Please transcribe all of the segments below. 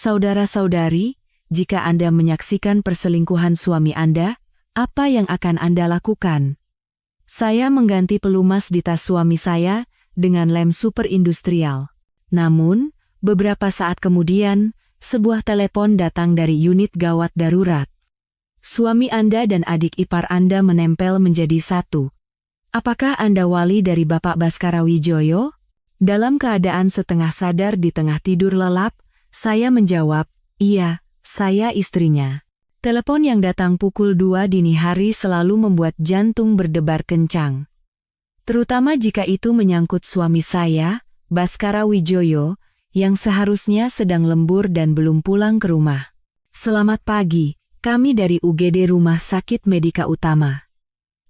Saudara-saudari, jika Anda menyaksikan perselingkuhan suami Anda, apa yang akan Anda lakukan? Saya mengganti pelumas di tas suami saya dengan lem super industrial. Namun, beberapa saat kemudian, sebuah telepon datang dari unit gawat darurat. Suami Anda dan adik ipar Anda menempel menjadi satu. Apakah Anda wali dari Bapak Baskara Wijaya? Dalam keadaan setengah sadar di tengah tidur lelap, saya menjawab, iya, saya istrinya. Telepon yang datang pukul 2 dini hari selalu membuat jantung berdebar kencang. Terutama jika itu menyangkut suami saya, Baskara Wijaya, yang seharusnya sedang lembur dan belum pulang ke rumah. Selamat pagi, kami dari UGD Rumah Sakit Medika Utama.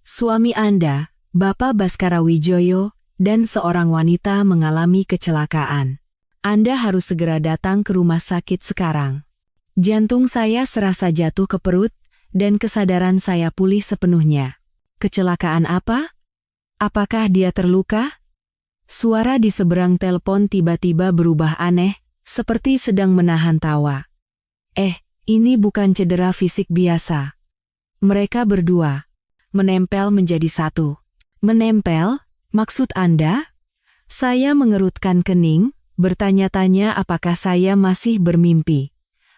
Suami Anda, Bapak Baskara Wijaya, dan seorang wanita mengalami kecelakaan. Anda harus segera datang ke rumah sakit sekarang. Jantung saya serasa jatuh ke perut, dan kesadaran saya pulih sepenuhnya. Kecelakaan apa? Apakah dia terluka? Suara di seberang telepon tiba-tiba berubah aneh, seperti sedang menahan tawa. Ini bukan cedera fisik biasa. Mereka berdua menempel menjadi satu. Menempel? Maksud Anda? Saya mengerutkan kening, bertanya-tanya apakah saya masih bermimpi.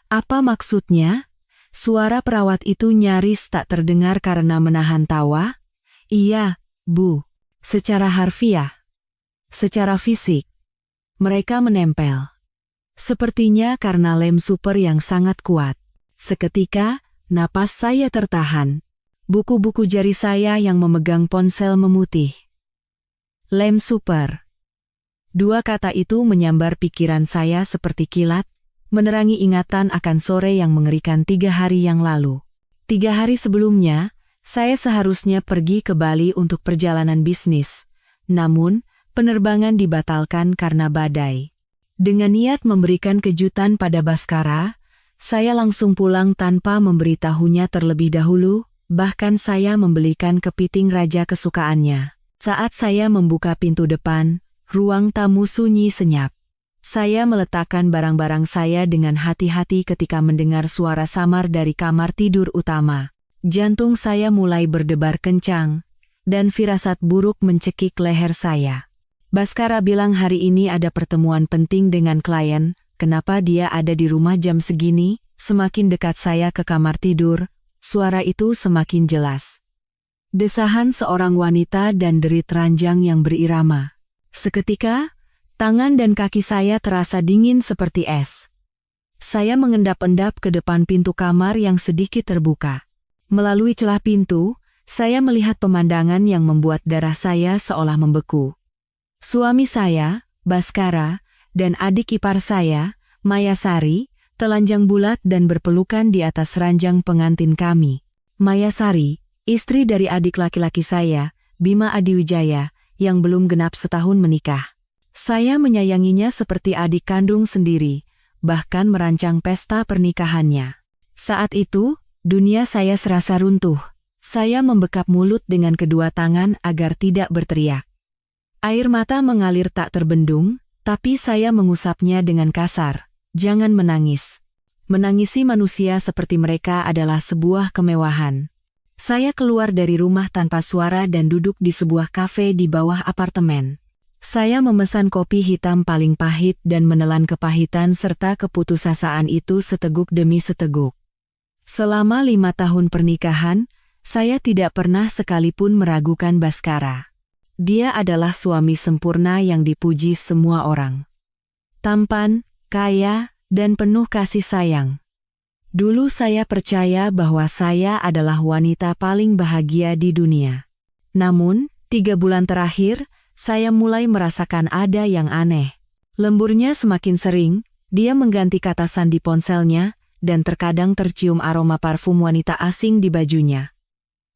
Apa maksudnya? Suara perawat itu nyaris tak terdengar karena menahan tawa. Iya, Bu. Secara harfiah. Secara fisik. Mereka menempel. Sepertinya karena lem super yang sangat kuat. Seketika, napas saya tertahan. Buku-buku jari saya yang memegang ponsel memutih. Lem super. Dua kata itu menyambar pikiran saya seperti kilat, menerangi ingatan akan sore yang mengerikan 3 hari yang lalu. 3 hari sebelumnya, saya seharusnya pergi ke Bali untuk perjalanan bisnis. Namun, penerbangan dibatalkan karena badai. Dengan niat memberikan kejutan pada Baskara, saya langsung pulang tanpa memberitahunya terlebih dahulu, bahkan saya membelikan kepiting raja kesukaannya. Saat saya membuka pintu depan, ruang tamu sunyi senyap. Saya meletakkan barang-barang saya dengan hati-hati ketika mendengar suara samar dari kamar tidur utama. Jantung saya mulai berdebar kencang, dan firasat buruk mencekik leher saya. Baskara bilang hari ini ada pertemuan penting dengan klien, kenapa dia ada di rumah jam segini? Semakin dekat saya ke kamar tidur, suara itu semakin jelas. Desahan seorang wanita dan derit ranjang yang berirama. Seketika, tangan dan kaki saya terasa dingin seperti es. Saya mengendap-endap ke depan pintu kamar yang sedikit terbuka. Melalui celah pintu, saya melihat pemandangan yang membuat darah saya seolah membeku. Suami saya, Baskara, dan adik ipar saya, Mayasari, telanjang bulat dan berpelukan di atas ranjang pengantin kami. Mayasari, istri dari adik laki-laki saya, Bima Adiwijaya, yang belum genap setahun menikah. Saya menyayanginya seperti adik kandung sendiri, bahkan merancang pesta pernikahannya. Saat itu, dunia saya serasa runtuh. Saya membekap mulut dengan kedua tangan agar tidak berteriak. Air mata mengalir tak terbendung, tapi saya mengusapnya dengan kasar. Jangan menangis. Menangisi manusia seperti mereka adalah sebuah kemewahan. Saya keluar dari rumah tanpa suara dan duduk di sebuah kafe di bawah apartemen. Saya memesan kopi hitam paling pahit dan menelan kepahitan serta keputusasaan itu seteguk demi seteguk. Selama 5 tahun pernikahan, saya tidak pernah sekalipun meragukan Baskara. Dia adalah suami sempurna yang dipuji semua orang. Tampan, kaya, dan penuh kasih sayang. Dulu saya percaya bahwa saya adalah wanita paling bahagia di dunia. Namun, 3 bulan terakhir, saya mulai merasakan ada yang aneh. Lemburnya semakin sering, dia mengganti kata sandi ponselnya, dan terkadang tercium aroma parfum wanita asing di bajunya.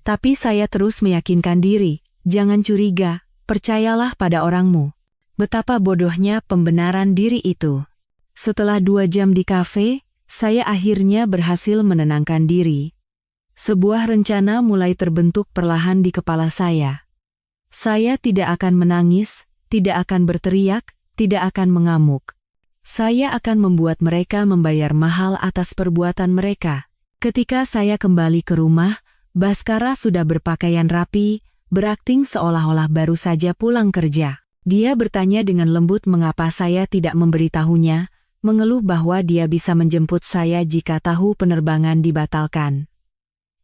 Tapi saya terus meyakinkan diri, jangan curiga, percayalah pada orangmu. Betapa bodohnya pembenaran diri itu. Setelah 2 jam di kafe, saya akhirnya berhasil menenangkan diri. Sebuah rencana mulai terbentuk perlahan di kepala saya. Saya tidak akan menangis, tidak akan berteriak, tidak akan mengamuk. Saya akan membuat mereka membayar mahal atas perbuatan mereka. Ketika saya kembali ke rumah, Baskara sudah berpakaian rapi, berakting seolah-olah baru saja pulang kerja. Dia bertanya dengan lembut mengapa saya tidak memberitahunya, mengeluh bahwa dia bisa menjemput saya jika tahu penerbangan dibatalkan.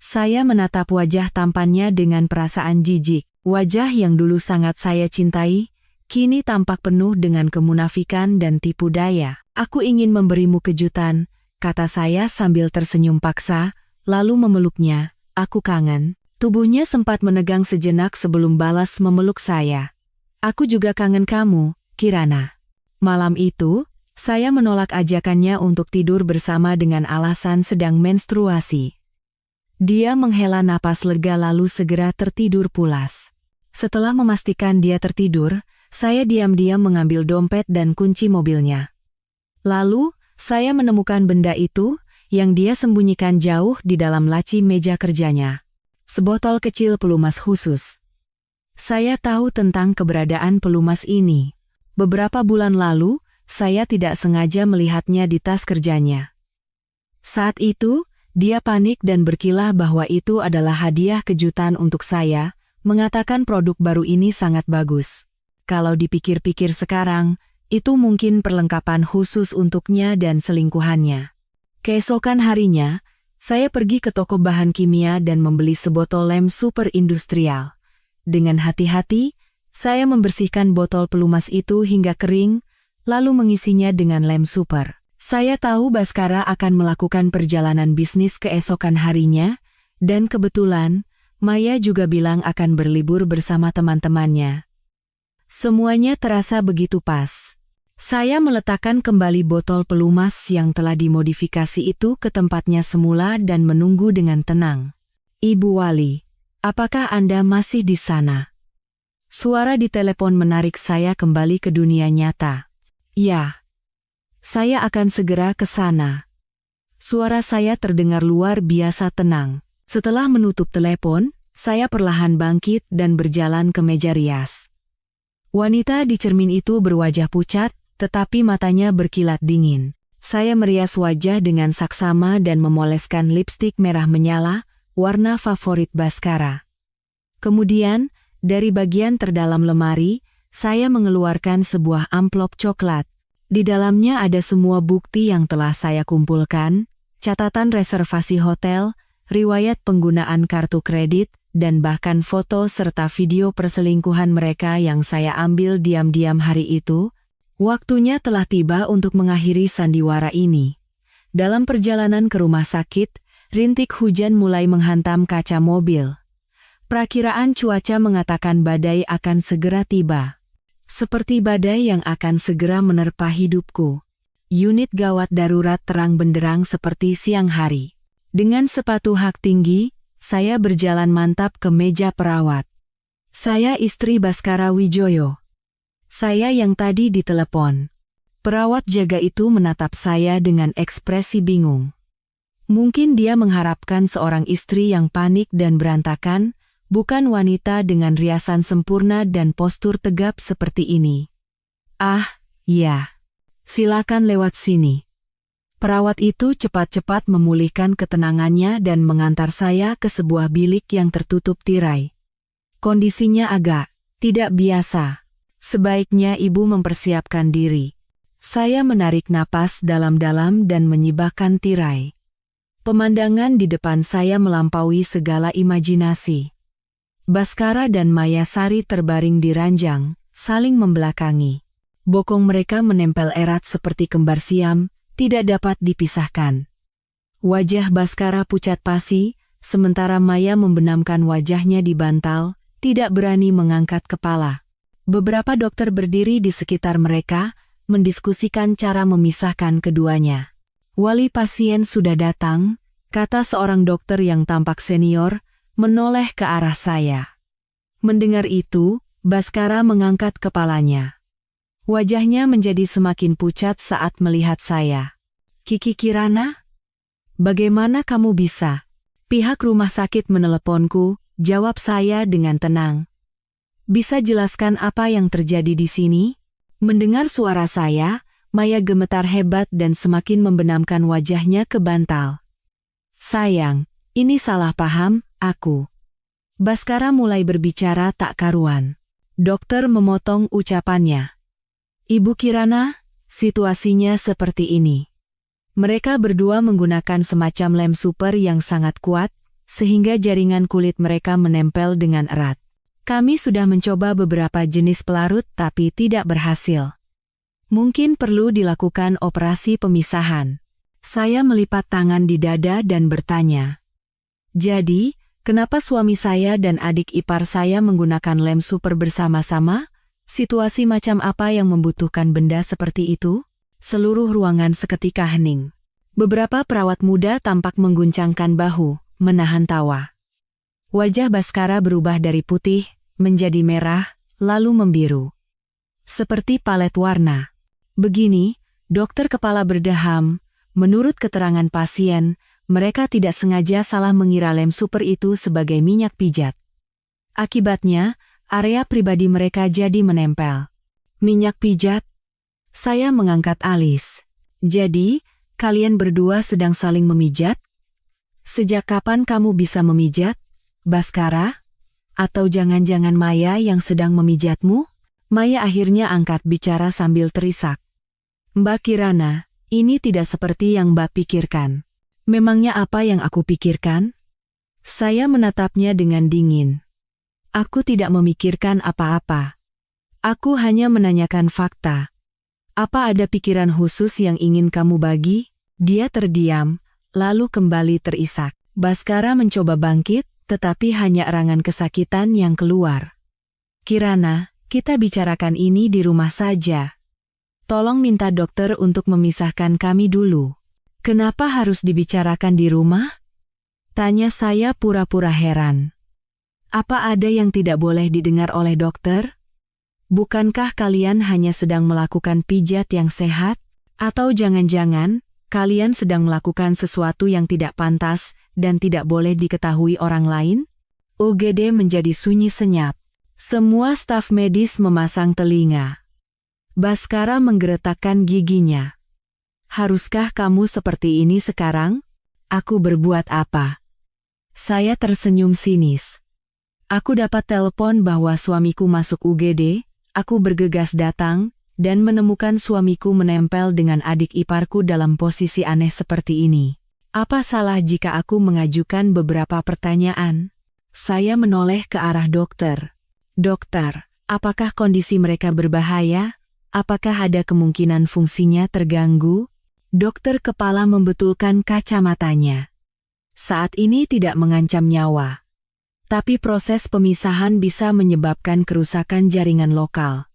Saya menatap wajah tampannya dengan perasaan jijik. Wajah yang dulu sangat saya cintai, kini tampak penuh dengan kemunafikan dan tipu daya. Aku ingin memberimu kejutan, kata saya sambil tersenyum paksa, lalu memeluknya. Aku kangen. Tubuhnya sempat menegang sejenak sebelum balas memeluk saya. Aku juga kangen kamu, Kirana. Malam itu, saya menolak ajakannya untuk tidur bersama dengan alasan sedang menstruasi. Dia menghela napas lega lalu segera tertidur pulas. Setelah memastikan dia tertidur, saya diam-diam mengambil dompet dan kunci mobilnya. Lalu, saya menemukan benda itu, yang dia sembunyikan jauh di dalam laci meja kerjanya. Sebotol kecil pelumas khusus. Saya tahu tentang keberadaan pelumas ini. Beberapa bulan lalu, saya tidak sengaja melihatnya di tas kerjanya. Saat itu, dia panik dan berkilah bahwa itu adalah hadiah kejutan untuk saya, mengatakan produk baru ini sangat bagus. Kalau dipikir-pikir sekarang, itu mungkin perlengkapan khusus untuknya dan selingkuhannya. Keesokan harinya, saya pergi ke toko bahan kimia dan membeli sebotol lem super industrial. Dengan hati-hati, saya membersihkan botol pelumas itu hingga kering, lalu mengisinya dengan lem super. Saya tahu Baskara akan melakukan perjalanan bisnis keesokan harinya, dan kebetulan, Maya juga bilang akan berlibur bersama teman-temannya. Semuanya terasa begitu pas. Saya meletakkan kembali botol pelumas yang telah dimodifikasi itu ke tempatnya semula dan menunggu dengan tenang. Ibu Wali, apakah Anda masih di sana? Suara di telepon menarik saya kembali ke dunia nyata. Ya, saya akan segera ke sana. Suara saya terdengar luar biasa tenang. Setelah menutup telepon, saya perlahan bangkit dan berjalan ke meja rias. Wanita di cermin itu berwajah pucat, tetapi matanya berkilat dingin. Saya merias wajah dengan saksama dan memoleskan lipstik merah menyala, warna favorit Baskara. Kemudian, dari bagian terdalam lemari, saya mengeluarkan sebuah amplop coklat. Di dalamnya ada semua bukti yang telah saya kumpulkan, catatan reservasi hotel, riwayat penggunaan kartu kredit, dan bahkan foto serta video perselingkuhan mereka yang saya ambil diam-diam hari itu. Waktunya telah tiba untuk mengakhiri sandiwara ini. Dalam perjalanan ke rumah sakit, rintik hujan mulai menghantam kaca mobil. Perakiraan cuaca mengatakan badai akan segera tiba. Seperti badai yang akan segera menerpa hidupku. Unit gawat darurat terang benderang seperti siang hari. Dengan sepatu hak tinggi, saya berjalan mantap ke meja perawat. Saya istri Baskara Wijoyo. Saya yang tadi ditelepon. Perawat jaga itu menatap saya dengan ekspresi bingung. Mungkin dia mengharapkan seorang istri yang panik dan berantakan, bukan wanita dengan riasan sempurna dan postur tegap seperti ini. Ah, ya. Silakan lewat sini. Perawat itu cepat-cepat memulihkan ketenangannya dan mengantar saya ke sebuah bilik yang tertutup tirai. Kondisinya agak tidak biasa. Sebaiknya ibu mempersiapkan diri. Saya menarik napas dalam-dalam dan menyibakkan tirai. Pemandangan di depan saya melampaui segala imajinasi. Baskara dan Mayasari terbaring di ranjang, saling membelakangi. Bokong mereka menempel erat seperti kembar siam, tidak dapat dipisahkan. Wajah Baskara pucat pasi, sementara Maya membenamkan wajahnya di bantal, tidak berani mengangkat kepala. Beberapa dokter berdiri di sekitar mereka, mendiskusikan cara memisahkan keduanya. Wali pasien sudah datang, kata seorang dokter yang tampak senior, menoleh ke arah saya. Mendengar itu, Baskara mengangkat kepalanya. Wajahnya menjadi semakin pucat saat melihat saya. Kiki Kirana? Bagaimana kamu bisa? Pihak rumah sakit meneleponku, jawab saya dengan tenang. Bisa jelaskan apa yang terjadi di sini? Mendengar suara saya, Maya gemetar hebat dan semakin membenamkan wajahnya ke bantal. Sayang, ini salah paham, aku. Baskara mulai berbicara tak karuan. Dokter memotong ucapannya. Ibu Kirana, situasinya seperti ini. Mereka berdua menggunakan semacam lem super yang sangat kuat, sehingga jaringan kulit mereka menempel dengan erat. Kami sudah mencoba beberapa jenis pelarut tapi tidak berhasil. Mungkin perlu dilakukan operasi pemisahan. Saya melipat tangan di dada dan bertanya. Jadi, kenapa suami saya dan adik ipar saya menggunakan lem super bersama-sama? Situasi macam apa yang membutuhkan benda seperti itu? Seluruh ruangan seketika hening. Beberapa perawat muda tampak mengguncangkan bahu, menahan tawa. Wajah Baskara berubah dari putih, menjadi merah, lalu membiru. Seperti palet warna. Begini, dokter kepala berdeham, menurut keterangan pasien, mereka tidak sengaja salah mengira lem super itu sebagai minyak pijat. Akibatnya, area pribadi mereka jadi menempel. Minyak pijat? Saya mengangkat alis. Jadi, kalian berdua sedang saling memijat? Sejak kapan kamu bisa memijat, Baskara? Atau jangan-jangan Maya yang sedang memijatmu? Maya akhirnya angkat bicara sambil terisak. Mbak Kirana, ini tidak seperti yang Mbak pikirkan. Memangnya apa yang aku pikirkan? Saya menatapnya dengan dingin. Aku tidak memikirkan apa-apa. Aku hanya menanyakan fakta. Apa ada pikiran khusus yang ingin kamu bagi? Dia terdiam, lalu kembali terisak. Baskara mencoba bangkit, tetapi hanya erangan kesakitan yang keluar. Kirana, kita bicarakan ini di rumah saja. Tolong minta dokter untuk memisahkan kami dulu. Kenapa harus dibicarakan di rumah? Tanya saya pura-pura heran. Apa ada yang tidak boleh didengar oleh dokter? Bukankah kalian hanya sedang melakukan pijat yang sehat? Atau jangan-jangan, kalian sedang melakukan sesuatu yang tidak pantas dan tidak boleh diketahui orang lain? UGD menjadi sunyi senyap. Semua staf medis memasang telinga. Baskara menggeretakkan giginya. Haruskah kamu seperti ini sekarang? Aku berbuat apa? Saya tersenyum sinis. Aku dapat telepon bahwa suamiku masuk UGD. Aku bergegas datang, dan menemukan suamiku menempel dengan adik iparku dalam posisi aneh seperti ini. Apa salah jika aku mengajukan beberapa pertanyaan? Saya menoleh ke arah dokter. Dokter, apakah kondisi mereka berbahaya? Apakah ada kemungkinan fungsinya terganggu? Dokter kepala membetulkan kacamatanya. Saat ini tidak mengancam nyawa. Tapi proses pemisahan bisa menyebabkan kerusakan jaringan lokal.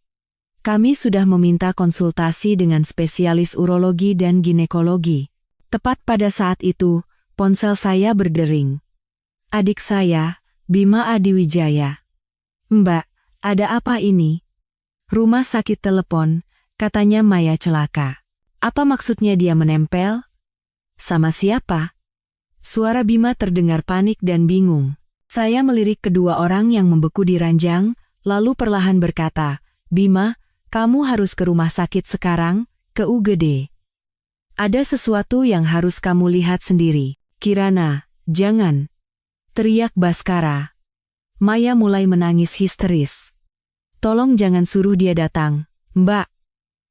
Kami sudah meminta konsultasi dengan spesialis urologi dan ginekologi. Tepat pada saat itu, ponsel saya berdering. Adik saya, Bima Adiwijaya. Mbak, ada apa ini? Rumah sakit telepon, katanya Maya celaka. Apa maksudnya dia menempel? Sama siapa? Suara Bima terdengar panik dan bingung. Saya melirik kedua orang yang membeku di ranjang, lalu perlahan berkata, Bima, kamu harus ke rumah sakit sekarang, ke UGD. Ada sesuatu yang harus kamu lihat sendiri. Kirana, jangan. Teriak Baskara. Maya mulai menangis histeris. Tolong jangan suruh dia datang, Mbak.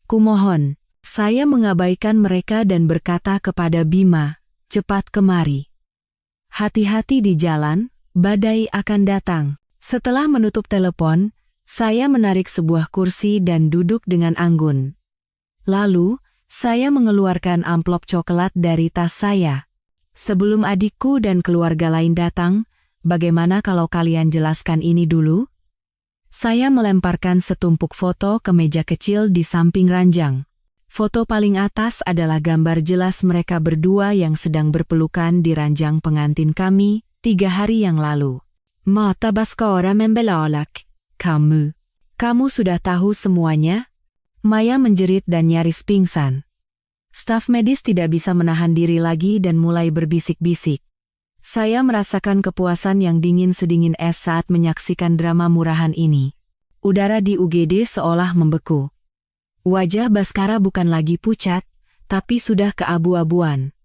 Kumohon. Saya mengabaikan mereka dan berkata kepada Bima, cepat kemari. Hati-hati di jalan. Badai akan datang. Setelah menutup telepon, saya menarik sebuah kursi dan duduk dengan anggun. Lalu, saya mengeluarkan amplop coklat dari tas saya. Sebelum adikku dan keluarga lain datang, bagaimana kalau kalian jelaskan ini dulu? Saya melemparkan setumpuk foto ke meja kecil di samping ranjang. Foto paling atas adalah gambar jelas mereka berdua yang sedang berpelukan di ranjang pengantin kami 3 hari yang lalu. Mata Baskara membelolak. Kamu sudah tahu semuanya? Maya menjerit dan nyaris pingsan. Staf medis tidak bisa menahan diri lagi dan mulai berbisik-bisik. Saya merasakan kepuasan yang dingin sedingin es saat menyaksikan drama murahan ini. Udara di UGD seolah membeku. Wajah Baskara bukan lagi pucat, tapi sudah keabu-abuan.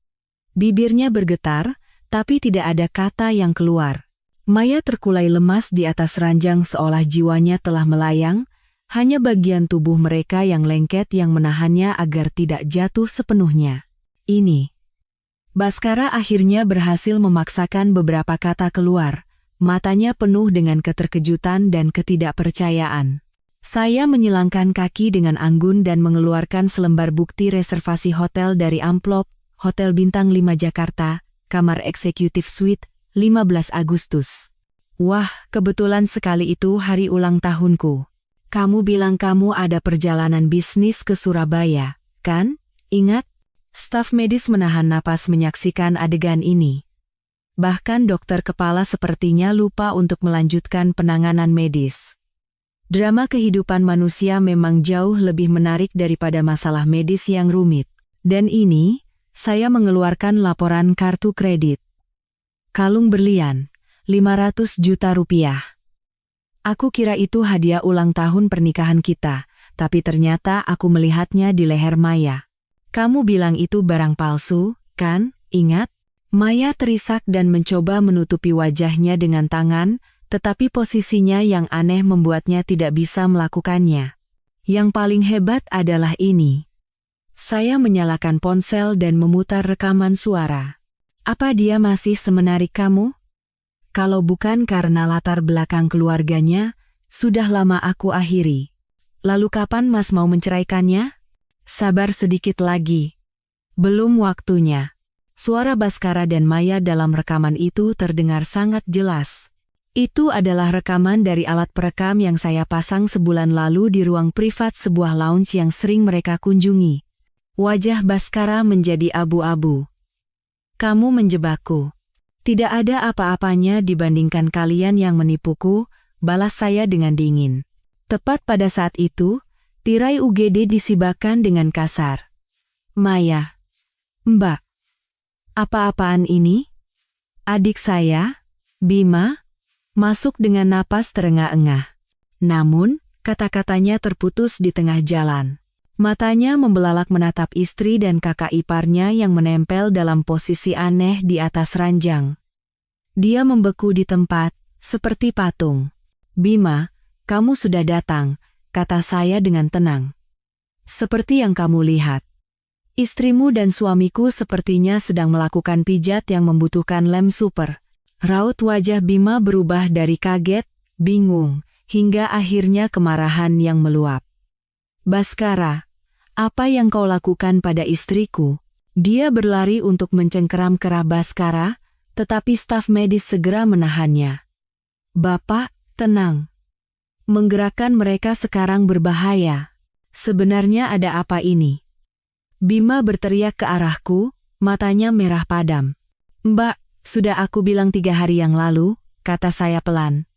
Bibirnya bergetar, tapi tidak ada kata yang keluar. Maya terkulai lemas di atas ranjang seolah jiwanya telah melayang, hanya bagian tubuh mereka yang lengket yang menahannya agar tidak jatuh sepenuhnya. Ini. Baskara akhirnya berhasil memaksakan beberapa kata keluar, matanya penuh dengan keterkejutan dan ketidakpercayaan. Saya menyilangkan kaki dengan anggun dan mengeluarkan selembar bukti reservasi hotel dari amplop, Hotel Bintang 5 Jakarta, kamar eksekutif suite, 15 Agustus. Wah, kebetulan sekali itu hari ulang tahunku. Kamu bilang kamu ada perjalanan bisnis ke Surabaya, kan? Ingat? Staf medis menahan napas menyaksikan adegan ini. Bahkan dokter kepala sepertinya lupa untuk melanjutkan penanganan medis. Drama kehidupan manusia memang jauh lebih menarik daripada masalah medis yang rumit. Dan ini, saya mengeluarkan laporan kartu kredit. Kalung berlian, 500 juta rupiah. Aku kira itu hadiah ulang tahun pernikahan kita, tapi ternyata aku melihatnya di leher Maya. Kamu bilang itu barang palsu, kan? Ingat? Maya terisak dan mencoba menutupi wajahnya dengan tangan, tetapi posisinya yang aneh membuatnya tidak bisa melakukannya. Yang paling hebat adalah ini. Saya menyalakan ponsel dan memutar rekaman suara. Apa dia masih semenarik kamu? Kalau bukan karena latar belakang keluarganya, sudah lama aku akhiri. Lalu kapan Mas mau menceraikannya? Sabar sedikit lagi. Belum waktunya. Suara Baskara dan Maya dalam rekaman itu terdengar sangat jelas. Itu adalah rekaman dari alat perekam yang saya pasang sebulan lalu di ruang privat sebuah lounge yang sering mereka kunjungi. Wajah Baskara menjadi abu-abu. Kamu menjebakku. Tidak ada apa-apanya dibandingkan kalian yang menipuku, balas saya dengan dingin. Tepat pada saat itu, tirai UGD disibakan dengan kasar. Maya. Mbak. Apa-apaan ini? Adik saya, Bima, masuk dengan napas terengah-engah. Namun, kata-katanya terputus di tengah jalan. Matanya membelalak menatap istri dan kakak iparnya yang menempel dalam posisi aneh di atas ranjang. Dia membeku di tempat, seperti patung. Bima, kamu sudah datang, kata saya dengan tenang. Seperti yang kamu lihat. Istrimu dan suamiku sepertinya sedang melakukan pijat yang membutuhkan lem super. Raut wajah Bima berubah dari kaget, bingung, hingga akhirnya kemarahan yang meluap. Baskara, apa yang kau lakukan pada istriku? Dia berlari untuk mencengkeram kerah Baskara, tetapi staf medis segera menahannya. Bapak, tenang. Menggerakkan mereka sekarang berbahaya. Sebenarnya ada apa ini? Bima berteriak ke arahku, matanya merah padam. Mbak, sudah aku bilang 3 hari yang lalu, kata saya pelan.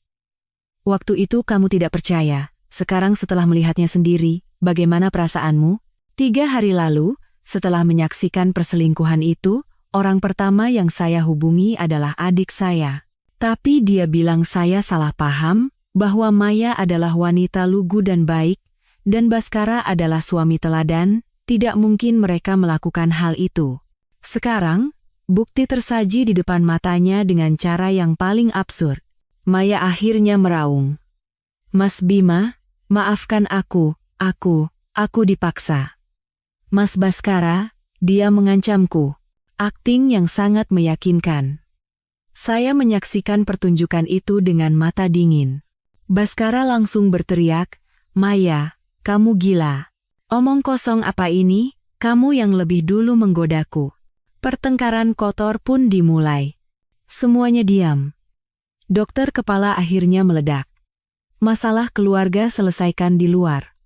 Waktu itu kamu tidak percaya, sekarang setelah melihatnya sendiri, bagaimana perasaanmu? 3 hari lalu, setelah menyaksikan perselingkuhan itu, orang pertama yang saya hubungi adalah adik saya. Tapi dia bilang saya salah paham, bahwa Maya adalah wanita lugu dan baik, dan Baskara adalah suami teladan, tidak mungkin mereka melakukan hal itu. Sekarang, bukti tersaji di depan matanya dengan cara yang paling absurd. Maya akhirnya meraung. Mas Bima, maafkan aku dipaksa. Mas Baskara, dia mengancamku. Akting yang sangat meyakinkan. Saya menyaksikan pertunjukan itu dengan mata dingin. Baskara langsung berteriak, Maya, kamu gila. Omong kosong apa ini, kamu yang lebih dulu menggodaku. Pertengkaran kotor pun dimulai. Semuanya diam. Dokter kepala akhirnya meledak. Masalah keluarga selesaikan di luar.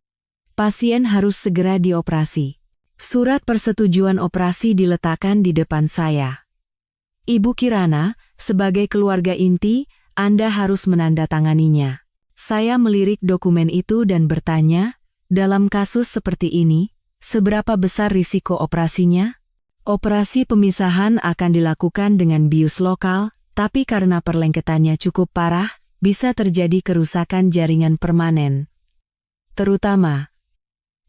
Pasien harus segera dioperasi. Surat persetujuan operasi diletakkan di depan saya. Ibu Kirana, sebagai keluarga inti, Anda harus menandatanganinya. Saya melirik dokumen itu dan bertanya, dalam kasus seperti ini, seberapa besar risiko operasinya? Operasi pemisahan akan dilakukan dengan bius lokal, tapi karena perlengketannya cukup parah, bisa terjadi kerusakan jaringan permanen. Terutama,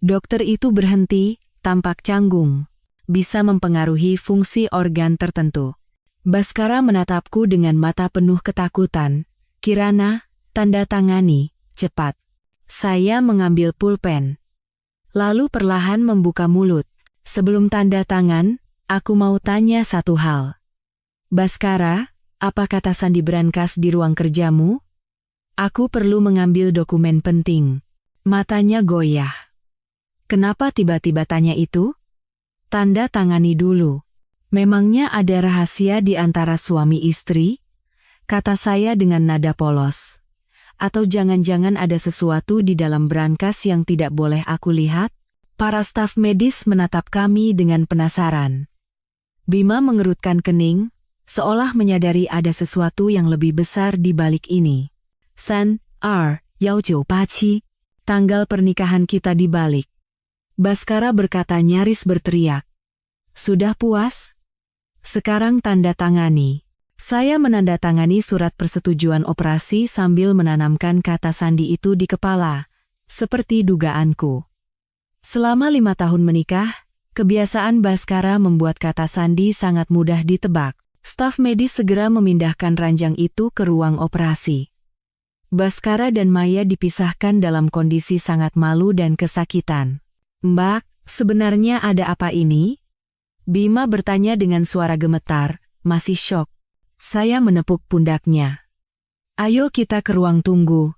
Dokter itu berhenti, tampak canggung. Bisa mempengaruhi fungsi organ tertentu. Baskara menatapku dengan mata penuh ketakutan. Kirana, tanda tangani, cepat. Saya mengambil pulpen. Lalu perlahan membuka mulut. Sebelum tanda tangan, aku mau tanya satu hal. Baskara, apa kata Sandi Brankas di ruang kerjamu? Aku perlu mengambil dokumen penting. Matanya goyah. Kenapa tiba-tiba tanya itu? Tanda tangani dulu. Memangnya ada rahasia di antara suami istri? Kata saya dengan nada polos. Atau jangan-jangan ada sesuatu di dalam brankas yang tidak boleh aku lihat? Para staf medis menatap kami dengan penasaran. Bima mengerutkan kening, seolah menyadari ada sesuatu yang lebih besar di balik ini. 3-2-1987, tanggal pernikahan kita dibalik. Baskara berkata nyaris berteriak. Sudah puas? Sekarang tanda tangani. Saya menandatangani surat persetujuan operasi sambil menanamkan kata sandi itu di kepala, seperti dugaanku. Selama 5 tahun menikah, kebiasaan Baskara membuat kata sandi sangat mudah ditebak. Staf medis segera memindahkan ranjang itu ke ruang operasi. Baskara dan Maya dipisahkan dalam kondisi sangat malu dan kesakitan. Mbak, sebenarnya ada apa ini? Bima bertanya dengan suara gemetar, masih syok. Saya menepuk pundaknya. Ayo kita ke ruang tunggu.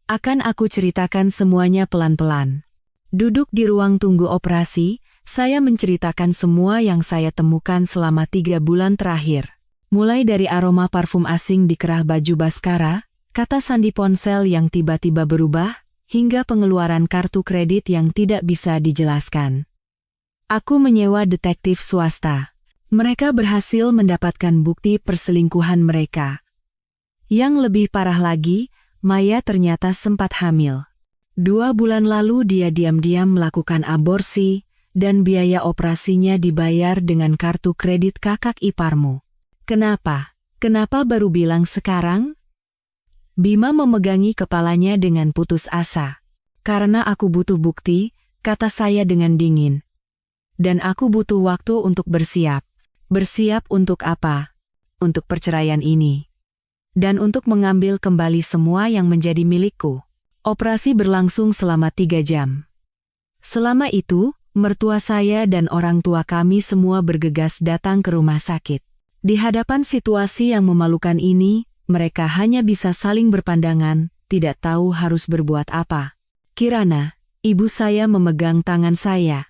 Akan aku ceritakan semuanya pelan-pelan. Duduk di ruang tunggu operasi, saya menceritakan semua yang saya temukan selama 3 bulan terakhir. Mulai dari aroma parfum asing di kerah baju Baskara, kata sandi ponsel yang tiba-tiba berubah, hingga pengeluaran kartu kredit yang tidak bisa dijelaskan. Aku menyewa detektif swasta. Mereka berhasil mendapatkan bukti perselingkuhan mereka. Yang lebih parah lagi, Maya ternyata sempat hamil. 2 bulan lalu dia diam-diam melakukan aborsi, dan biaya operasinya dibayar dengan kartu kredit kakak iparmu. Kenapa? Kenapa baru bilang sekarang? Bima memegangi kepalanya dengan putus asa. Karena aku butuh bukti, kata saya dengan dingin. Dan aku butuh waktu untuk bersiap. Bersiap untuk apa? Untuk perceraian ini. Dan untuk mengambil kembali semua yang menjadi milikku. Operasi berlangsung selama 3 jam. Selama itu, mertua saya dan orang tua kami semua bergegas datang ke rumah sakit. Di hadapan situasi yang memalukan ini, mereka hanya bisa saling berpandangan, tidak tahu harus berbuat apa. Kirana, ibu saya memegang tangan saya.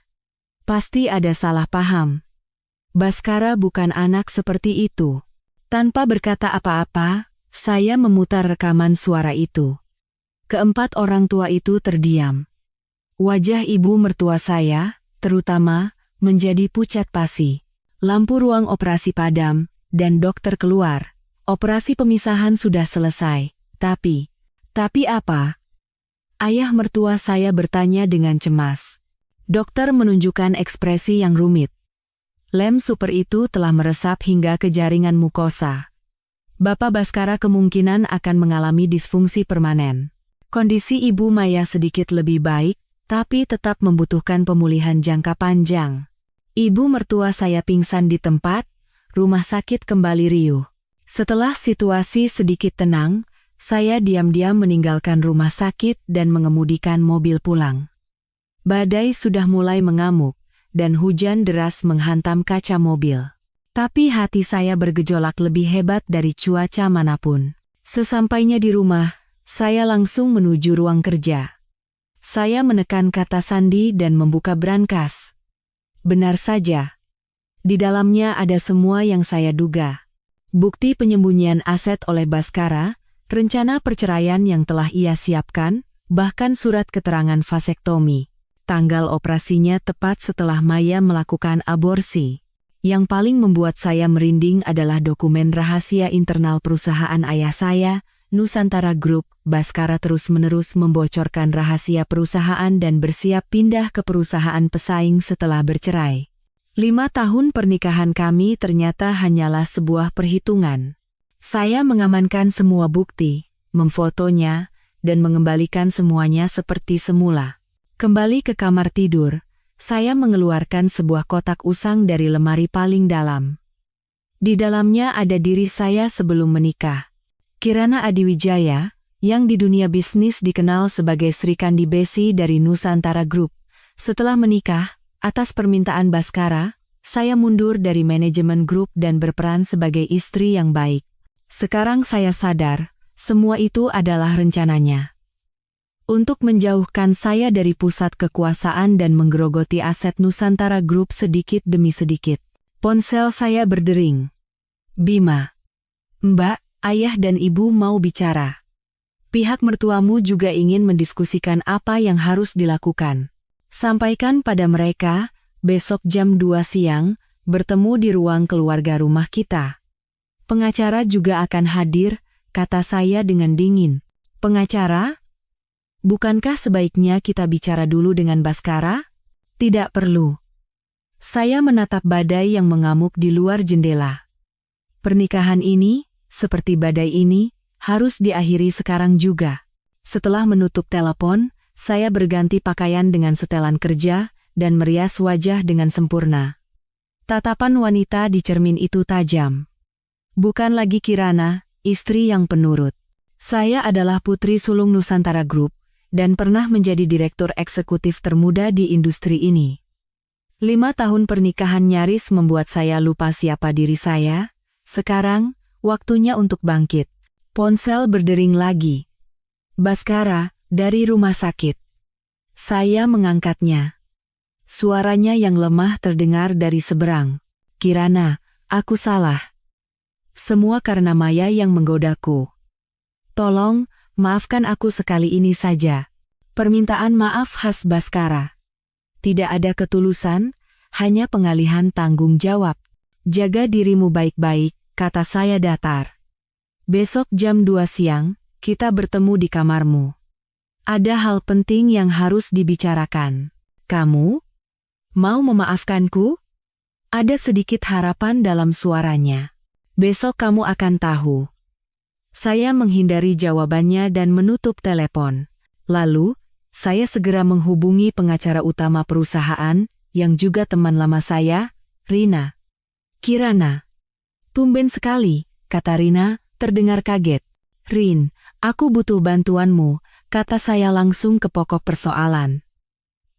Pasti ada salah paham. Baskara bukan anak seperti itu. Tanpa berkata apa-apa, saya memutar rekaman suara itu. Keempat orang tua itu terdiam. Wajah ibu mertua saya, terutama, menjadi pucat pasi. Lampu ruang operasi padam, dan dokter keluar. Operasi pemisahan sudah selesai. Tapi apa? Ayah mertua saya bertanya dengan cemas. Dokter menunjukkan ekspresi yang rumit. Lem super itu telah meresap hingga ke jaringan mukosa. Bapak Baskara kemungkinan akan mengalami disfungsi permanen. Kondisi Ibu Maya sedikit lebih baik, tapi tetap membutuhkan pemulihan jangka panjang. Ibu mertua saya pingsan di tempat, rumah sakit kembali riuh. Setelah situasi sedikit tenang, saya diam-diam meninggalkan rumah sakit dan mengemudikan mobil pulang. Badai sudah mulai mengamuk, dan hujan deras menghantam kaca mobil. Tapi hati saya bergejolak lebih hebat dari cuaca manapun. Sesampainya di rumah, saya langsung menuju ruang kerja. Saya menekan kata sandi dan membuka brankas. Benar saja. Di dalamnya ada semua yang saya duga. Bukti penyembunyian aset oleh Baskara, rencana perceraian yang telah ia siapkan, bahkan surat keterangan vasektomi. Tanggal operasinya tepat setelah Maya melakukan aborsi. Yang paling membuat saya merinding adalah dokumen rahasia internal perusahaan ayah saya, Nusantara Group. Baskara terus-menerus membocorkan rahasia perusahaan dan bersiap pindah ke perusahaan pesaing setelah bercerai. 5 tahun pernikahan kami ternyata hanyalah sebuah perhitungan. Saya mengamankan semua bukti, memfotonya, dan mengembalikan semuanya seperti semula. Kembali ke kamar tidur, saya mengeluarkan sebuah kotak usang dari lemari paling dalam. Di dalamnya ada diri saya sebelum menikah. Kirana Adiwijaya, yang di dunia bisnis dikenal sebagai Sri Kandi Besi dari Nusantara Group. Setelah menikah, atas permintaan Baskara, saya mundur dari manajemen grup dan berperan sebagai istri yang baik. Sekarang saya sadar, semua itu adalah rencananya. Untuk menjauhkan saya dari pusat kekuasaan dan menggerogoti aset Nusantara Group sedikit demi sedikit. Ponsel saya berdering. Bima. Mbak, ayah dan ibu mau bicara. Pihak mertuamu juga ingin mendiskusikan apa yang harus dilakukan. Sampaikan pada mereka, besok jam 2 siang, bertemu di ruang keluarga rumah kita. Pengacara juga akan hadir, kata saya dengan dingin. Pengacara? Bukankah sebaiknya kita bicara dulu dengan Baskara? Tidak perlu. Saya menatap badai yang mengamuk di luar jendela. Pernikahan ini, seperti badai ini, harus diakhiri sekarang juga. Setelah menutup telepon, saya berganti pakaian dengan setelan kerja dan merias wajah dengan sempurna. Tatapan wanita di cermin itu tajam. Bukan lagi Kirana, istri yang penurut. Saya adalah putri sulung Nusantara Group dan pernah menjadi direktur eksekutif termuda di industri ini. 5 tahun pernikahan nyaris membuat saya lupa siapa diri saya. Sekarang, waktunya untuk bangkit. Ponsel berdering lagi. Baskara, dari rumah sakit. Saya mengangkatnya. Suaranya yang lemah terdengar dari seberang. Kirana, aku salah. Semua karena Maya yang menggodaku. Tolong, maafkan aku sekali ini saja. Permintaan maaf khas Baskara. Tidak ada ketulusan, hanya pengalihan tanggung jawab. Jaga dirimu baik-baik, kata saya datar. Besok jam 2 siang, kita bertemu di kamarmu. Ada hal penting yang harus dibicarakan. Kamu? Mau memaafkanku? Ada sedikit harapan dalam suaranya. Besok kamu akan tahu. Saya menghindari jawabannya dan menutup telepon. Lalu, saya segera menghubungi pengacara utama perusahaan, yang juga teman lama saya, Rina. Kirana. Tumben sekali, kata Rina, terdengar kaget. Rin, aku butuh bantuanmu, kata saya langsung ke pokok persoalan.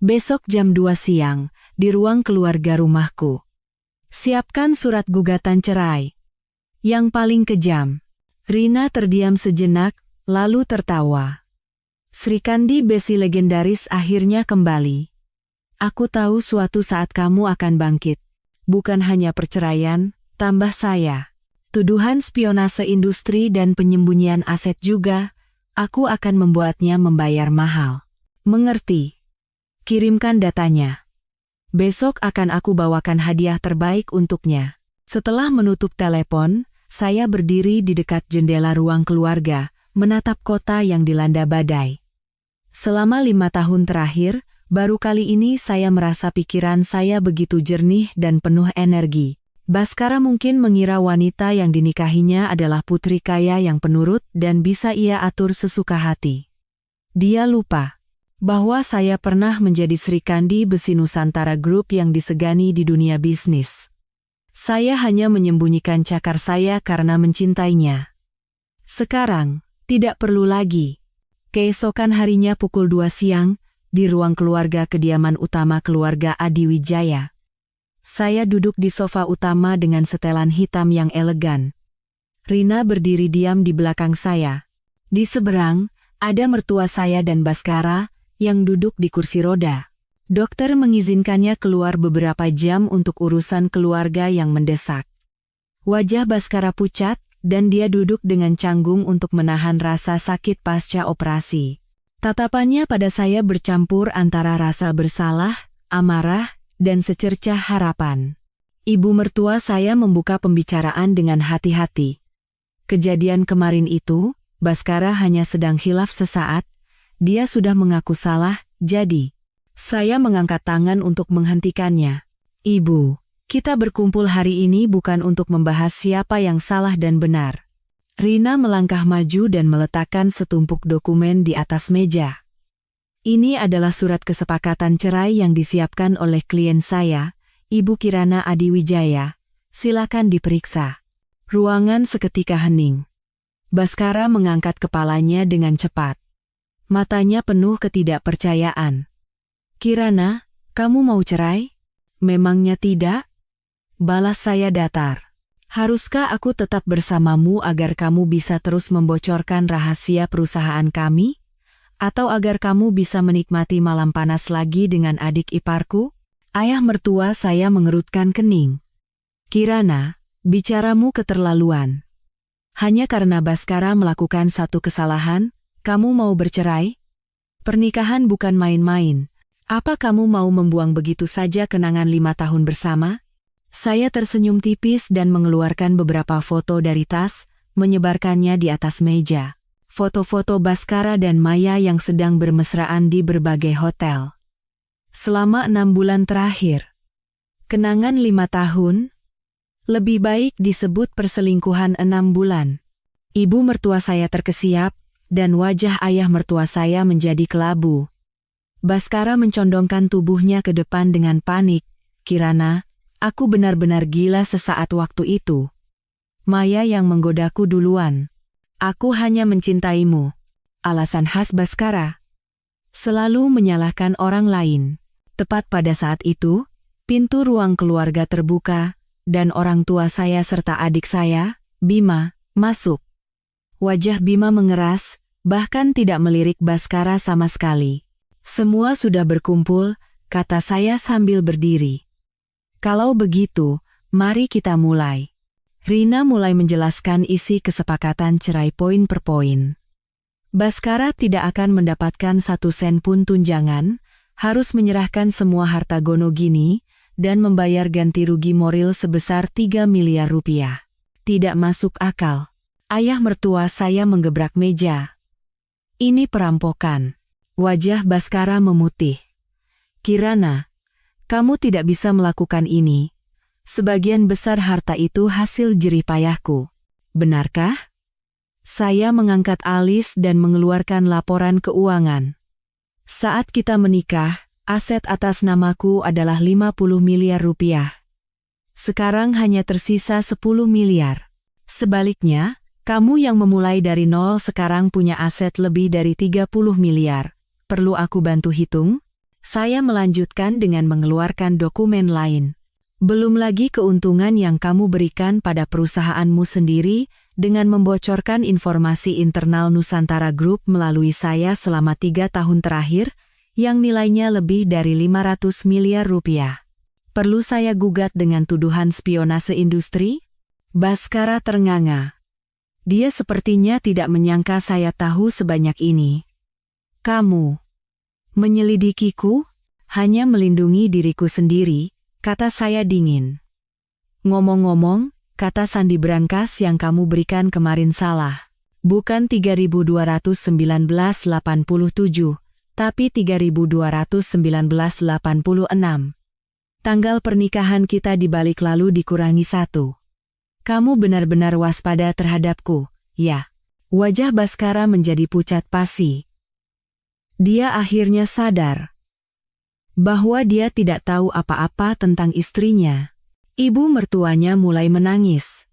Besok jam 2 siang, di ruang keluarga rumahku. Siapkan surat gugatan cerai. Yang paling kejam. Rina terdiam sejenak, lalu tertawa. Sri Kandi Besi legendaris akhirnya kembali. Aku tahu suatu saat kamu akan bangkit. Bukan hanya perceraian, tambah saya. Tuduhan spionase industri dan penyembunyian aset juga, aku akan membuatnya membayar mahal. Mengerti? Kirimkan datanya. Besok akan aku bawakan hadiah terbaik untuknya. Setelah menutup telepon, saya berdiri di dekat jendela ruang keluarga, menatap kota yang dilanda badai. Selama 5 tahun terakhir, baru kali ini saya merasa pikiran saya begitu jernih dan penuh energi. Baskara mungkin mengira wanita yang dinikahinya adalah putri kaya yang penurut dan bisa ia atur sesuka hati. Dia lupa bahwa saya pernah menjadi Sri Kandi Besi Nusantara Group yang disegani di dunia bisnis. Saya hanya menyembunyikan cakar saya karena mencintainya. Sekarang, tidak perlu lagi. Keesokan harinya pukul 2 siang, di ruang keluarga kediaman utama keluarga Adiwijaya. Saya duduk di sofa utama dengan setelan hitam yang elegan. Rina berdiri diam di belakang saya. Di seberang, ada mertua saya dan Baskara, yang duduk di kursi roda. Dokter mengizinkannya keluar beberapa jam untuk urusan keluarga yang mendesak. Wajah Baskara pucat, dan dia duduk dengan canggung untuk menahan rasa sakit pasca operasi. Tatapannya pada saya bercampur antara rasa bersalah, amarah, dan secercah harapan. Ibu mertua saya membuka pembicaraan dengan hati-hati. Kejadian kemarin itu, Baskara hanya sedang khilaf sesaat, dia sudah mengaku salah, jadi saya mengangkat tangan untuk menghentikannya. Ibu, kita berkumpul hari ini bukan untuk membahas siapa yang salah dan benar. Rina melangkah maju dan meletakkan setumpuk dokumen di atas meja. Ini adalah surat kesepakatan cerai yang disiapkan oleh klien saya, Ibu Kirana Adiwijaya. Silakan diperiksa. Ruangan seketika hening. Baskara mengangkat kepalanya dengan cepat. Matanya penuh ketidakpercayaan. Kirana, kamu mau cerai? Memangnya tidak? Balas saya datar. Haruskah aku tetap bersamamu agar kamu bisa terus membocorkan rahasia perusahaan kami? Atau agar kamu bisa menikmati malam panas lagi dengan adik iparku? Ayah mertua saya mengerutkan kening. Kirana, bicaramu keterlaluan. Hanya karena Baskara melakukan satu kesalahan, kamu mau bercerai? Pernikahan bukan main-main. Apa kamu mau membuang begitu saja kenangan 5 tahun bersama? Saya tersenyum tipis dan mengeluarkan beberapa foto dari tas, menyebarkannya di atas meja. Foto-foto Baskara dan Maya yang sedang bermesraan di berbagai hotel. Selama 6 bulan terakhir. Kenangan 5 tahun? Lebih baik disebut perselingkuhan 6 bulan. Ibu mertua saya terkesiap, dan wajah ayah mertua saya menjadi kelabu. Baskara mencondongkan tubuhnya ke depan dengan panik. Kirana, aku benar-benar gila sesaat waktu itu. Maya yang menggodaku duluan. Aku hanya mencintaimu. Alasan khas Baskara. Selalu menyalahkan orang lain. Tepat pada saat itu, pintu ruang keluarga terbuka, dan orang tua saya serta adik saya, Bima, masuk. Wajah Bima mengeras, bahkan tidak melirik Baskara sama sekali. Semua sudah berkumpul, kata saya sambil berdiri. Kalau begitu, mari kita mulai. Rina mulai menjelaskan isi kesepakatan cerai poin per poin. Baskara tidak akan mendapatkan 1 sen pun tunjangan, harus menyerahkan semua harta Gonogini, dan membayar ganti rugi moral sebesar 3 miliar rupiah. Tidak masuk akal. Ayah mertua saya menggebrak meja. Ini perampokan. Wajah Baskara memutih. Kirana, kamu tidak bisa melakukan ini. Sebagian besar harta itu hasil jerih payahku. Benarkah? Saya mengangkat alis dan mengeluarkan laporan keuangan. Saat kita menikah, aset atas namaku adalah 50 miliar rupiah. Sekarang hanya tersisa 10 miliar. Sebaliknya, kamu yang memulai dari nol sekarang punya aset lebih dari 30 miliar. Perlu aku bantu hitung? Saya melanjutkan dengan mengeluarkan dokumen lain. Belum lagi keuntungan yang kamu berikan pada perusahaanmu sendiri dengan membocorkan informasi internal Nusantara Group melalui saya selama 3 tahun terakhir, yang nilainya lebih dari 500 miliar rupiah. Perlu saya gugat dengan tuduhan spionase industri? Baskara ternganga. Dia sepertinya tidak menyangka saya tahu sebanyak ini. Kamu menyelidikiku? Hanya melindungi diriku sendiri, kata saya dingin. Ngomong-ngomong, kata sandi berangkas yang kamu berikan kemarin salah. Bukan 3.219,87, tapi 3.219,86. Tanggal pernikahan kita dibalik lalu dikurangi 1. Kamu benar-benar waspada terhadapku, ya. Wajah Baskara menjadi pucat pasi. Dia akhirnya sadar bahwa dia tidak tahu apa-apa tentang istrinya. Ibu mertuanya mulai menangis.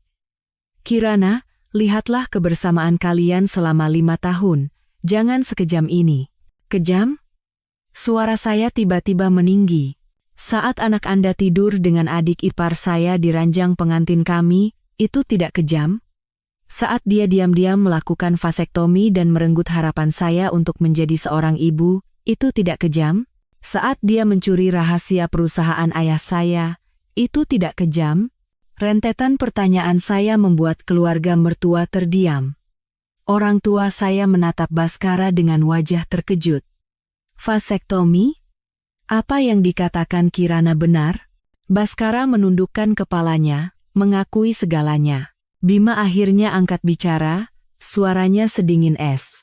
Kirana, lihatlah kebersamaan kalian selama 5 tahun, jangan sekejam ini. Kejam? Suara saya tiba-tiba meninggi. Saat anak Anda tidur dengan adik ipar saya di ranjang pengantin kami, itu tidak kejam? Saat dia diam-diam melakukan vasektomi dan merenggut harapan saya untuk menjadi seorang ibu, itu tidak kejam? Saat dia mencuri rahasia perusahaan ayah saya, itu tidak kejam? Rentetan pertanyaan saya membuat keluarga mertua terdiam. Orang tua saya menatap Baskara dengan wajah terkejut. Vasektomi? Apa yang dikatakan Kirana benar? Baskara menundukkan kepalanya, mengakui segalanya. Bima akhirnya angkat bicara, suaranya sedingin es.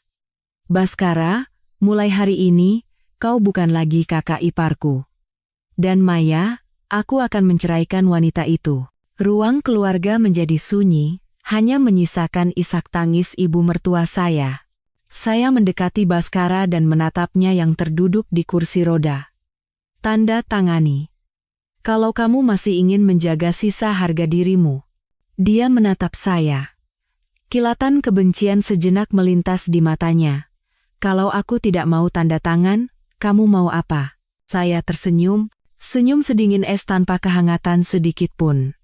Baskara, mulai hari ini, kau bukan lagi kakak iparku. Dan Maya, aku akan menceraikan wanita itu. Ruang keluarga menjadi sunyi, hanya menyisakan isak tangis ibu mertua saya. Saya mendekati Baskara dan menatapnya yang terduduk di kursi roda. Tanda tangani. Kalau kamu masih ingin menjaga sisa harga dirimu. Dia menatap saya. Kilatan kebencian sejenak melintas di matanya. Kalau aku tidak mau tanda tangan, kamu mau apa? Saya tersenyum, senyum sedingin es tanpa kehangatan sedikit pun.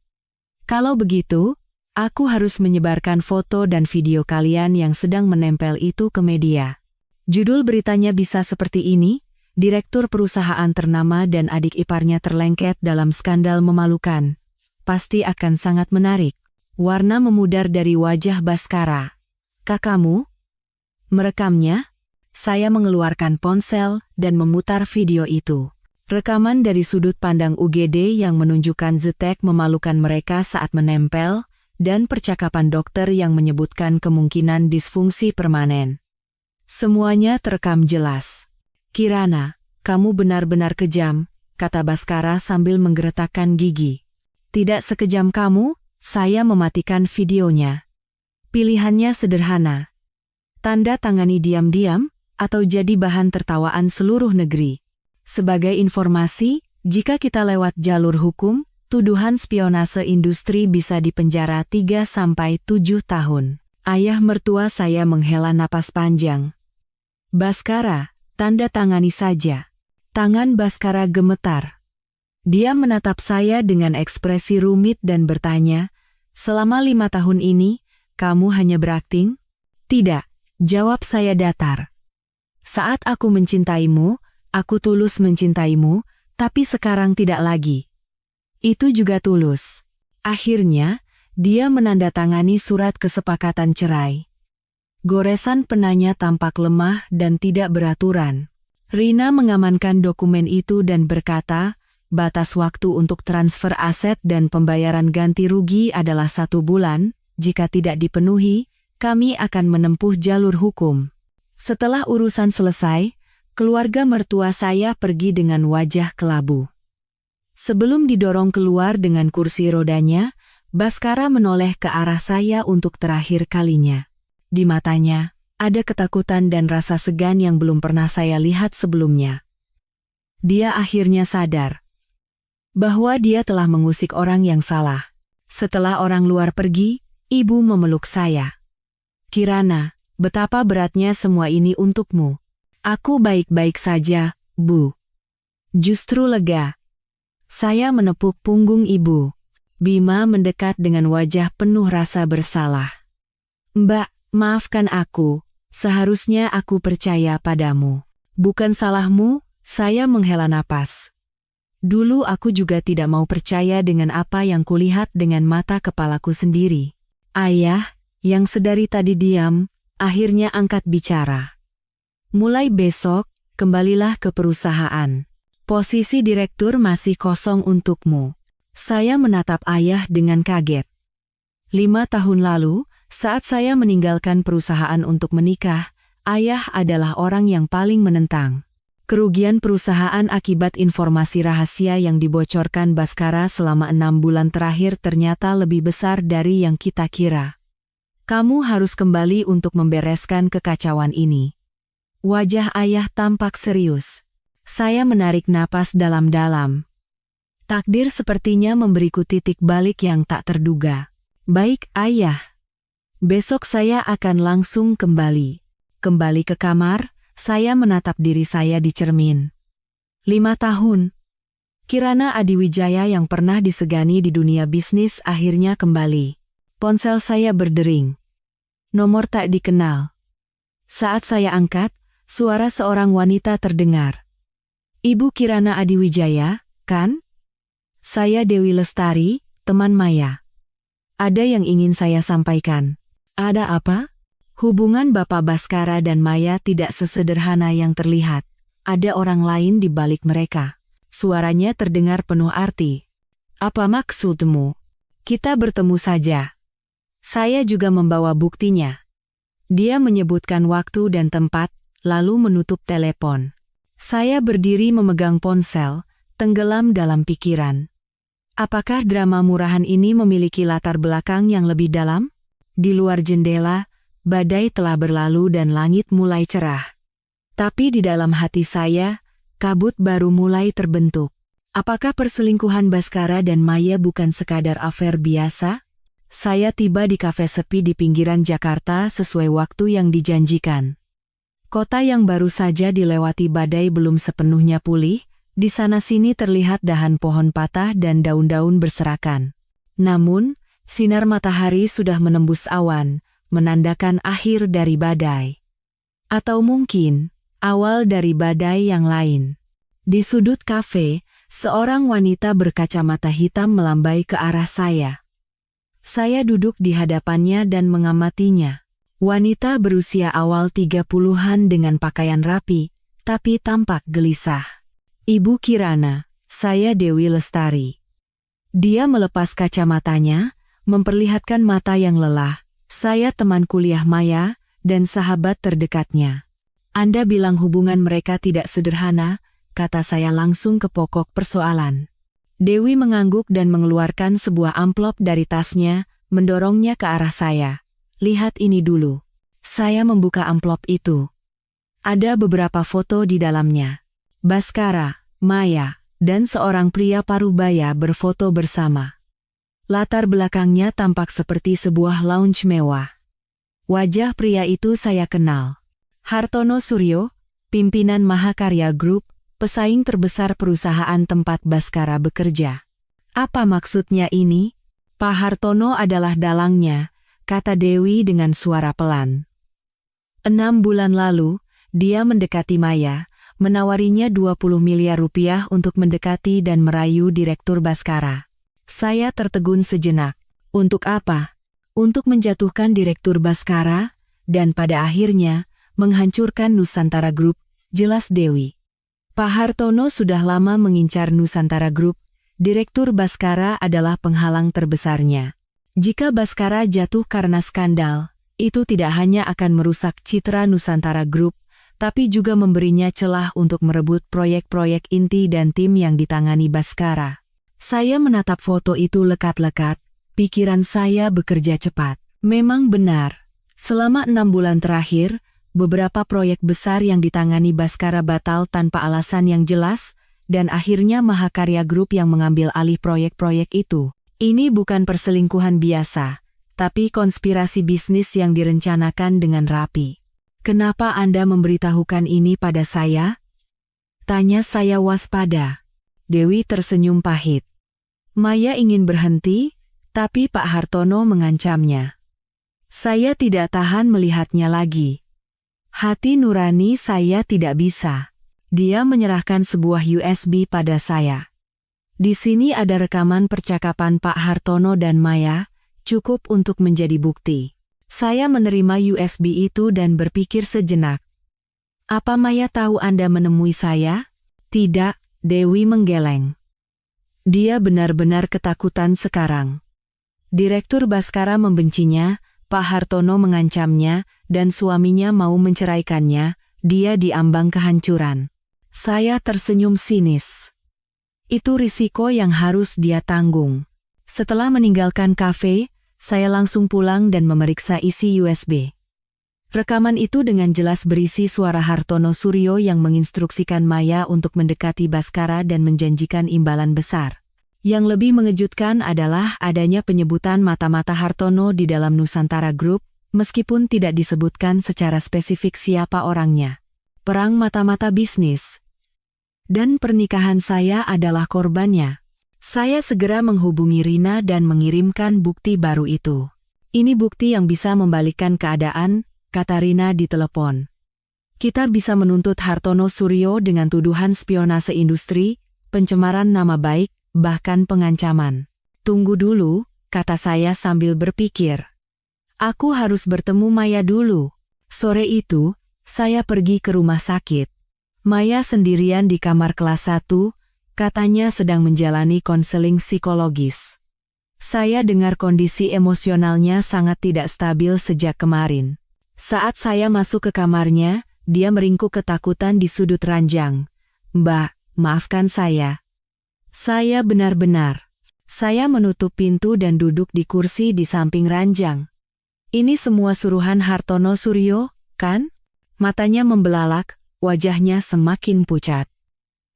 Kalau begitu, aku harus menyebarkan foto dan video kalian yang sedang menempel itu ke media. Judul beritanya bisa seperti ini, Direktur perusahaan ternama dan adik iparnya terlengket dalam skandal memalukan. Pasti akan sangat menarik. Warna memudar dari wajah Baskara. Kakakmu? Merekamnya? Saya mengeluarkan ponsel dan memutar video itu. Rekaman dari sudut pandang UGD yang menunjukkan zetek memalukan mereka saat menempel, dan percakapan dokter yang menyebutkan kemungkinan disfungsi permanen. Semuanya terekam jelas. Kirana, kamu benar-benar kejam, kata Baskara sambil menggeretakkan gigi. Tidak sekejam kamu, saya mematikan videonya. Pilihannya sederhana. Tanda tangani diam-diam, atau jadi bahan tertawaan seluruh negeri. Sebagai informasi, jika kita lewat jalur hukum, tuduhan spionase industri bisa dipenjara 3-7 tahun. Ayah mertua saya menghela napas panjang. Baskara, tanda tangani saja. Tangan Baskara gemetar. Dia menatap saya dengan ekspresi rumit dan bertanya, selama 5 tahun ini, kamu hanya berakting? Tidak, jawab saya datar. Saat aku mencintaimu, aku tulus mencintaimu, tapi sekarang tidak lagi. Itu juga tulus. Akhirnya, dia menandatangani surat kesepakatan cerai. Goresan penanya tampak lemah dan tidak beraturan. Rina mengamankan dokumen itu dan berkata, batas waktu untuk transfer aset dan pembayaran ganti rugi adalah 1 bulan, jika tidak dipenuhi, kami akan menempuh jalur hukum. Setelah urusan selesai, keluarga mertua saya pergi dengan wajah kelabu. Sebelum didorong keluar dengan kursi rodanya, Baskara menoleh ke arah saya untuk terakhir kalinya. Di matanya, ada ketakutan dan rasa segan yang belum pernah saya lihat sebelumnya. Dia akhirnya sadar bahwa dia telah mengusik orang yang salah. Setelah orang luar pergi, ibu memeluk saya. Kirana, betapa beratnya semua ini untukmu. Aku baik-baik saja, Bu. Justru lega. Saya menepuk punggung ibu. Bima mendekat dengan wajah penuh rasa bersalah. Mbak, maafkan aku. Seharusnya aku percaya padamu. Bukan salahmu, saya menghela napas. Dulu aku juga tidak mau percaya dengan apa yang kulihat dengan mata kepalaku sendiri. Ayah, yang sedari tadi diam, akhirnya angkat bicara. Mulai besok, kembalilah ke perusahaan. Posisi direktur masih kosong untukmu. Saya menatap ayah dengan kaget. 5 tahun lalu, saat saya meninggalkan perusahaan untuk menikah, ayah adalah orang yang paling menentang. Kerugian perusahaan akibat informasi rahasia yang dibocorkan Baskara selama 6 bulan terakhir ternyata lebih besar dari yang kita kira. Kamu harus kembali untuk membereskan kekacauan ini. Wajah ayah tampak serius. Saya menarik napas dalam-dalam. Takdir sepertinya memberiku titik balik yang tak terduga. Baik, ayah. Besok saya akan langsung kembali. Kembali ke kamar, saya menatap diri saya di cermin. 5 tahun. Kirana Adiwijaya yang pernah disegani di dunia bisnis akhirnya kembali. Ponsel saya berdering. Nomor tak dikenal. Saat saya angkat, suara seorang wanita terdengar. Ibu Kirana Adiwijaya, kan? Saya Dewi Lestari, teman Maya. Ada yang ingin saya sampaikan. Ada apa? Hubungan Bapak Baskara dan Maya tidak sesederhana yang terlihat. Ada orang lain di balik mereka. Suaranya terdengar penuh arti. Apa maksudmu? Kita bertemu saja. Saya juga membawa buktinya. Dia menyebutkan waktu dan tempat, lalu menutup telepon. Saya berdiri memegang ponsel, tenggelam dalam pikiran. Apakah drama murahan ini memiliki latar belakang yang lebih dalam? Di luar jendela, badai telah berlalu dan langit mulai cerah. Tapi di dalam hati saya, kabut baru mulai terbentuk. Apakah perselingkuhan Baskara dan Maya bukan sekadar afer biasa? Saya tiba di kafe sepi di pinggiran Jakarta sesuai waktu yang dijanjikan. Kota yang baru saja dilewati badai belum sepenuhnya pulih, di sana-sini terlihat dahan pohon patah dan daun-daun berserakan. Namun, sinar matahari sudah menembus awan, menandakan akhir dari badai. Atau mungkin, awal dari badai yang lain. Di sudut kafe, seorang wanita berkacamata hitam melambai ke arah saya. Saya duduk di hadapannya dan mengamatinya. Wanita berusia awal 30-an dengan pakaian rapi, tapi tampak gelisah. Ibu Kirana, saya Dewi Lestari. Dia melepas kacamatanya, memperlihatkan mata yang lelah. Saya teman kuliah Maya dan sahabat terdekatnya. Anda bilang hubungan mereka tidak sederhana, kata saya langsung ke pokok persoalan. Dewi mengangguk dan mengeluarkan sebuah amplop dari tasnya, mendorongnya ke arah saya. Lihat ini dulu. Saya membuka amplop itu. Ada beberapa foto di dalamnya. Baskara, Maya, dan seorang pria parubaya berfoto bersama. Latar belakangnya tampak seperti sebuah lounge mewah. Wajah pria itu saya kenal. Hartono Suryo, pimpinan Mahakarya Group, pesaing terbesar perusahaan tempat Baskara bekerja. Apa maksudnya ini? Pak Hartono adalah dalangnya, kata Dewi dengan suara pelan. 6 bulan lalu, dia mendekati Maya, menawarinya 20 miliar rupiah untuk mendekati dan merayu Direktur Baskara. Saya tertegun sejenak. Untuk apa? Untuk menjatuhkan Direktur Baskara, dan pada akhirnya, menghancurkan Nusantara Group, jelas Dewi. Pak Hartono sudah lama mengincar Nusantara Group, Direktur Baskara adalah penghalang terbesarnya. Jika Baskara jatuh karena skandal, itu tidak hanya akan merusak citra Nusantara Group, tapi juga memberinya celah untuk merebut proyek-proyek inti dan tim yang ditangani Baskara. Saya menatap foto itu lekat-lekat, pikiran saya bekerja cepat. Memang benar, selama 6 bulan terakhir, beberapa proyek besar yang ditangani Baskara batal tanpa alasan yang jelas, dan akhirnya Mahakarya Group yang mengambil alih proyek-proyek itu. Ini bukan perselingkuhan biasa, tapi konspirasi bisnis yang direncanakan dengan rapi. Kenapa Anda memberitahukan ini pada saya? Tanya saya waspada. Dewi tersenyum pahit. Maya ingin berhenti, tapi Pak Hartono mengancamnya. Saya tidak tahan melihatnya lagi. Hati nurani saya tidak bisa. Dia menyerahkan sebuah USB pada saya. Di sini ada rekaman percakapan Pak Hartono dan Maya, cukup untuk menjadi bukti. Saya menerima USB itu dan berpikir sejenak. Apa Maya tahu Anda menemui saya? Tidak, Dewi menggeleng. Dia benar-benar ketakutan sekarang. Direktur Baskara membencinya, Pak Hartono mengancamnya, dan suaminya mau menceraikannya, dia diambang kehancuran. Saya tersenyum sinis. Itu risiko yang harus dia tanggung. Setelah meninggalkan kafe, saya langsung pulang dan memeriksa isi USB. Rekaman itu dengan jelas berisi suara Hartono Suryo yang menginstruksikan Maya untuk mendekati Baskara dan menjanjikan imbalan besar. Yang lebih mengejutkan adalah adanya penyebutan mata-mata Hartono di dalam Nusantara Group, meskipun tidak disebutkan secara spesifik siapa orangnya. Perang mata-mata bisnis. Dan pernikahan saya adalah korbannya. Saya segera menghubungi Rina dan mengirimkan bukti baru itu. Ini bukti yang bisa membalikkan keadaan, kata Rina di telepon. Kita bisa menuntut Hartono Suryo dengan tuduhan spionase industri, pencemaran nama baik, bahkan pengancaman. Tunggu dulu, kata saya sambil berpikir. Aku harus bertemu Maya dulu. Sore itu, saya pergi ke rumah sakit. Maya sendirian di kamar kelas 1, katanya sedang menjalani konseling psikologis. Saya dengar kondisi emosionalnya sangat tidak stabil sejak kemarin. Saat saya masuk ke kamarnya, dia meringkuk ketakutan di sudut ranjang. Mbak, maafkan saya. Saya benar-benar. Saya menutup pintu dan duduk di kursi di samping ranjang. Ini semua suruhan Hartono Suryo, kan? Matanya membelalak, wajahnya semakin pucat.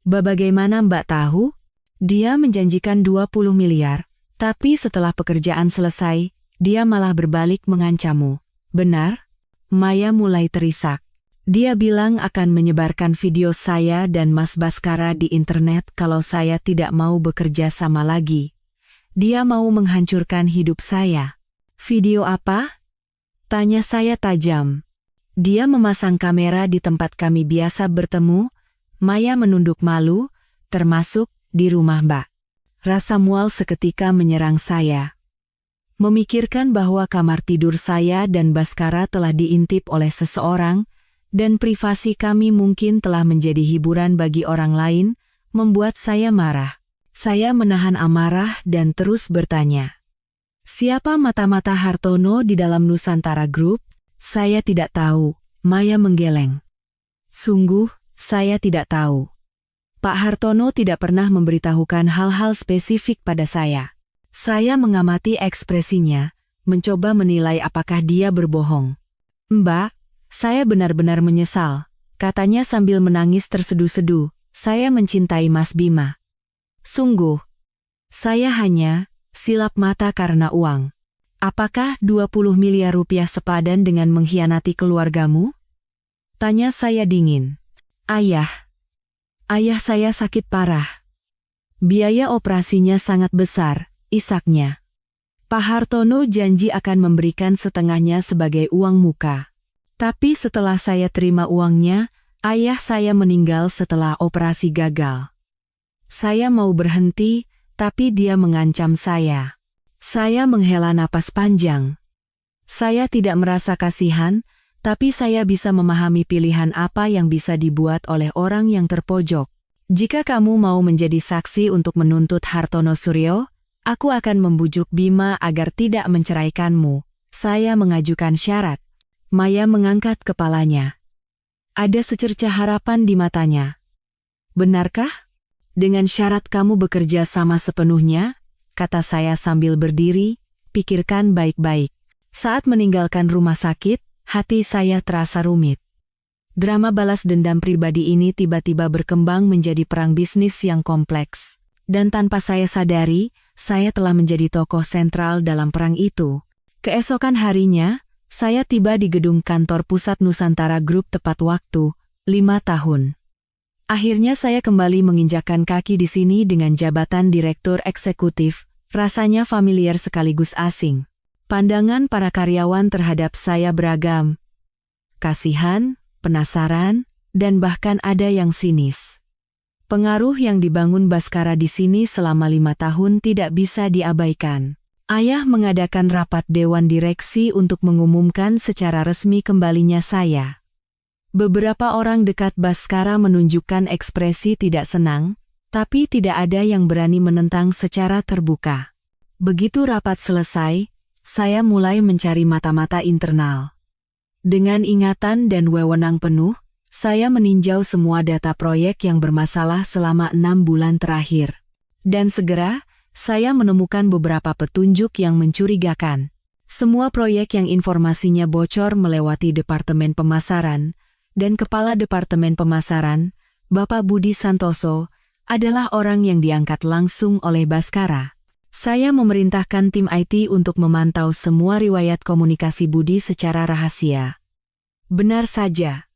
Bagaimana Mbak tahu? Dia menjanjikan 20 miliar, tapi setelah pekerjaan selesai, dia malah berbalik mengancammu. Benar? Maya mulai terisak. Dia bilang akan menyebarkan video saya dan Mas Baskara di internet kalau saya tidak mau bekerja sama lagi. Dia mau menghancurkan hidup saya. Video apa? Tanya saya tajam. Dia memasang kamera di tempat kami biasa bertemu. Maya menunduk malu, termasuk di rumah Mbak. Rasa mual seketika menyerang saya. Memikirkan bahwa kamar tidur saya dan Baskara telah diintip oleh seseorang, dan privasi kami mungkin telah menjadi hiburan bagi orang lain, membuat saya marah. Saya menahan amarah dan terus bertanya. Siapa mata-mata Hartono di dalam Nusantara Group? Saya tidak tahu, Maya menggeleng. Sungguh, saya tidak tahu. Pak Hartono tidak pernah memberitahukan hal-hal spesifik pada saya. Saya mengamati ekspresinya, mencoba menilai apakah dia berbohong. Mbak, saya benar-benar menyesal, katanya sambil menangis terseduh-seduh. Saya mencintai Mas Bima. Sungguh, saya hanya silap mata karena uang. Apakah 20 miliar rupiah sepadan dengan mengkhianati keluargamu? Tanya saya dingin. Ayah saya sakit parah. Biaya operasinya sangat besar, isaknya. Pak Hartono janji akan memberikan setengahnya sebagai uang muka. Tapi setelah saya terima uangnya, ayah saya meninggal setelah operasi gagal. Saya mau berhenti, tapi dia mengancam saya. Saya menghela napas panjang. Saya tidak merasa kasihan, tapi saya bisa memahami pilihan apa yang bisa dibuat oleh orang yang terpojok. Jika kamu mau menjadi saksi untuk menuntut Hartono Suryo, aku akan membujuk Bima agar tidak menceraikanmu. Saya mengajukan syarat. Maya mengangkat kepalanya. Ada secercah harapan di matanya. Benarkah? Dengan syarat kamu bekerja sama sepenuhnya? Kata saya sambil berdiri, pikirkan baik-baik. Saat meninggalkan rumah sakit, hati saya terasa rumit. Drama balas dendam pribadi ini tiba-tiba berkembang menjadi perang bisnis yang kompleks. Dan tanpa saya sadari, saya telah menjadi tokoh sentral dalam perang itu. Keesokan harinya, saya tiba di gedung kantor pusat Nusantara Group tepat waktu, 5 tahun. Akhirnya saya kembali menginjakkan kaki di sini dengan jabatan Direktur Eksekutif, rasanya familiar sekaligus asing. Pandangan para karyawan terhadap saya beragam. Kasihan, penasaran, dan bahkan ada yang sinis. Pengaruh yang dibangun Baskara di sini selama 5 tahun tidak bisa diabaikan. Ayah mengadakan rapat dewan direksi untuk mengumumkan secara resmi kembalinya saya. Beberapa orang dekat Baskara menunjukkan ekspresi tidak senang, tapi tidak ada yang berani menentang secara terbuka. Begitu rapat selesai, saya mulai mencari mata-mata internal. Dengan ingatan dan wewenang penuh, saya meninjau semua data proyek yang bermasalah selama 6 bulan terakhir. Dan segera, saya menemukan beberapa petunjuk yang mencurigakan. Semua proyek yang informasinya bocor melewati Departemen Pemasaran, dan Kepala Departemen Pemasaran, Bapak Budi Santoso, adalah orang yang diangkat langsung oleh Baskara. Saya memerintahkan tim IT untuk memantau semua riwayat komunikasi Budi secara rahasia. Benar saja.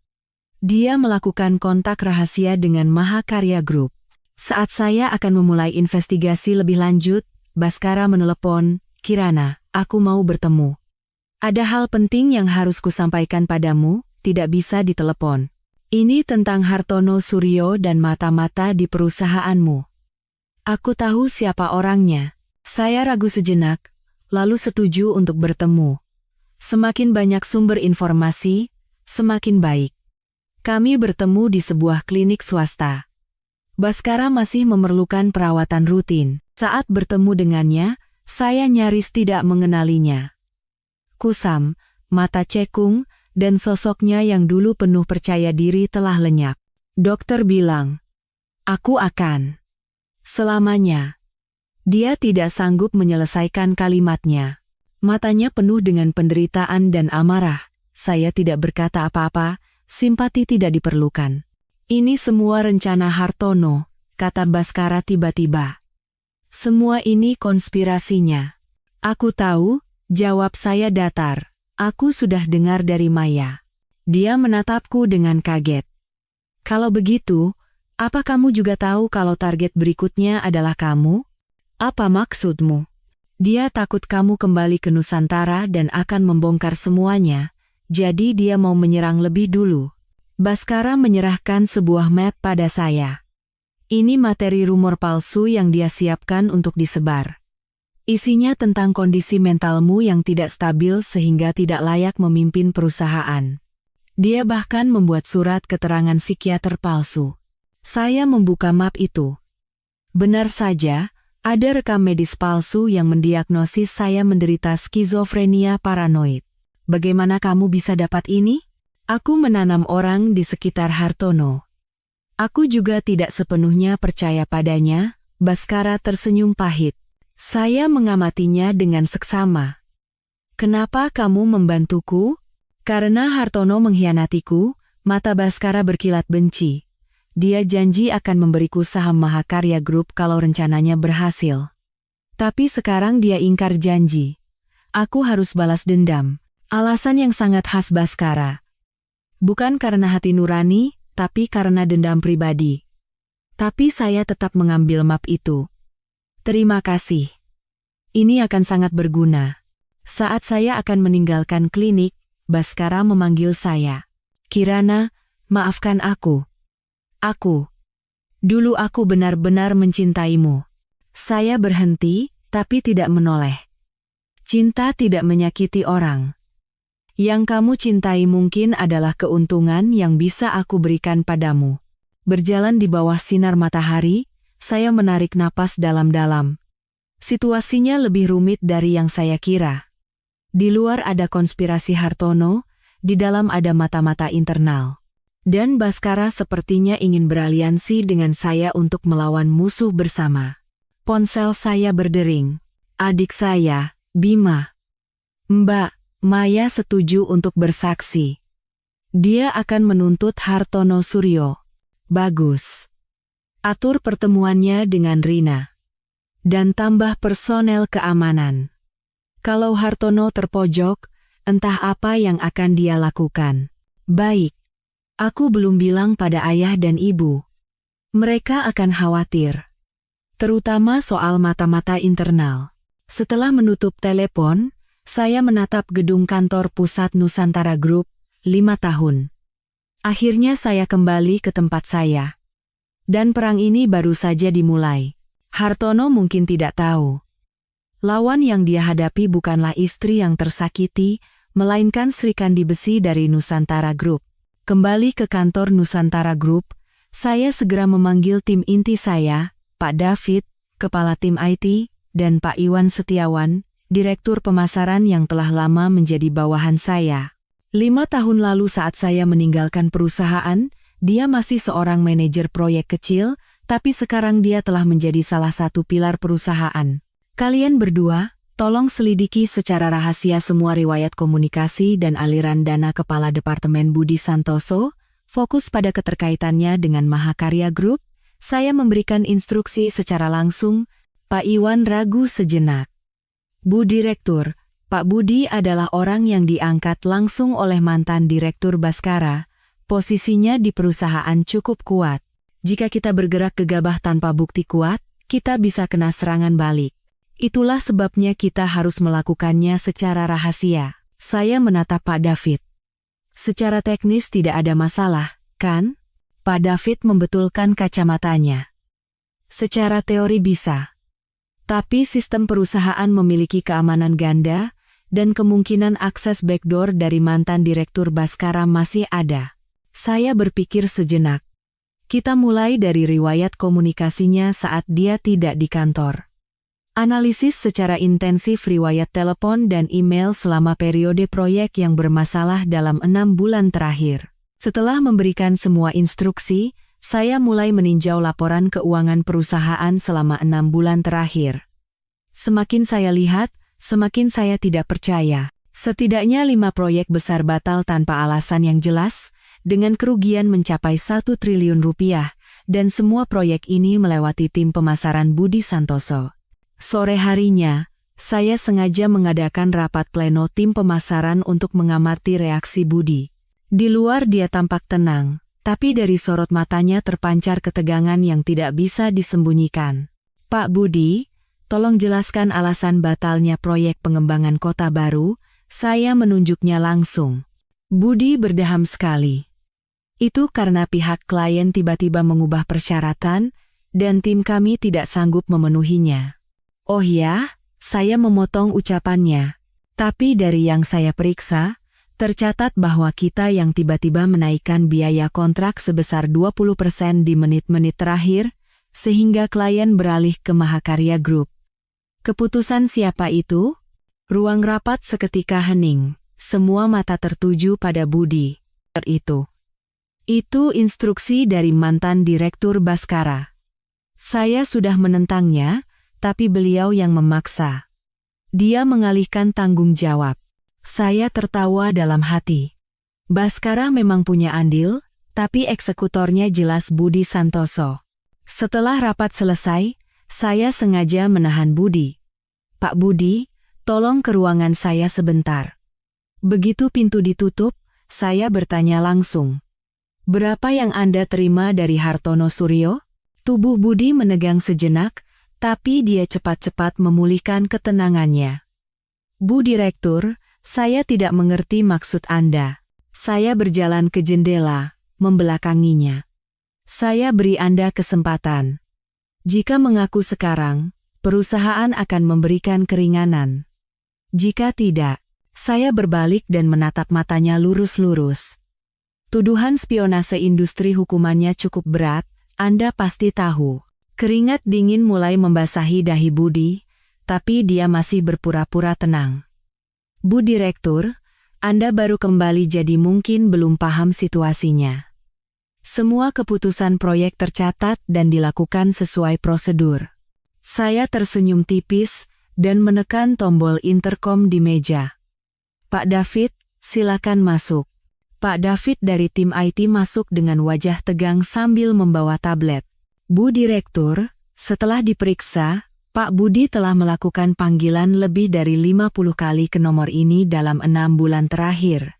Dia melakukan kontak rahasia dengan Mahakarya Group. Saat saya akan memulai investigasi lebih lanjut, Baskara menelepon, Kirana, aku mau bertemu. Ada hal penting yang harus kusampaikan padamu, tidak bisa ditelepon. Ini tentang Hartono Suryo dan mata-mata di perusahaanmu. Aku tahu siapa orangnya. Saya ragu sejenak, lalu setuju untuk bertemu. Semakin banyak sumber informasi, semakin baik. Kami bertemu di sebuah klinik swasta. Baskara masih memerlukan perawatan rutin. Saat bertemu dengannya, saya nyaris tidak mengenalinya. Kusam, mata cekung, dan sosoknya yang dulu penuh percaya diri telah lenyap. Dokter bilang, aku akan selamanya. Dia tidak sanggup menyelesaikan kalimatnya. Matanya penuh dengan penderitaan dan amarah. Saya tidak berkata apa-apa, simpati tidak diperlukan. Ini semua rencana Hartono, kata Baskara tiba-tiba. Semua ini konspirasinya. Aku tahu, jawab saya datar. Aku sudah dengar dari Maya. Dia menatapku dengan kaget. Kalau begitu, apa kamu juga tahu kalau target berikutnya adalah kamu? Apa maksudmu? Dia takut kamu kembali ke Nusantara dan akan membongkar semuanya, jadi dia mau menyerang lebih dulu. Baskara menyerahkan sebuah map pada saya. Ini materi rumor palsu yang dia siapkan untuk disebar. Isinya tentang kondisi mentalmu yang tidak stabil sehingga tidak layak memimpin perusahaan. Dia bahkan membuat surat keterangan psikiater palsu. Saya membuka map itu. Benar saja, ada rekam medis palsu yang mendiagnosis saya menderita skizofrenia paranoid. Bagaimana kamu bisa dapat ini? Aku menanam orang di sekitar Hartono. Aku juga tidak sepenuhnya percaya padanya, Baskara tersenyum pahit. Saya mengamatinya dengan seksama. Kenapa kamu membantuku? Karena Hartono mengkhianatiku, mata Baskara berkilat benci. Dia janji akan memberiku saham Mahakarya Group kalau rencananya berhasil. Tapi sekarang dia ingkar janji. Aku harus balas dendam. Alasan yang sangat khas Baskara. Bukan karena hati nurani, tapi karena dendam pribadi. Tapi saya tetap mengambil map itu. Terima kasih. Ini akan sangat berguna. Saat saya akan meninggalkan klinik, Baskara memanggil saya. Kirana, maafkan aku. Dulu aku benar-benar mencintaimu. Saya berhenti, tapi tidak menoleh. Cinta tidak menyakiti orang. Yang kamu cintai mungkin adalah keuntungan yang bisa aku berikan padamu. Berjalan di bawah sinar matahari, saya menarik napas dalam-dalam. Situasinya lebih rumit dari yang saya kira. Di luar ada konspirasi Hartono, di dalam ada mata-mata internal. Dan Baskara sepertinya ingin beraliansi dengan saya untuk melawan musuh bersama. Ponsel saya berdering. Adik saya, Bima. Mbak, Maya setuju untuk bersaksi. Dia akan menuntut Hartono Suryo. Bagus. Atur pertemuannya dengan Rina. Dan tambah personel keamanan. Kalau Hartono terpojok, entah apa yang akan dia lakukan. Baik. Aku belum bilang pada ayah dan ibu. Mereka akan khawatir. Terutama soal mata-mata internal. Setelah menutup telepon, saya menatap gedung kantor pusat Nusantara Group, 5 tahun. Akhirnya saya kembali ke tempat saya. Dan perang ini baru saja dimulai. Hartono mungkin tidak tahu. Lawan yang dia hadapi bukanlah istri yang tersakiti, melainkan Srikandi Besi dari Nusantara Group. Kembali ke kantor Nusantara Group, saya segera memanggil tim inti saya, Pak David, Kepala Tim IT, dan Pak Iwan Setiawan, Direktur Pemasaran yang telah lama menjadi bawahan saya. 5 tahun lalu saat saya meninggalkan perusahaan, dia masih seorang manajer proyek kecil, tapi sekarang dia telah menjadi salah satu pilar perusahaan. Kalian berdua, tolong selidiki secara rahasia semua riwayat komunikasi dan aliran dana Kepala Departemen Budi Santoso, fokus pada keterkaitannya dengan Mahakarya Group. Saya memberikan instruksi secara langsung. Pak Iwan ragu sejenak. Bu Direktur, Pak Budi adalah orang yang diangkat langsung oleh mantan Direktur Baskara. Posisinya di perusahaan cukup kuat. Jika kita bergerak gegabah tanpa bukti kuat, kita bisa kena serangan balik. Itulah sebabnya kita harus melakukannya secara rahasia. Saya menatap Pak David. Secara teknis tidak ada masalah, kan? Pak David membetulkan kacamatanya. Secara teori bisa. Tapi sistem perusahaan memiliki keamanan ganda, dan kemungkinan akses backdoor dari mantan Direktur Baskara masih ada. Saya berpikir sejenak. Kita mulai dari riwayat komunikasinya saat dia tidak di kantor. Analisis secara intensif riwayat telepon dan email selama periode proyek yang bermasalah dalam 6 bulan terakhir. Setelah memberikan semua instruksi, saya mulai meninjau laporan keuangan perusahaan selama 6 bulan terakhir. Semakin saya lihat, semakin saya tidak percaya. Setidaknya 5 proyek besar batal tanpa alasan yang jelas, dengan kerugian mencapai 1 triliun rupiah, dan semua proyek ini melewati tim pemasaran Budi Santoso. Sore harinya, saya sengaja mengadakan rapat pleno tim pemasaran untuk mengamati reaksi Budi. Di luar dia tampak tenang, tapi dari sorot matanya terpancar ketegangan yang tidak bisa disembunyikan. Pak Budi, tolong jelaskan alasan batalnya proyek pengembangan kota baru. Saya menunjuknya langsung. Budi berdeham sekali. Itu karena pihak klien tiba-tiba mengubah persyaratan, dan tim kami tidak sanggup memenuhinya. Oh ya, saya memotong ucapannya. Tapi dari yang saya periksa, tercatat bahwa kita yang tiba-tiba menaikkan biaya kontrak sebesar 20% di menit-menit terakhir, sehingga klien beralih ke Mahakarya Group. Keputusan siapa itu? Ruang rapat seketika hening, semua mata tertuju pada Budi. Itu instruksi dari mantan Direktur Baskara. Saya sudah menentangnya, tapi beliau yang memaksa. Dia mengalihkan tanggung jawab. Saya tertawa dalam hati. Baskara memang punya andil, tapi eksekutornya jelas Budi Santoso. Setelah rapat selesai, saya sengaja menahan Budi. Pak Budi, tolong ke ruangan saya sebentar. Begitu pintu ditutup, saya bertanya langsung. Berapa yang Anda terima dari Hartono Suryo? Tubuh Budi menegang sejenak, tapi dia cepat-cepat memulihkan ketenangannya. Bu Direktur, saya tidak mengerti maksud Anda. Saya berjalan ke jendela, membelakanginya. Saya beri Anda kesempatan. Jika mengaku sekarang, perusahaan akan memberikan keringanan. Jika tidak, saya berbalik dan menatap matanya lurus-lurus. Tuduhan spionase industri hukumannya cukup berat, Anda pasti tahu. Keringat dingin mulai membasahi dahi Budi, tapi dia masih berpura-pura tenang. Bu Direktur, Anda baru kembali jadi mungkin belum paham situasinya. Semua keputusan proyek tercatat dan dilakukan sesuai prosedur. Saya tersenyum tipis dan menekan tombol intercom di meja. Pak David, silakan masuk. Pak David dari tim IT masuk dengan wajah tegang sambil membawa tablet. Bu Direktur, setelah diperiksa, Pak Budi telah melakukan panggilan lebih dari 50 kali ke nomor ini dalam 6 bulan terakhir.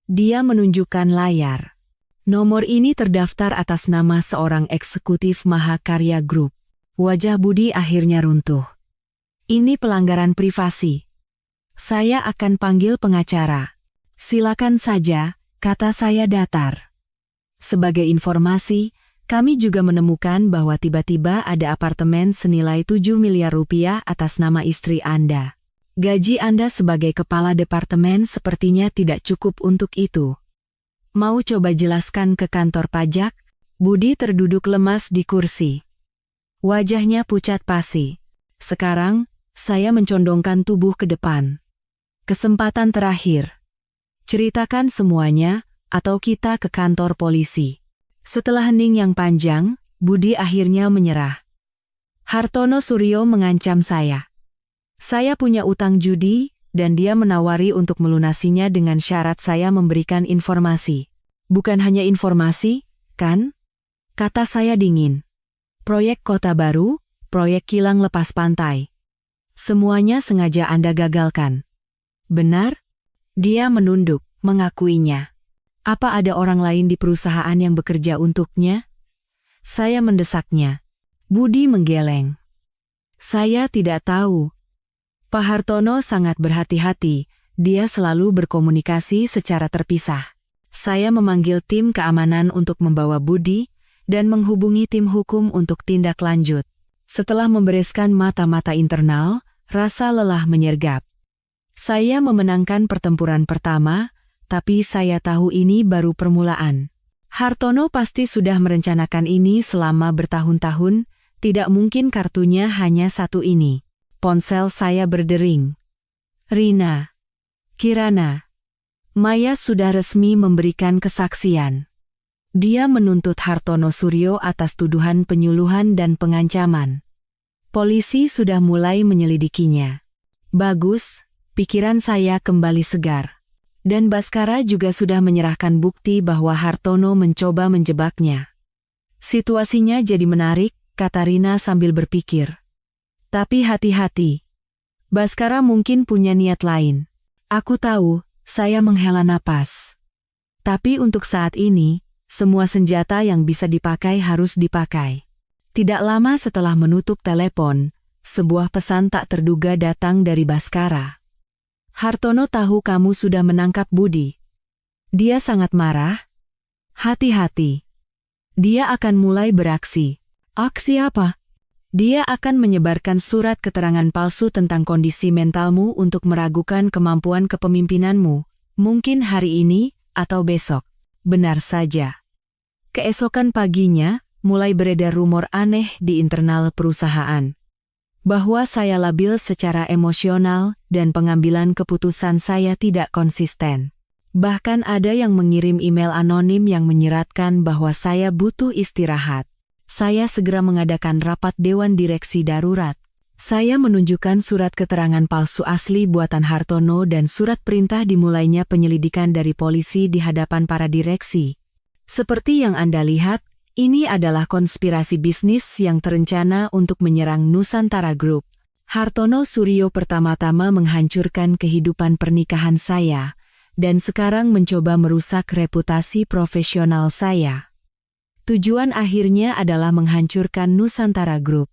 Dia menunjukkan layar. Nomor ini terdaftar atas nama seorang eksekutif Mahakarya Group. Wajah Budi akhirnya runtuh. Ini pelanggaran privasi. Saya akan panggil pengacara. Silakan saja, kata saya datar. Sebagai informasi, kami juga menemukan bahwa tiba-tiba ada apartemen senilai 7 miliar rupiah atas nama istri Anda. Gaji Anda sebagai kepala departemen sepertinya tidak cukup untuk itu. Mau coba jelaskan ke kantor pajak? Budi terduduk lemas di kursi. Wajahnya pucat pasi. Sekarang, saya mencondongkan tubuh ke depan. Kesempatan terakhir. Ceritakan semuanya, atau kita ke kantor polisi. Setelah hening yang panjang, Budi akhirnya menyerah. Hartono Suryo mengancam saya. Saya punya utang judi, dan dia menawari untuk melunasinya dengan syarat saya memberikan informasi. Bukan hanya informasi, kan? Kata saya dingin. Proyek kota baru, proyek kilang lepas pantai. Semuanya sengaja Anda gagalkan. Benar? Dia menunduk, mengakuinya. Apa ada orang lain di perusahaan yang bekerja untuknya? Saya mendesaknya. Budi menggeleng. Saya tidak tahu. Pak Hartono sangat berhati-hati, dia selalu berkomunikasi secara terpisah. Saya memanggil tim keamanan untuk membawa Budi, dan menghubungi tim hukum untuk tindak lanjut. Setelah membereskan mata-mata internal, rasa lelah menyergap. Saya memenangkan pertempuran pertama, tapi saya tahu ini baru permulaan. Hartono pasti sudah merencanakan ini selama bertahun-tahun, tidak mungkin kartunya hanya satu ini. Ponsel saya berdering. Rina. Kirana. Maya sudah resmi memberikan kesaksian. Dia menuntut Hartono Suryo atas tuduhan penyuluhan dan pengancaman. Polisi sudah mulai menyelidikinya. Bagus, pikiran saya kembali segar. Dan Baskara juga sudah menyerahkan bukti bahwa Hartono mencoba menjebaknya. Situasinya jadi menarik, kata Rina sambil berpikir. Tapi hati-hati. Baskara mungkin punya niat lain. Aku tahu, saya menghela napas. Tapi untuk saat ini, semua senjata yang bisa dipakai harus dipakai. Tidak lama setelah menutup telepon, sebuah pesan tak terduga datang dari Baskara. Hartono tahu kamu sudah menangkap Budi. Dia sangat marah. Hati-hati. Dia akan mulai beraksi. Aksi apa? Dia akan menyebarkan surat keterangan palsu tentang kondisi mentalmu untuk meragukan kemampuan kepemimpinanmu, mungkin hari ini atau besok. Benar saja. Keesokan paginya, mulai beredar rumor aneh di internal perusahaan. Bahwa saya labil secara emosional dan pengambilan keputusan saya tidak konsisten. Bahkan ada yang mengirim email anonim yang menyeratkan bahwa saya butuh istirahat. Saya segera mengadakan rapat dewan direksi darurat. Saya menunjukkan surat keterangan palsu asli buatan Hartono dan surat perintah dimulainya penyelidikan dari polisi di hadapan para direksi. Seperti yang Anda lihat, ini adalah konspirasi bisnis yang terencana untuk menyerang Nusantara Group. Hartono Suryo pertama-tama menghancurkan kehidupan pernikahan saya, dan sekarang mencoba merusak reputasi profesional saya. Tujuan akhirnya adalah menghancurkan Nusantara Group.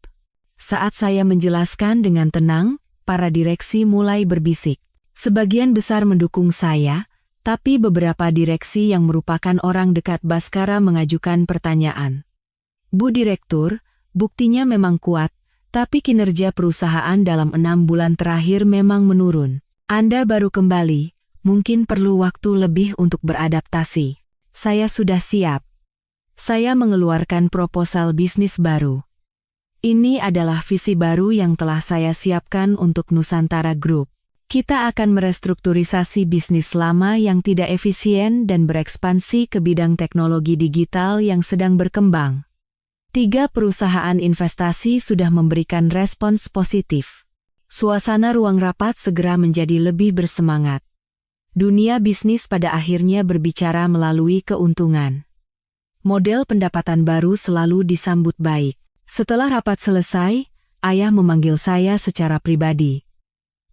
Saat saya menjelaskan dengan tenang, para direksi mulai berbisik. Sebagian besar mendukung saya, tapi beberapa direksi yang merupakan orang dekat Baskara mengajukan pertanyaan. Bu Direktur, buktinya memang kuat, tapi kinerja perusahaan dalam 6 bulan terakhir memang menurun. Anda baru kembali, mungkin perlu waktu lebih untuk beradaptasi. Saya sudah siap. Saya mengeluarkan proposal bisnis baru. Ini adalah visi baru yang telah saya siapkan untuk Nusantara Group. Kita akan merestrukturisasi bisnis lama yang tidak efisien dan berekspansi ke bidang teknologi digital yang sedang berkembang. 3 perusahaan investasi sudah memberikan respons positif. Suasana ruang rapat segera menjadi lebih bersemangat. Dunia bisnis pada akhirnya berbicara melalui keuntungan. Model pendapatan baru selalu disambut baik. Setelah rapat selesai, ayah memanggil saya secara pribadi.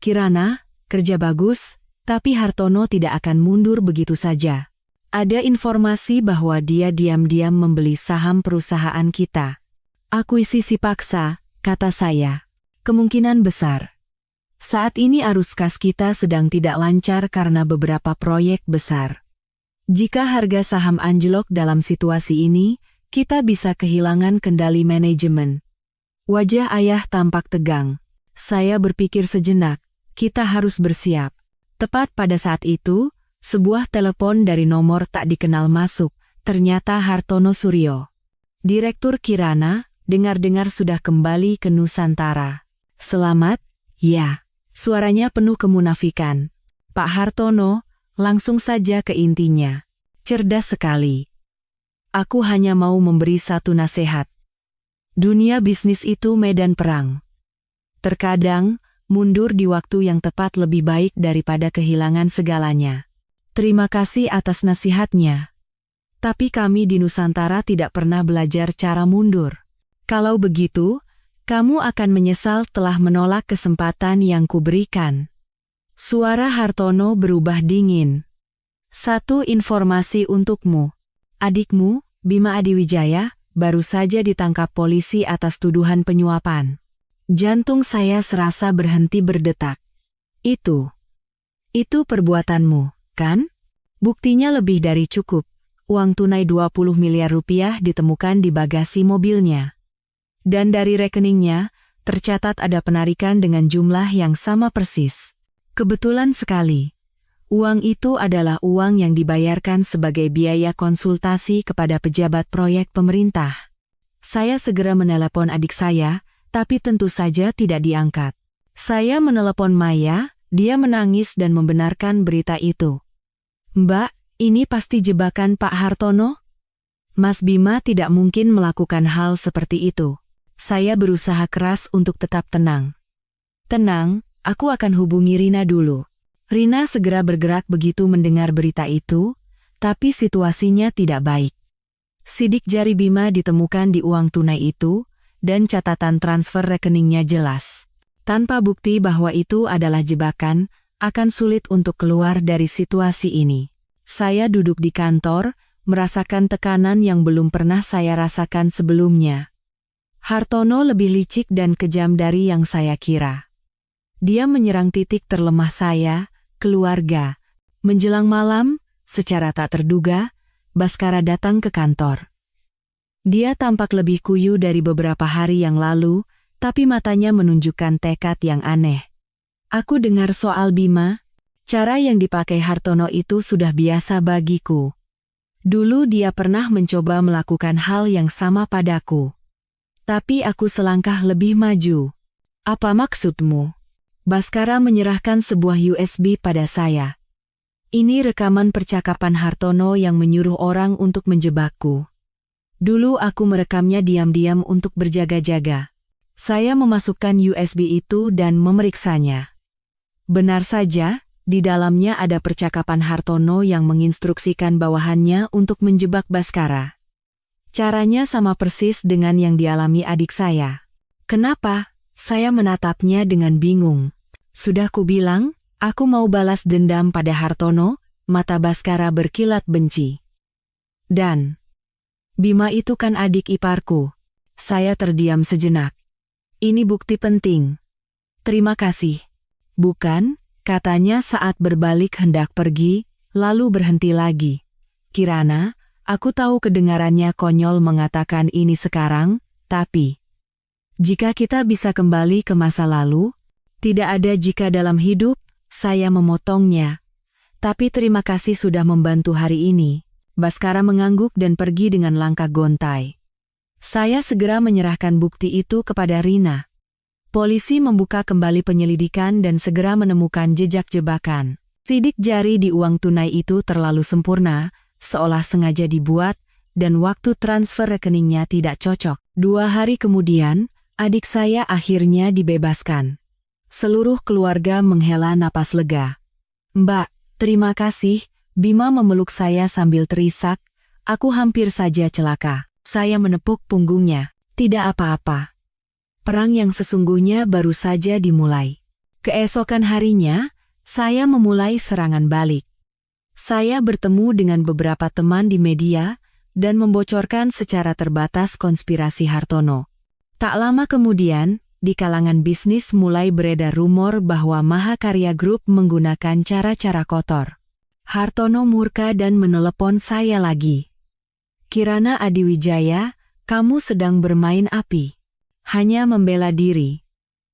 Kirana, kerja bagus, tapi Hartono tidak akan mundur begitu saja. Ada informasi bahwa dia diam-diam membeli saham perusahaan kita. Akuisisi paksa, kata saya. Kemungkinan besar. Saat ini arus kas kita sedang tidak lancar karena beberapa proyek besar. Jika harga saham anjlok dalam situasi ini, kita bisa kehilangan kendali manajemen. Wajah ayah tampak tegang. Saya berpikir sejenak. Kita harus bersiap. Tepat pada saat itu, sebuah telepon dari nomor tak dikenal masuk, ternyata Hartono Suryo. Direktur Kirana, dengar-dengar sudah kembali ke Nusantara. Selamat? Ya. Suaranya penuh kemunafikan. Pak Hartono, langsung saja ke intinya. Cerdas sekali. Aku hanya mau memberi satu nasihat. Dunia bisnis itu medan perang. Terkadang, mundur di waktu yang tepat lebih baik daripada kehilangan segalanya. Terima kasih atas nasihatnya. Tapi kami di Nusantara tidak pernah belajar cara mundur. Kalau begitu, kamu akan menyesal telah menolak kesempatan yang kuberikan. Suara Hartono berubah dingin. Satu informasi untukmu. Adikmu, Bima Adiwijaya, baru saja ditangkap polisi atas tuduhan penyuapan. Jantung saya serasa berhenti berdetak. Itu perbuatanmu, kan? Buktinya lebih dari cukup. Uang tunai 20 miliar rupiah ditemukan di bagasi mobilnya. Dan dari rekeningnya, tercatat ada penarikan dengan jumlah yang sama persis. Kebetulan sekali. Uang itu adalah uang yang dibayarkan sebagai biaya konsultasi kepada pejabat proyek pemerintah. Saya segera menelepon adik saya, tapi tentu saja tidak diangkat. Saya menelepon Maya, dia menangis dan membenarkan berita itu. Mbak, ini pasti jebakan Pak Hartono? Mas Bima tidak mungkin melakukan hal seperti itu. Saya berusaha keras untuk tetap tenang. Tenang, Aku akan hubungi Rina dulu. Rina segera bergerak begitu mendengar berita itu, tapi situasinya tidak baik. Sidik jari Bima ditemukan di uang tunai itu, dan catatan transfer rekeningnya jelas. Tanpa bukti bahwa itu adalah jebakan, akan sulit untuk keluar dari situasi ini. Saya duduk di kantor, merasakan tekanan yang belum pernah saya rasakan sebelumnya. Hartono lebih licik dan kejam dari yang saya kira. Dia menyerang titik terlemah saya, keluarga. Menjelang malam, secara tak terduga, Baskara datang ke kantor. Dia tampak lebih kuyu dari beberapa hari yang lalu, tapi matanya menunjukkan tekad yang aneh. Aku dengar soal Bima. Cara yang dipakai Hartono itu sudah biasa bagiku. Dulu dia pernah mencoba melakukan hal yang sama padaku. Tapi aku selangkah lebih maju. Apa maksudmu? Baskara menyerahkan sebuah USB pada saya. Ini rekaman percakapan Hartono yang menyuruh orang untuk menjebakku. Dulu aku merekamnya diam-diam untuk berjaga-jaga. Saya memasukkan USB itu dan memeriksanya. Benar saja, di dalamnya ada percakapan Hartono yang menginstruksikan bawahannya untuk menjebak Baskara. Caranya sama persis dengan yang dialami adik saya. Kenapa? Saya menatapnya dengan bingung. Sudah kubilang, aku mau balas dendam pada Hartono, mata Baskara berkilat benci. Dan, Bima itu kan adik iparku. Saya terdiam sejenak. Ini bukti penting. Terima kasih. Bukan, katanya saat berbalik hendak pergi, lalu berhenti lagi. Kirana, aku tahu kedengarannya konyol mengatakan ini sekarang, tapi jika kita bisa kembali ke masa lalu, tidak ada jika dalam hidup, saya memotongnya. Tapi terima kasih sudah membantu hari ini. Baskara mengangguk dan pergi dengan langkah gontai. Saya segera menyerahkan bukti itu kepada Rina. Polisi membuka kembali penyelidikan dan segera menemukan jejak jebakan. Sidik jari di uang tunai itu terlalu sempurna, seolah sengaja dibuat, dan waktu transfer rekeningnya tidak cocok. 2 hari kemudian, adik saya akhirnya dibebaskan. Seluruh keluarga menghela napas lega. Mbak, terima kasih, Bima memeluk saya sambil terisak, aku hampir saja celaka. Saya menepuk punggungnya. Tidak apa-apa. Perang yang sesungguhnya baru saja dimulai. Keesokan harinya, saya memulai serangan balik. Saya bertemu dengan beberapa teman di media, dan membocorkan secara terbatas konspirasi Hartono. Tak lama kemudian, di kalangan bisnis mulai beredar rumor bahwa Mahakarya Group menggunakan cara-cara kotor. Hartono murka dan menelepon saya lagi. Kirana Adiwijaya, kamu sedang bermain api. Hanya membela diri.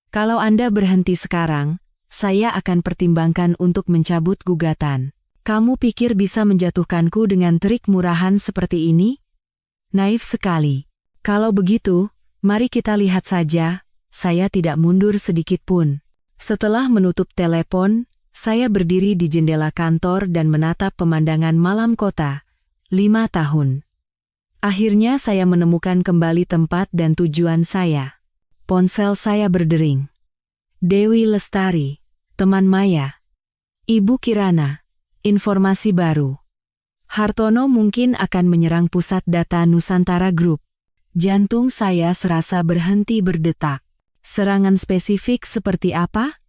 Kalau Anda berhenti sekarang, saya akan pertimbangkan untuk mencabut gugatan. Kamu pikir bisa menjatuhkanku dengan trik murahan seperti ini? Naif sekali. Kalau begitu, mari kita lihat saja. Saya tidak mundur sedikit pun. Setelah menutup telepon, saya berdiri di jendela kantor dan menatap pemandangan malam kota. 5 tahun. Akhirnya saya menemukan kembali tempat dan tujuan saya. Ponsel saya berdering. Dewi Lestari, teman Maya. Ibu Kirana, informasi baru. Hartono mungkin akan menyerang pusat data Nusantara Group. Jantung saya serasa berhenti berdetak. Serangan spesifik seperti apa?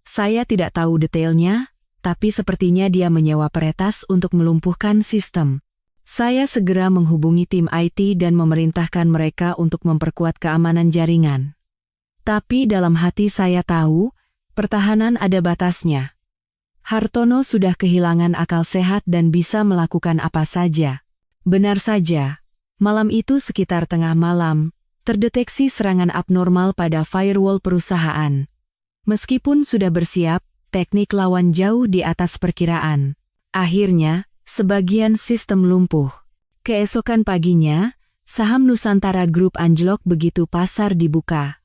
Saya tidak tahu detailnya, tapi sepertinya dia menyewa peretas untuk melumpuhkan sistem. Saya segera menghubungi tim IT dan memerintahkan mereka untuk memperkuat keamanan jaringan. Tapi dalam hati saya tahu, pertahanan ada batasnya. Hartono sudah kehilangan akal sehat dan bisa melakukan apa saja. Benar saja, malam itu sekitar tengah malam, terdeteksi serangan abnormal pada firewall perusahaan. Meskipun sudah bersiap, teknik lawan jauh di atas perkiraan. Akhirnya, sebagian sistem lumpuh. Keesokan paginya, saham Nusantara Group anjlok begitu pasar dibuka.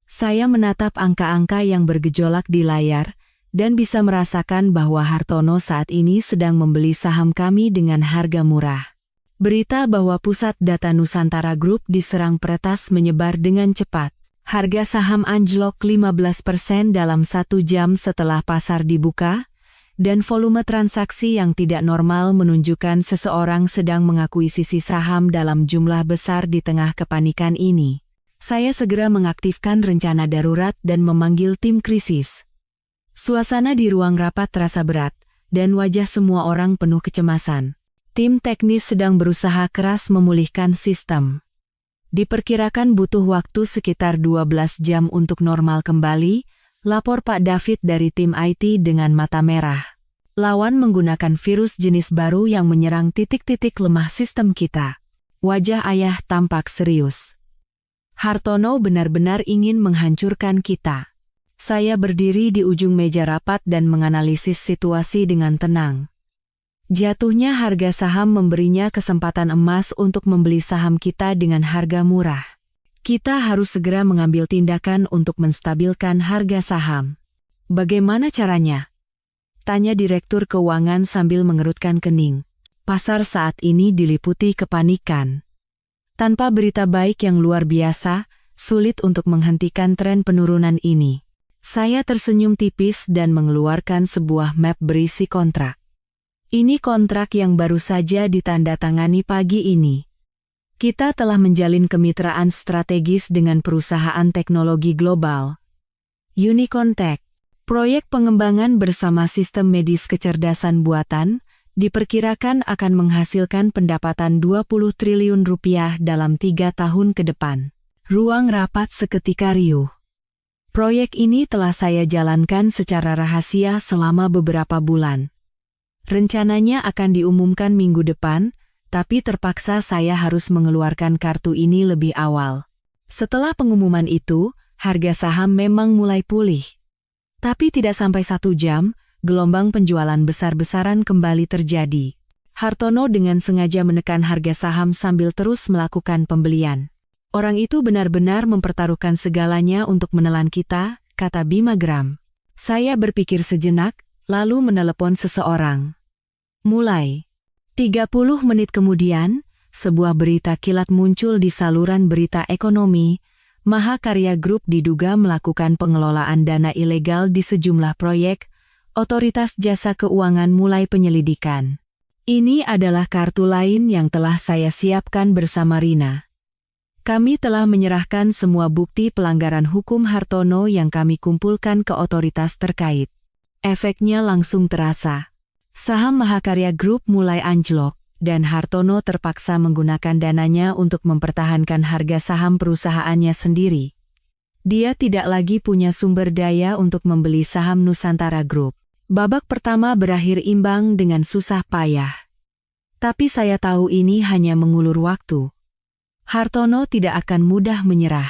Saya menatap angka-angka yang bergejolak di layar, dan bisa merasakan bahwa Hartono saat ini sedang membeli saham kami dengan harga murah. Berita bahwa pusat data Nusantara Group diserang peretas menyebar dengan cepat. Harga saham anjlok 15% dalam 1 jam setelah pasar dibuka, dan volume transaksi yang tidak normal menunjukkan seseorang sedang mengakuisisi saham dalam jumlah besar di tengah kepanikan ini. Saya segera mengaktifkan rencana darurat dan memanggil tim krisis. Suasana di ruang rapat terasa berat, dan wajah semua orang penuh kecemasan. Tim teknis sedang berusaha keras memulihkan sistem. Diperkirakan butuh waktu sekitar 12 jam untuk normal kembali, lapor Pak David dari tim IT dengan mata merah. Lawan menggunakan virus jenis baru yang menyerang titik-titik lemah sistem kita. Wajah ayah tampak serius. Hartono benar-benar ingin menghancurkan kita. Saya berdiri di ujung meja rapat dan menganalisis situasi dengan tenang. Jatuhnya harga saham memberinya kesempatan emas untuk membeli saham kita dengan harga murah. Kita harus segera mengambil tindakan untuk menstabilkan harga saham. Bagaimana caranya? Tanya Direktur Keuangan sambil mengerutkan kening. Pasar saat ini diliputi kepanikan. Tanpa berita baik yang luar biasa, sulit untuk menghentikan tren penurunan ini. Saya tersenyum tipis dan mengeluarkan sebuah map berisi kontrak. Ini kontrak yang baru saja ditandatangani pagi ini. Kita telah menjalin kemitraan strategis dengan perusahaan teknologi global. Unicorn Tech, proyek pengembangan bersama sistem medis kecerdasan buatan, diperkirakan akan menghasilkan pendapatan 20 triliun rupiah dalam 3 tahun ke depan. Ruang rapat seketika riuh. Proyek ini telah saya jalankan secara rahasia selama beberapa bulan. Rencananya akan diumumkan minggu depan, tapi terpaksa saya harus mengeluarkan kartu ini lebih awal. Setelah pengumuman itu, harga saham memang mulai pulih. Tapi tidak sampai 1 jam, gelombang penjualan besar-besaran kembali terjadi. Hartono dengan sengaja menekan harga saham sambil terus melakukan pembelian. Orang itu benar-benar mempertaruhkan segalanya untuk menelan kita, kata Bima Gram. Saya berpikir sejenak, lalu menelepon seseorang. Mulai. 30 menit kemudian, sebuah berita kilat muncul di saluran berita ekonomi. Mahakarya Group diduga melakukan pengelolaan dana ilegal di sejumlah proyek. Otoritas Jasa Keuangan mulai penyelidikan. Ini adalah kartu lain yang telah saya siapkan bersama Rina. Kami telah menyerahkan semua bukti pelanggaran hukum Hartono yang kami kumpulkan ke otoritas terkait. Efeknya langsung terasa. Saham Mahakarya Group mulai anjlok, dan Hartono terpaksa menggunakan dananya untuk mempertahankan harga saham perusahaannya sendiri. Dia tidak lagi punya sumber daya untuk membeli saham Nusantara Group. Babak pertama berakhir imbang dengan susah payah. Tapi saya tahu ini hanya mengulur waktu. Hartono tidak akan mudah menyerah.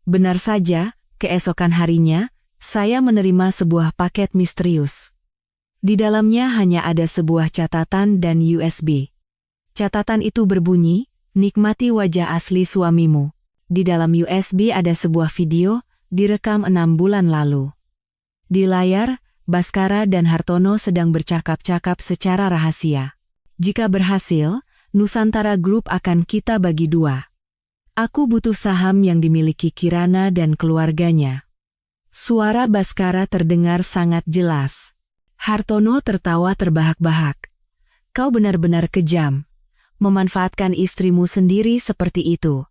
Benar saja, keesokan harinya, saya menerima sebuah paket misterius. Di dalamnya hanya ada sebuah catatan dan USB. Catatan itu berbunyi, nikmati wajah asli suamimu. Di dalam USB ada sebuah video, direkam 6 bulan lalu. Di layar, Baskara dan Hartono sedang bercakap-cakap secara rahasia. Jika berhasil, Nusantara Group akan kita bagi 2. Aku butuh saham yang dimiliki Kirana dan keluarganya. Suara Baskara terdengar sangat jelas. Hartono tertawa terbahak-bahak. Kau benar-benar kejam. Memanfaatkan istrimu sendiri seperti itu.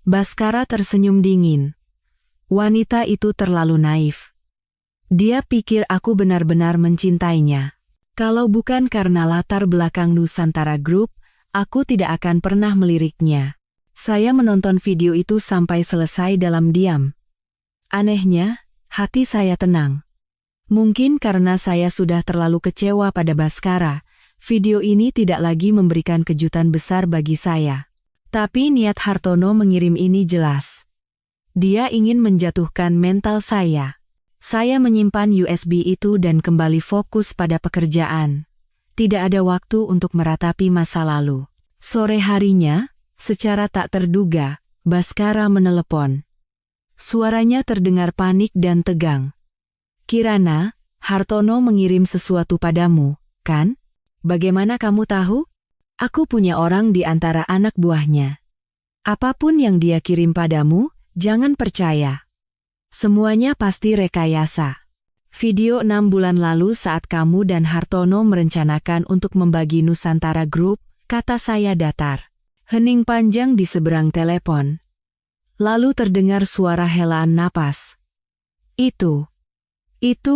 Baskara tersenyum dingin. Wanita itu terlalu naif. Dia pikir aku benar-benar mencintainya. Kalau bukan karena latar belakang Nusantara Group, aku tidak akan pernah meliriknya. Saya menonton video itu sampai selesai dalam diam. Anehnya, hati saya tenang. Mungkin karena saya sudah terlalu kecewa pada Baskara, video ini tidak lagi memberikan kejutan besar bagi saya. Tapi niat Hartono mengirim ini jelas. Dia ingin menjatuhkan mental saya. Saya menyimpan USB itu dan kembali fokus pada pekerjaan. Tidak ada waktu untuk meratapi masa lalu. Sore harinya, secara tak terduga, Baskara menelepon. Suaranya terdengar panik dan tegang. Kirana, Hartono mengirim sesuatu padamu, kan? Bagaimana kamu tahu? Aku punya orang di antara anak buahnya. Apapun yang dia kirim padamu, jangan percaya. Semuanya pasti rekayasa. Video 6 bulan lalu saat kamu dan Hartono merencanakan untuk membagi Nusantara Group, kata saya datar. Hening panjang di seberang telepon. Lalu terdengar suara helaan napas. Itu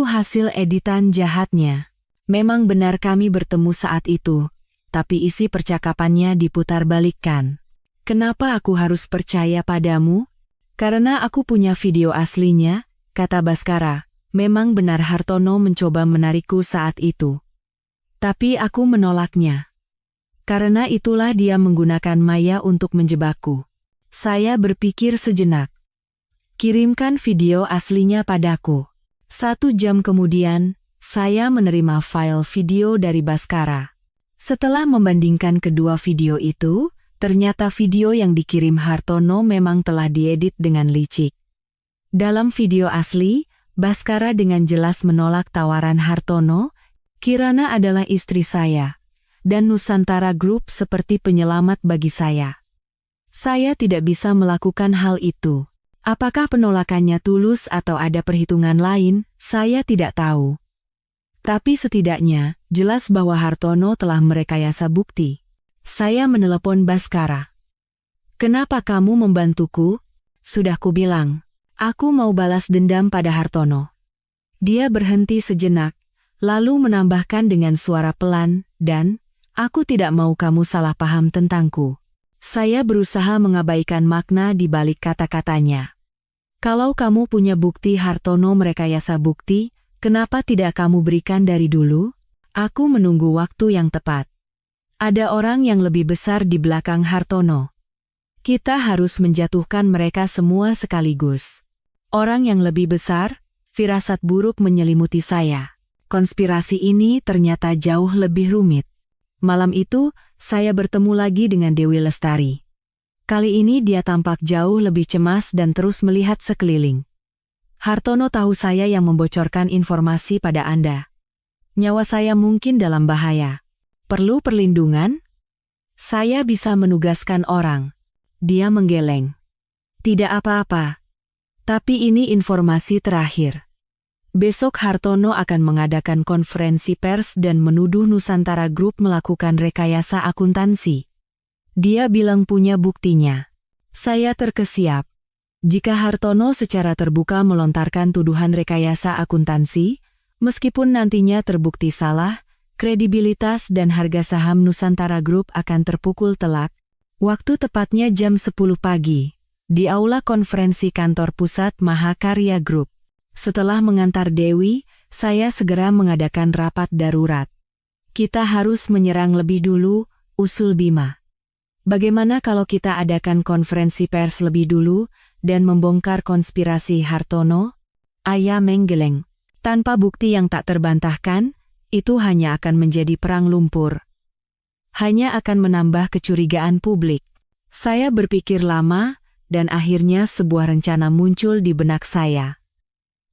hasil editan jahatnya. Memang benar kami bertemu saat itu, tapi isi percakapannya diputarbalikkan. Kenapa aku harus percaya padamu? Karena aku punya video aslinya, kata Baskara. Memang benar Hartono mencoba menarikku saat itu. Tapi aku menolaknya. Karena itulah dia menggunakan Maya untuk menjebakku. Saya berpikir sejenak. Kirimkan video aslinya padaku. 1 jam kemudian, saya menerima file video dari Baskara. Setelah membandingkan kedua video itu, ternyata video yang dikirim Hartono memang telah diedit dengan licik. Dalam video asli, Baskara dengan jelas menolak tawaran Hartono. Kirana adalah istri saya, dan Nusantara Group seperti penyelamat bagi saya. Saya tidak bisa melakukan hal itu. Apakah penolakannya tulus atau ada perhitungan lain, saya tidak tahu. Tapi setidaknya, jelas bahwa Hartono telah merekayasa bukti. Saya menelepon Baskara. Kenapa kamu membantuku? Sudah kubilang. Aku mau balas dendam pada Hartono. Dia berhenti sejenak, lalu menambahkan dengan suara pelan, dan, aku tidak mau kamu salah paham tentangku. Saya berusaha mengabaikan makna di balik kata-katanya. Kalau kamu punya bukti Hartono merekayasa bukti, kenapa tidak kamu berikan dari dulu? Aku menunggu waktu yang tepat. Ada orang yang lebih besar di belakang Hartono. Kita harus menjatuhkan mereka semua sekaligus. Orang yang lebih besar, firasat buruk menyelimuti saya. Konspirasi ini ternyata jauh lebih rumit. Malam itu, saya bertemu lagi dengan Dewi Lestari. Kali ini dia tampak jauh lebih cemas dan terus melihat sekeliling. Hartono tahu saya yang membocorkan informasi pada Anda. Nyawa saya mungkin dalam bahaya. Perlu perlindungan? Saya bisa menugaskan orang. Dia menggeleng. Tidak apa-apa. Tapi ini informasi terakhir. Besok Hartono akan mengadakan konferensi pers dan menuduh Nusantara Group melakukan rekayasa akuntansi. Dia bilang punya buktinya. Saya terkesiap. Jika Hartono secara terbuka melontarkan tuduhan rekayasa akuntansi, meskipun nantinya terbukti salah, kredibilitas dan harga saham Nusantara Group akan terpukul telak. Waktu tepatnya jam 10 pagi. Di aula konferensi kantor pusat Mahakarya Group. Setelah mengantar Dewi, saya segera mengadakan rapat darurat. Kita harus menyerang lebih dulu, usul Bima. Bagaimana kalau kita adakan konferensi pers lebih dulu dan membongkar konspirasi Hartono? Ayah menggeleng. Tanpa bukti yang tak terbantahkan, itu hanya akan menjadi perang lumpur. Hanya akan menambah kecurigaan publik. Saya berpikir lama, dan akhirnya sebuah rencana muncul di benak saya.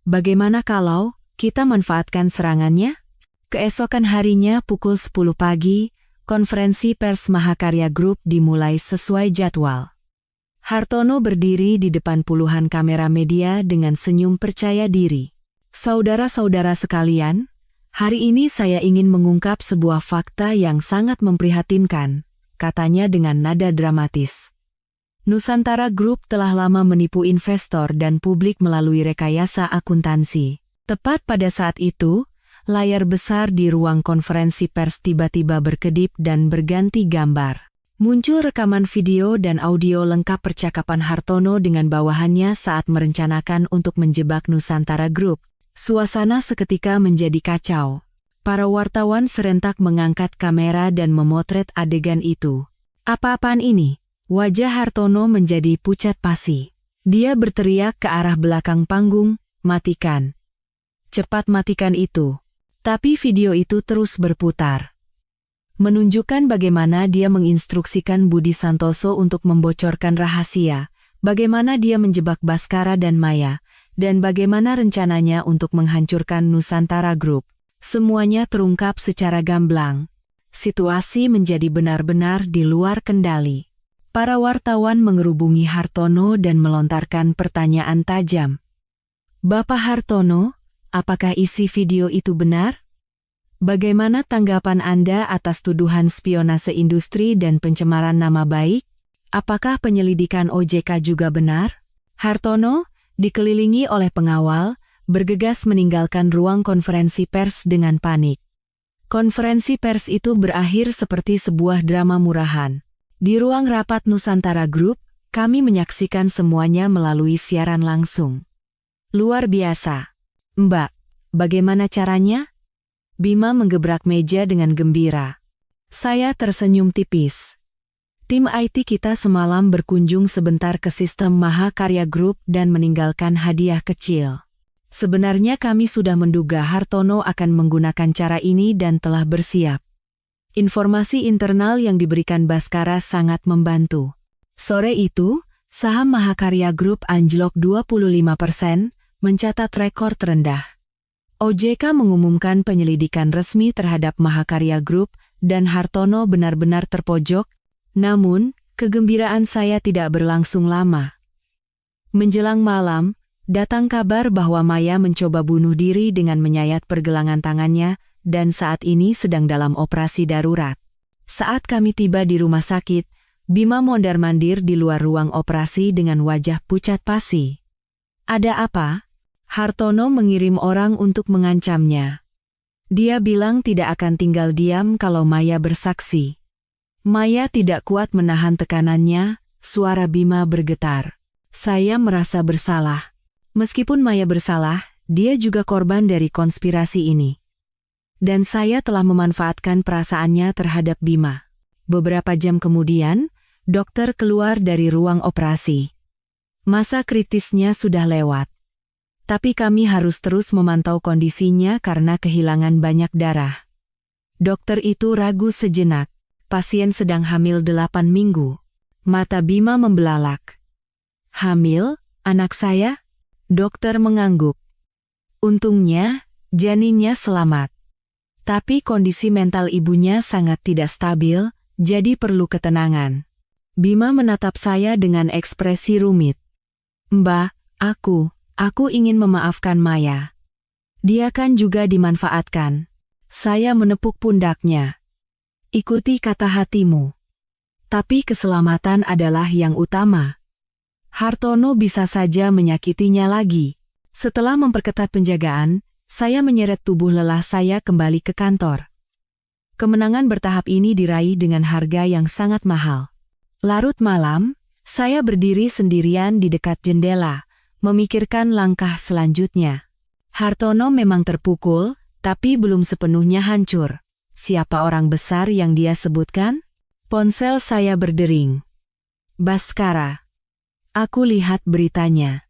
Bagaimana kalau kita manfaatkan serangannya? Keesokan harinya pukul 10 pagi, konferensi pers Mahakarya Group dimulai sesuai jadwal. Hartono berdiri di depan puluhan kamera media dengan senyum percaya diri. Saudara-saudara sekalian, hari ini saya ingin mengungkap sebuah fakta yang sangat memprihatinkan, katanya dengan nada dramatis. Nusantara Group telah lama menipu investor dan publik melalui rekayasa akuntansi. Tepat pada saat itu, layar besar di ruang konferensi pers tiba-tiba berkedip dan berganti gambar. Muncul rekaman video dan audio lengkap percakapan Hartono dengan bawahannya saat merencanakan untuk menjebak Nusantara Group. Suasana seketika menjadi kacau. Para wartawan serentak mengangkat kamera dan memotret adegan itu. Apa-apaan ini? Wajah Hartono menjadi pucat pasi. Dia berteriak ke arah belakang panggung, matikan. Cepat matikan itu. Tapi video itu terus berputar. Menunjukkan bagaimana dia menginstruksikan Budi Santoso untuk membocorkan rahasia, bagaimana dia menjebak Baskara dan Maya, dan bagaimana rencananya untuk menghancurkan Nusantara Group. Semuanya terungkap secara gamblang. Situasi menjadi benar-benar di luar kendali. Para wartawan mengerubungi Hartono dan melontarkan pertanyaan tajam. Bapak Hartono, apakah isi video itu benar? Bagaimana tanggapan Anda atas tuduhan spionase industri dan pencemaran nama baik? Apakah penyelidikan OJK juga benar? Hartono, dikelilingi oleh pengawal, bergegas meninggalkan ruang konferensi pers dengan panik. Konferensi pers itu berakhir seperti sebuah drama murahan. Di ruang rapat Nusantara Group, kami menyaksikan semuanya melalui siaran langsung. Luar biasa. Mbak, bagaimana caranya? Bima menggebrak meja dengan gembira. Saya tersenyum tipis. Tim IT kita semalam berkunjung sebentar ke sistem Mahakarya Group dan meninggalkan hadiah kecil. Sebenarnya kami sudah menduga Hartono akan menggunakan cara ini dan telah bersiap. Informasi internal yang diberikan Baskara sangat membantu. Sore itu, saham Mahakarya Group anjlok 25%, mencatat rekor terendah. OJK mengumumkan penyelidikan resmi terhadap Mahakarya Group dan Hartono benar-benar terpojok, namun, kegembiraan saya tidak berlangsung lama. Menjelang malam, datang kabar bahwa Maya mencoba bunuh diri dengan menyayat pergelangan tangannya dan saat ini sedang dalam operasi darurat. Saat kami tiba di rumah sakit, Bima mondar-mandir di luar ruang operasi dengan wajah pucat pasi. Ada apa? Hartono mengirim orang untuk mengancamnya. Dia bilang tidak akan tinggal diam kalau Maya bersaksi. Maya tidak kuat menahan tekanannya, suara Bima bergetar. Saya merasa bersalah. Meskipun Maya bersalah, dia juga korban dari konspirasi ini. Dan saya telah memanfaatkan perasaannya terhadap Bima. Beberapa jam kemudian, dokter keluar dari ruang operasi. Masa kritisnya sudah lewat. Tapi kami harus terus memantau kondisinya karena kehilangan banyak darah. Dokter itu ragu sejenak. Pasien sedang hamil 8 minggu. Mata Bima membelalak. Hamil, anak saya? Dokter mengangguk. Untungnya, janinnya selamat. Tapi kondisi mental ibunya sangat tidak stabil, jadi perlu ketenangan. Bima menatap saya dengan ekspresi rumit. Mbak, aku ingin memaafkan Maya. Dia kan juga dimanfaatkan. Saya menepuk pundaknya. Ikuti kata hatimu. Tapi keselamatan adalah yang utama. Hartono bisa saja menyakitinya lagi. Setelah memperketat penjagaan, saya menyeret tubuh lelah saya kembali ke kantor. Kemenangan bertahap ini diraih dengan harga yang sangat mahal. Larut malam, saya berdiri sendirian di dekat jendela, memikirkan langkah selanjutnya. Hartono memang terpukul, tapi belum sepenuhnya hancur. Siapa orang besar yang dia sebutkan? Ponsel saya berdering. Baskara. Aku lihat beritanya.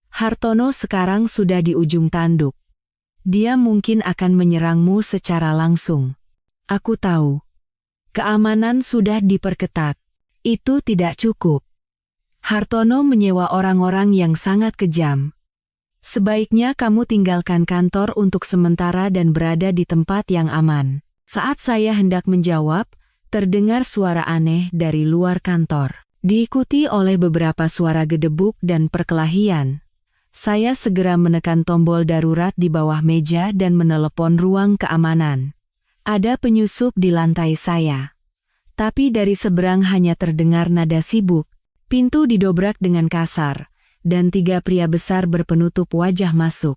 Hartono sekarang sudah di ujung tanduk. Dia mungkin akan menyerangmu secara langsung. Aku tahu. Keamanan sudah diperketat. Itu tidak cukup. Hartono menyewa orang-orang yang sangat kejam. Sebaiknya kamu tinggalkan kantor untuk sementara dan berada di tempat yang aman. Saat saya hendak menjawab, terdengar suara aneh dari luar kantor. Diikuti oleh beberapa suara gedebuk dan perkelahian. Saya segera menekan tombol darurat di bawah meja dan menelepon ruang keamanan. Ada penyusup di lantai saya. Tapi dari seberang hanya terdengar nada sibuk. Pintu didobrak dengan kasar, dan 3 pria besar berpenutup wajah masuk.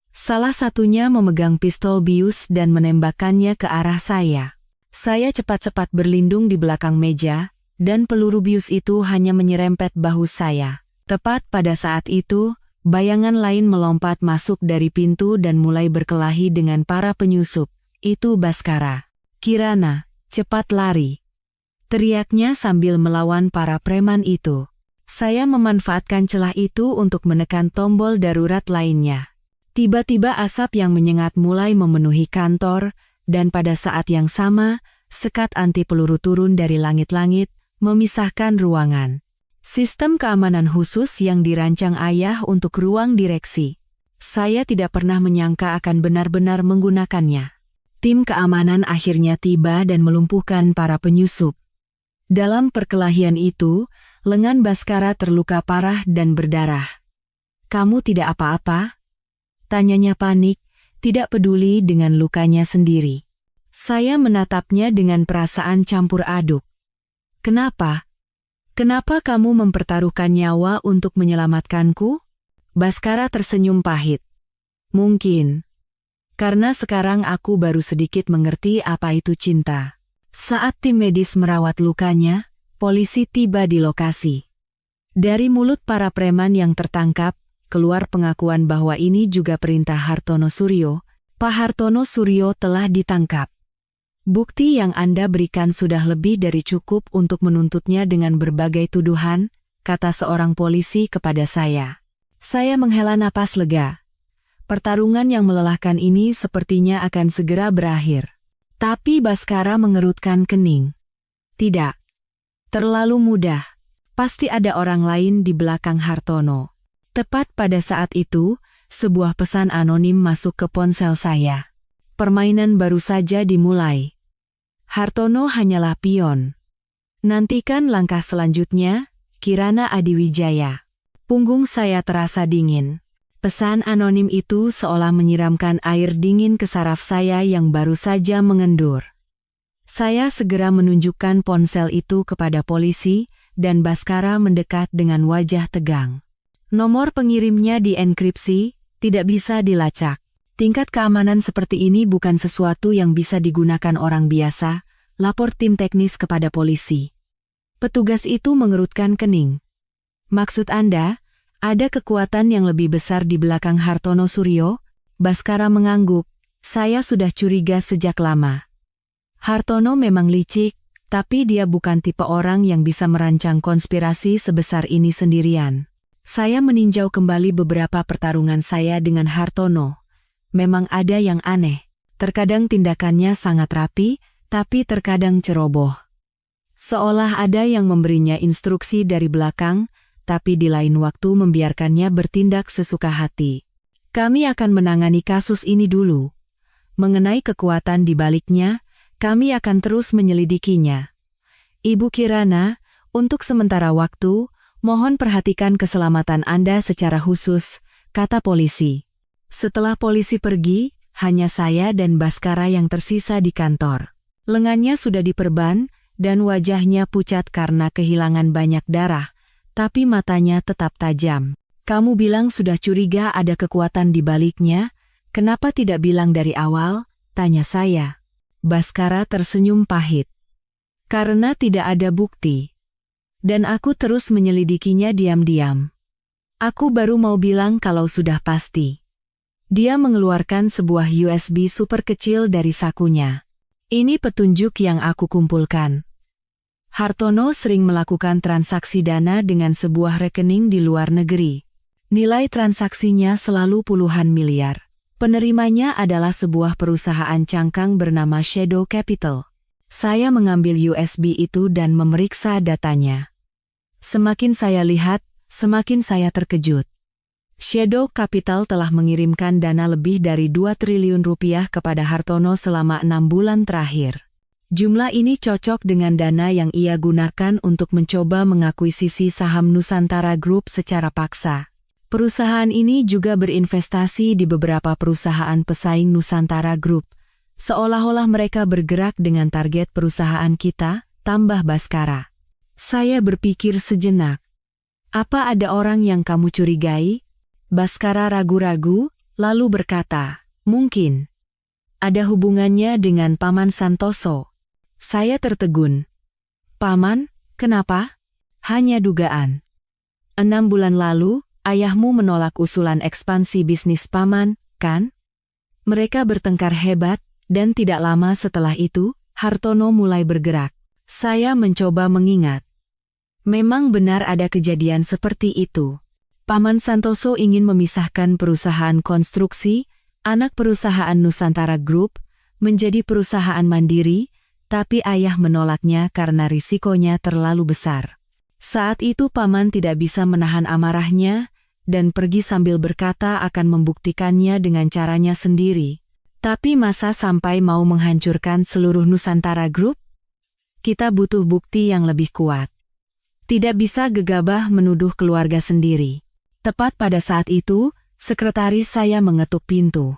Salah satunya memegang pistol bius dan menembakkannya ke arah saya. Saya cepat-cepat berlindung di belakang meja, dan peluru bius itu hanya menyerempet bahu saya. Tepat pada saat itu, bayangan lain melompat masuk dari pintu dan mulai berkelahi dengan para penyusup. Itu Baskara. Kirana, cepat lari. Teriaknya sambil melawan para preman itu. Saya memanfaatkan celah itu untuk menekan tombol darurat lainnya. Tiba-tiba asap yang menyengat mulai memenuhi kantor, dan pada saat yang sama, sekat anti peluru turun dari langit-langit, memisahkan ruangan. Sistem keamanan khusus yang dirancang ayah untuk ruang direksi. Saya tidak pernah menyangka akan benar-benar menggunakannya. Tim keamanan akhirnya tiba dan melumpuhkan para penyusup. Dalam perkelahian itu, lengan Baskara terluka parah dan berdarah. Kamu tidak apa-apa? Tanyanya panik, tidak peduli dengan lukanya sendiri. Saya menatapnya dengan perasaan campur aduk. Kenapa? Kenapa kamu mempertaruhkan nyawa untuk menyelamatkanku? Baskara tersenyum pahit. Mungkin. Karena sekarang aku baru sedikit mengerti apa itu cinta. Saat tim medis merawat lukanya, polisi tiba di lokasi. Dari mulut para preman yang tertangkap, keluar pengakuan bahwa ini juga perintah Hartono Suryo. Pak Hartono Suryo telah ditangkap. Bukti yang Anda berikan sudah lebih dari cukup untuk menuntutnya dengan berbagai tuduhan, kata seorang polisi kepada saya. Saya menghela napas lega. Pertarungan yang melelahkan ini sepertinya akan segera berakhir. Tapi Baskara mengerutkan kening. Tidak. Terlalu mudah. Pasti ada orang lain di belakang Hartono. Tepat pada saat itu, sebuah pesan anonim masuk ke ponsel saya. Permainan baru saja dimulai. Hartono hanyalah pion. Nantikan langkah selanjutnya, Kirana Adiwijaya. Punggung saya terasa dingin. Pesan anonim itu seolah menyiramkan air dingin ke saraf saya yang baru saja mengendur. Saya segera menunjukkan ponsel itu kepada polisi, dan Baskara mendekat dengan wajah tegang. Nomor pengirimnya dienkripsi, tidak bisa dilacak. Tingkat keamanan seperti ini bukan sesuatu yang bisa digunakan orang biasa, lapor tim teknis kepada polisi. Petugas itu mengerutkan kening. Maksud Anda, ada kekuatan yang lebih besar di belakang Hartono Suryo? Baskara mengangguk, saya sudah curiga sejak lama. Hartono memang licik, tapi dia bukan tipe orang yang bisa merancang konspirasi sebesar ini sendirian. Saya meninjau kembali beberapa pertarungan saya dengan Hartono. Memang ada yang aneh. Terkadang tindakannya sangat rapi, tapi terkadang ceroboh. Seolah ada yang memberinya instruksi dari belakang, tapi di lain waktu membiarkannya bertindak sesuka hati. Kami akan menangani kasus ini dulu. Mengenai kekuatan di baliknya, kami akan terus menyelidikinya. Ibu Kirana, untuk sementara waktu, mohon perhatikan keselamatan Anda secara khusus, kata polisi. Setelah polisi pergi, hanya saya dan Baskara yang tersisa di kantor. Lengannya sudah diperban, dan wajahnya pucat karena kehilangan banyak darah, tapi matanya tetap tajam. Kamu bilang sudah curiga ada kekuatan di baliknya, kenapa tidak bilang dari awal? Tanya saya. Baskara tersenyum pahit. Karena tidak ada bukti. Dan aku terus menyelidikinya diam-diam. Aku baru mau bilang kalau sudah pasti. Dia mengeluarkan sebuah USB super kecil dari sakunya. Ini petunjuk yang aku kumpulkan. Hartono sering melakukan transaksi dana dengan sebuah rekening di luar negeri. Nilai transaksinya selalu puluhan miliar. Penerimanya adalah sebuah perusahaan cangkang bernama Shadow Capital. Saya mengambil USB itu dan memeriksa datanya. Semakin saya lihat, semakin saya terkejut. Shadow Capital telah mengirimkan dana lebih dari 2 triliun rupiah kepada Hartono selama 6 bulan terakhir. Jumlah ini cocok dengan dana yang ia gunakan untuk mencoba mengakuisisi saham Nusantara Group secara paksa. Perusahaan ini juga berinvestasi di beberapa perusahaan pesaing Nusantara Group. Seolah-olah mereka bergerak dengan target perusahaan kita, tambah Baskara. Saya berpikir sejenak. Apa ada orang yang kamu curigai? Baskara ragu-ragu, lalu berkata, mungkin. Ada hubungannya dengan Paman Santoso. Saya tertegun. Paman, kenapa? Hanya dugaan. 6 bulan lalu, ayahmu menolak usulan ekspansi bisnis Paman, kan? Mereka bertengkar hebat, dan tidak lama setelah itu, Hartono mulai bergerak. Saya mencoba mengingat. Memang benar ada kejadian seperti itu. Paman Santoso ingin memisahkan perusahaan konstruksi, anak perusahaan Nusantara Group, menjadi perusahaan mandiri, tapi ayah menolaknya karena risikonya terlalu besar. Saat itu Paman tidak bisa menahan amarahnya, dan pergi sambil berkata akan membuktikannya dengan caranya sendiri. Tapi masa sampai mau menghancurkan seluruh Nusantara Group? Kita butuh bukti yang lebih kuat. Tidak bisa gegabah menuduh keluarga sendiri. Tepat pada saat itu, sekretaris saya mengetuk pintu.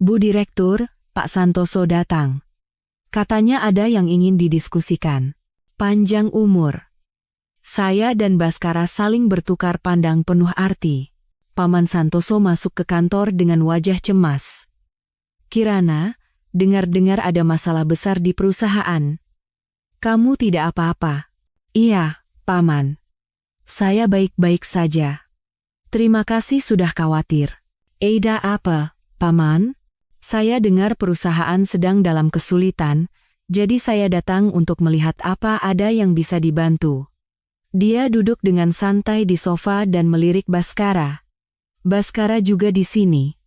Bu Direktur, Pak Santoso datang. Katanya ada yang ingin didiskusikan. Panjang umur. Saya dan Baskara saling bertukar pandang penuh arti. Paman Santoso masuk ke kantor dengan wajah cemas. Kirana, dengar-dengar ada masalah besar di perusahaan. Kamu tidak apa-apa? Iya, Paman. Saya baik-baik saja. Terima kasih sudah khawatir. Ada apa, Paman? Saya dengar perusahaan sedang dalam kesulitan, jadi saya datang untuk melihat apa ada yang bisa dibantu. Dia duduk dengan santai di sofa dan melirik Baskara. Baskara juga di sini.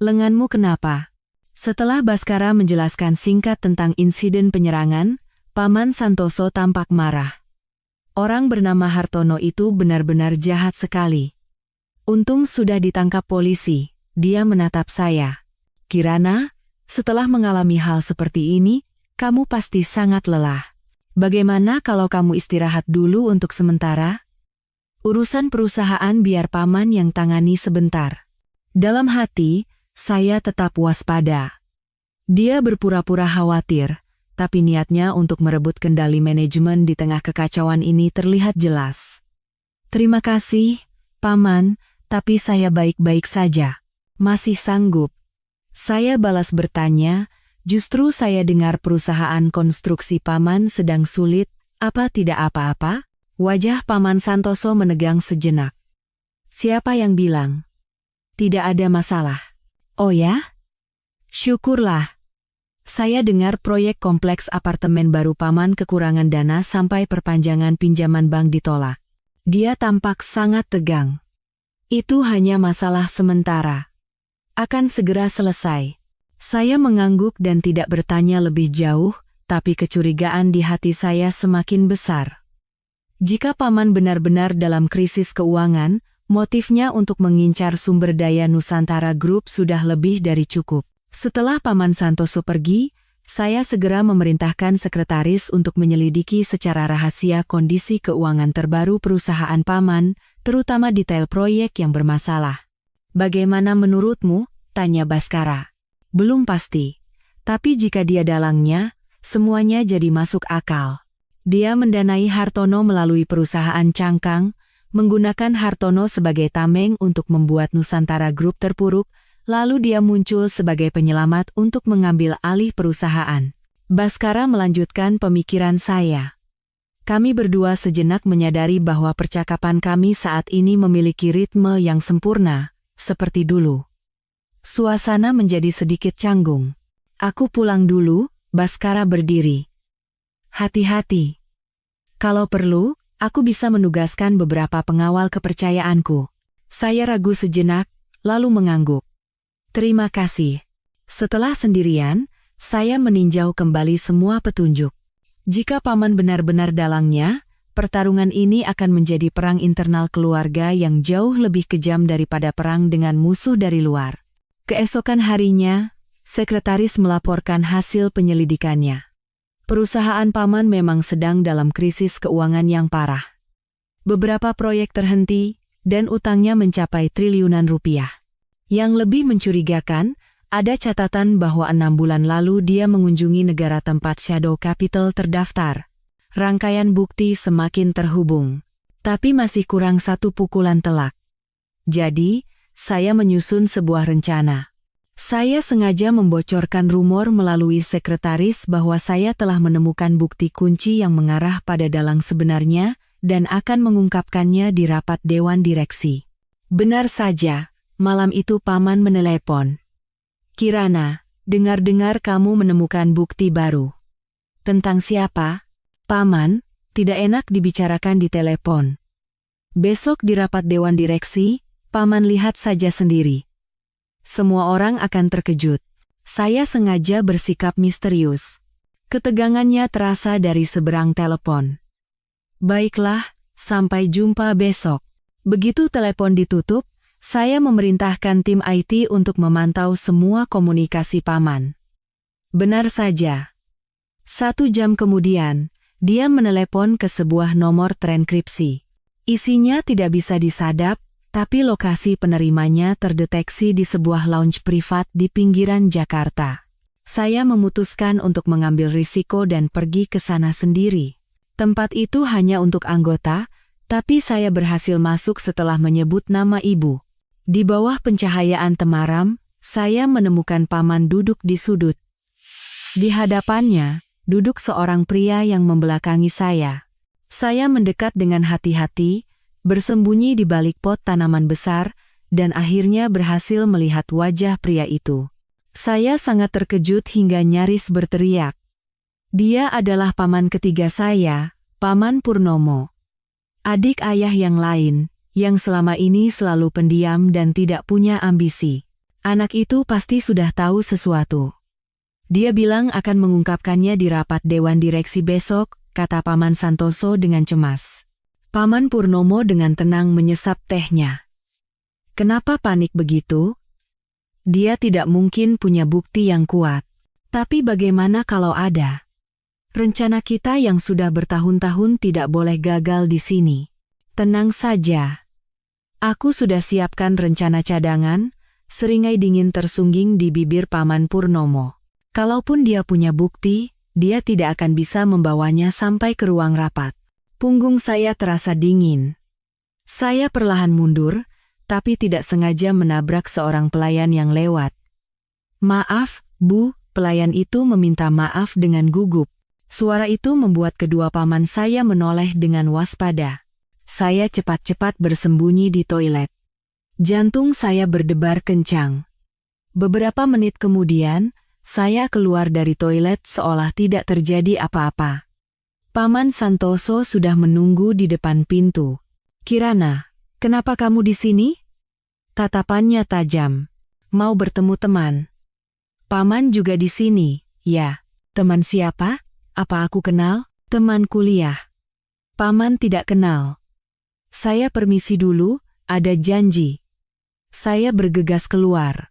Lenganmu kenapa? Setelah Baskara menjelaskan singkat tentang insiden penyerangan, Paman Santoso tampak marah. Orang bernama Hartono itu benar-benar jahat sekali. Untung sudah ditangkap polisi, dia menatap saya. Kirana, setelah mengalami hal seperti ini, kamu pasti sangat lelah. Bagaimana kalau kamu istirahat dulu untuk sementara? Urusan perusahaan biar Paman yang tangani sebentar. Dalam hati, saya tetap waspada. Dia berpura-pura khawatir, tapi niatnya untuk merebut kendali manajemen di tengah kekacauan ini terlihat jelas. Terima kasih, Paman, tapi saya baik-baik saja. Masih sanggup. Saya balas bertanya, justru saya dengar perusahaan konstruksi Paman sedang sulit, apa tidak apa-apa? Wajah Paman Santoso menegang sejenak. Siapa yang bilang? Tidak ada masalah. Oh ya? Syukurlah. Saya dengar proyek kompleks apartemen baru Paman kekurangan dana sampai perpanjangan pinjaman bank ditolak. Dia tampak sangat tegang. Itu hanya masalah sementara. Akan segera selesai. Saya mengangguk dan tidak bertanya lebih jauh, tapi kecurigaan di hati saya semakin besar. Jika Paman benar-benar dalam krisis keuangan, motifnya untuk mengincar sumber daya Nusantara Group sudah lebih dari cukup. Setelah Paman Santoso pergi, saya segera memerintahkan sekretaris untuk menyelidiki secara rahasia kondisi keuangan terbaru perusahaan Paman, terutama detail proyek yang bermasalah. Bagaimana menurutmu? Tanya Baskara. Belum pasti. Tapi jika dia dalangnya, semuanya jadi masuk akal. Dia mendanai Hartono melalui perusahaan cangkang, menggunakan Hartono sebagai tameng untuk membuat Nusantara Group terpuruk, lalu dia muncul sebagai penyelamat untuk mengambil alih perusahaan. Baskara melanjutkan pemikiran saya. Kami berdua sejenak menyadari bahwa percakapan kami saat ini memiliki ritme yang sempurna, seperti dulu. Suasana menjadi sedikit canggung. Aku pulang dulu, Baskara berdiri. Hati-hati. Kalau perlu, aku bisa menugaskan beberapa pengawal kepercayaanku. Saya ragu sejenak, lalu mengangguk. Terima kasih. Setelah sendirian, saya meninjau kembali semua petunjuk. Jika Paman benar-benar dalangnya, pertarungan ini akan menjadi perang internal keluarga yang jauh lebih kejam daripada perang dengan musuh dari luar. Keesokan harinya, sekretaris melaporkan hasil penyelidikannya. Perusahaan Paman memang sedang dalam krisis keuangan yang parah. Beberapa proyek terhenti, dan utangnya mencapai triliunan rupiah. Yang lebih mencurigakan, ada catatan bahwa 6 bulan lalu dia mengunjungi negara tempat shadow capital terdaftar. Rangkaian bukti semakin terhubung. Tapi masih kurang satu pukulan telak. Jadi, saya menyusun sebuah rencana. Saya sengaja membocorkan rumor melalui sekretaris bahwa saya telah menemukan bukti kunci yang mengarah pada dalang sebenarnya dan akan mengungkapkannya di rapat dewan direksi. Benar saja. Malam itu Paman menelepon. Kirana, dengar-dengar kamu menemukan bukti baru. Tentang siapa? Paman, tidak enak dibicarakan di telepon. Besok di rapat dewan direksi, Paman lihat saja sendiri. Semua orang akan terkejut. Saya sengaja bersikap misterius. Ketegangannya terasa dari seberang telepon. Baiklah, sampai jumpa besok. Begitu telepon ditutup, saya memerintahkan tim IT untuk memantau semua komunikasi Paman. Benar saja. 1 jam kemudian, dia menelepon ke sebuah nomor terenkripsi. Isinya tidak bisa disadap, tapi lokasi penerimanya terdeteksi di sebuah lounge privat di pinggiran Jakarta. Saya memutuskan untuk mengambil risiko dan pergi ke sana sendiri. Tempat itu hanya untuk anggota, tapi saya berhasil masuk setelah menyebut nama ibu. Di bawah pencahayaan temaram, saya menemukan paman duduk di sudut. Di hadapannya, duduk seorang pria yang membelakangi saya. Saya mendekat dengan hati-hati, bersembunyi di balik pot tanaman besar, dan akhirnya berhasil melihat wajah pria itu. Saya sangat terkejut hingga nyaris berteriak. Dia adalah paman ketiga saya, Paman Purnomo. Adik ayah yang lain, yang selama ini selalu pendiam dan tidak punya ambisi. Anak itu pasti sudah tahu sesuatu. Dia bilang akan mengungkapkannya di rapat Dewan Direksi besok, kata Paman Santoso dengan cemas. Paman Purnomo dengan tenang menyesap tehnya. Kenapa panik begitu? Dia tidak mungkin punya bukti yang kuat. Tapi bagaimana kalau ada? Rencana kita yang sudah bertahun-tahun tidak boleh gagal di sini. Tenang saja. Aku sudah siapkan rencana cadangan, seringai dingin tersungging di bibir Paman Purnomo. Kalaupun dia punya bukti, dia tidak akan bisa membawanya sampai ke ruang rapat. Punggung saya terasa dingin. Saya perlahan mundur, tapi tidak sengaja menabrak seorang pelayan yang lewat. Maaf, Bu, pelayan itu meminta maaf dengan gugup. Suara itu membuat kedua paman saya menoleh dengan waspada. Saya cepat-cepat bersembunyi di toilet. Jantung saya berdebar kencang. Beberapa menit kemudian, saya keluar dari toilet seolah tidak terjadi apa-apa. Paman Santoso sudah menunggu di depan pintu. Kirana, kenapa kamu di sini? Tatapannya tajam. Mau bertemu teman. Paman juga di sini, ya. Teman siapa? Apa aku kenal? Teman kuliah. Paman tidak kenal. Saya permisi dulu, ada janji. Saya bergegas keluar.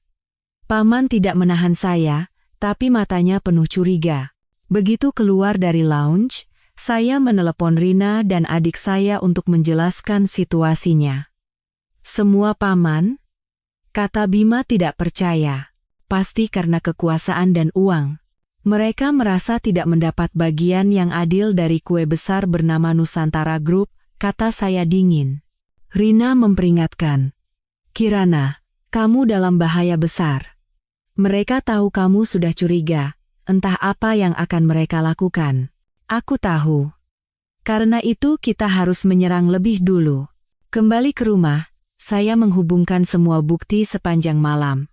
Paman tidak menahan saya, tapi matanya penuh curiga. Begitu keluar dari lounge, saya menelepon Rina dan adik saya untuk menjelaskan situasinya. Semua paman? Kata Bima tidak percaya. Pasti karena kekuasaan dan uang. Mereka merasa tidak mendapat bagian yang adil dari kue besar bernama Nusantara Group, kata saya dingin. Rina memperingatkan. Kirana, kamu dalam bahaya besar. Mereka tahu kamu sudah curiga, entah apa yang akan mereka lakukan. Aku tahu. Karena itu kita harus menyerang lebih dulu. Kembali ke rumah, saya menghubungkan semua bukti sepanjang malam.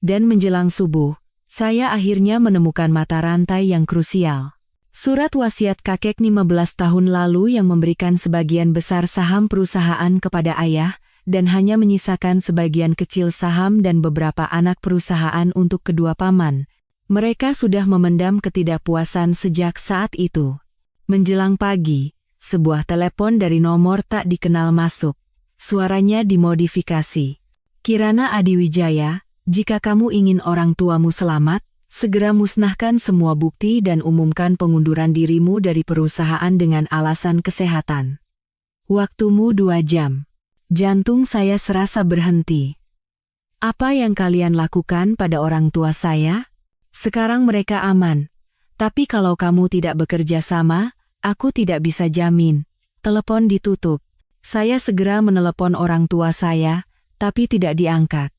Dan menjelang subuh, saya akhirnya menemukan mata rantai yang krusial. Surat wasiat kakek 15 tahun lalu yang memberikan sebagian besar saham perusahaan kepada ayah, dan hanya menyisakan sebagian kecil saham dan beberapa anak perusahaan untuk kedua paman. Mereka sudah memendam ketidakpuasan sejak saat itu. Menjelang pagi, sebuah telepon dari nomor tak dikenal masuk. Suaranya dimodifikasi. Kirana Adiwijaya, jika kamu ingin orang tuamu selamat, segera musnahkan semua bukti dan umumkan pengunduran dirimu dari perusahaan dengan alasan kesehatan. Waktumu 2 jam. Jantung saya serasa berhenti. Apa yang kalian lakukan pada orang tua saya? Sekarang mereka aman. Tapi kalau kamu tidak bekerja sama, aku tidak bisa jamin. Telepon ditutup. Saya segera menelepon orang tua saya, tapi tidak diangkat.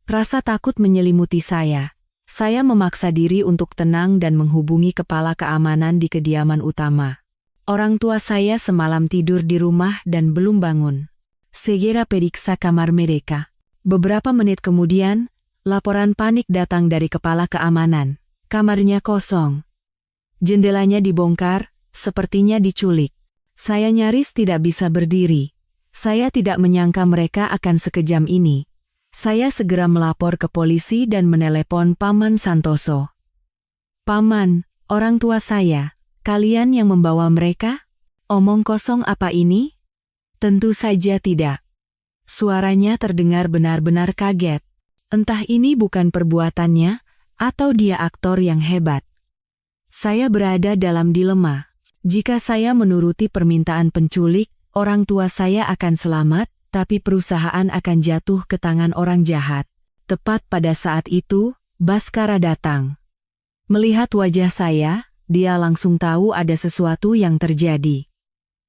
Rasa takut menyelimuti saya. Saya memaksa diri untuk tenang dan menghubungi kepala keamanan di kediaman utama. Orang tua saya semalam tidur di rumah dan belum bangun. Segera periksa kamar mereka. Beberapa menit kemudian, laporan panik datang dari kepala keamanan. Kamarnya kosong. Jendelanya dibongkar, sepertinya diculik. Saya nyaris tidak bisa berdiri. Saya tidak menyangka mereka akan sekejam ini. Saya segera melapor ke polisi dan menelepon Paman Santoso. Paman, orang tua saya, kalian yang membawa mereka? Omong kosong apa ini? Tentu saja tidak. Suaranya terdengar benar-benar kaget. Entah ini bukan perbuatannya, atau dia aktor yang hebat. Saya berada dalam dilema. Jika saya menuruti permintaan penculik, orang tua saya akan selamat, tapi perusahaan akan jatuh ke tangan orang jahat. Tepat pada saat itu, Bhaskara datang. Melihat wajah saya, dia langsung tahu ada sesuatu yang terjadi.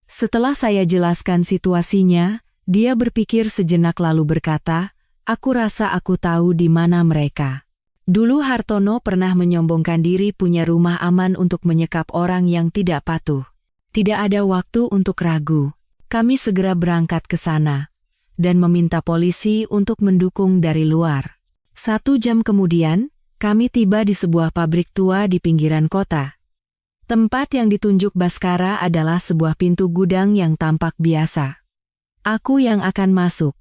Setelah saya jelaskan situasinya, dia berpikir sejenak lalu berkata, "Aku rasa aku tahu di mana mereka." Dulu Hartono pernah menyombongkan diri punya rumah aman untuk menyekap orang yang tidak patuh. Tidak ada waktu untuk ragu. Kami segera berangkat ke sana dan meminta polisi untuk mendukung dari luar. 1 jam kemudian, kami tiba di sebuah pabrik tua di pinggiran kota. Tempat yang ditunjuk Bhaskara adalah sebuah pintu gudang yang tampak biasa. "Aku yang akan masuk.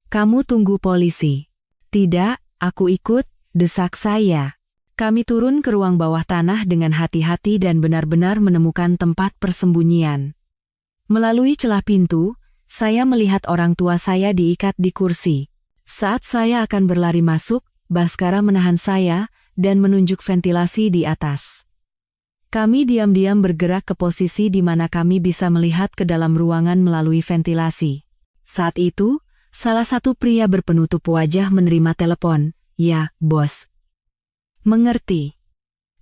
Kamu tunggu polisi." "Tidak, aku ikut," desak saya. Kami turun ke ruang bawah tanah dengan hati-hati dan benar-benar menemukan tempat persembunyian. Melalui celah pintu, saya melihat orang tua saya diikat di kursi. Saat saya akan berlari masuk, Bhaskara menahan saya dan menunjuk ventilasi di atas. Kami diam-diam bergerak ke posisi di mana kami bisa melihat ke dalam ruangan melalui ventilasi. Saat itu, salah satu pria berpenutup wajah menerima telepon. "Ya, bos." "Mengerti.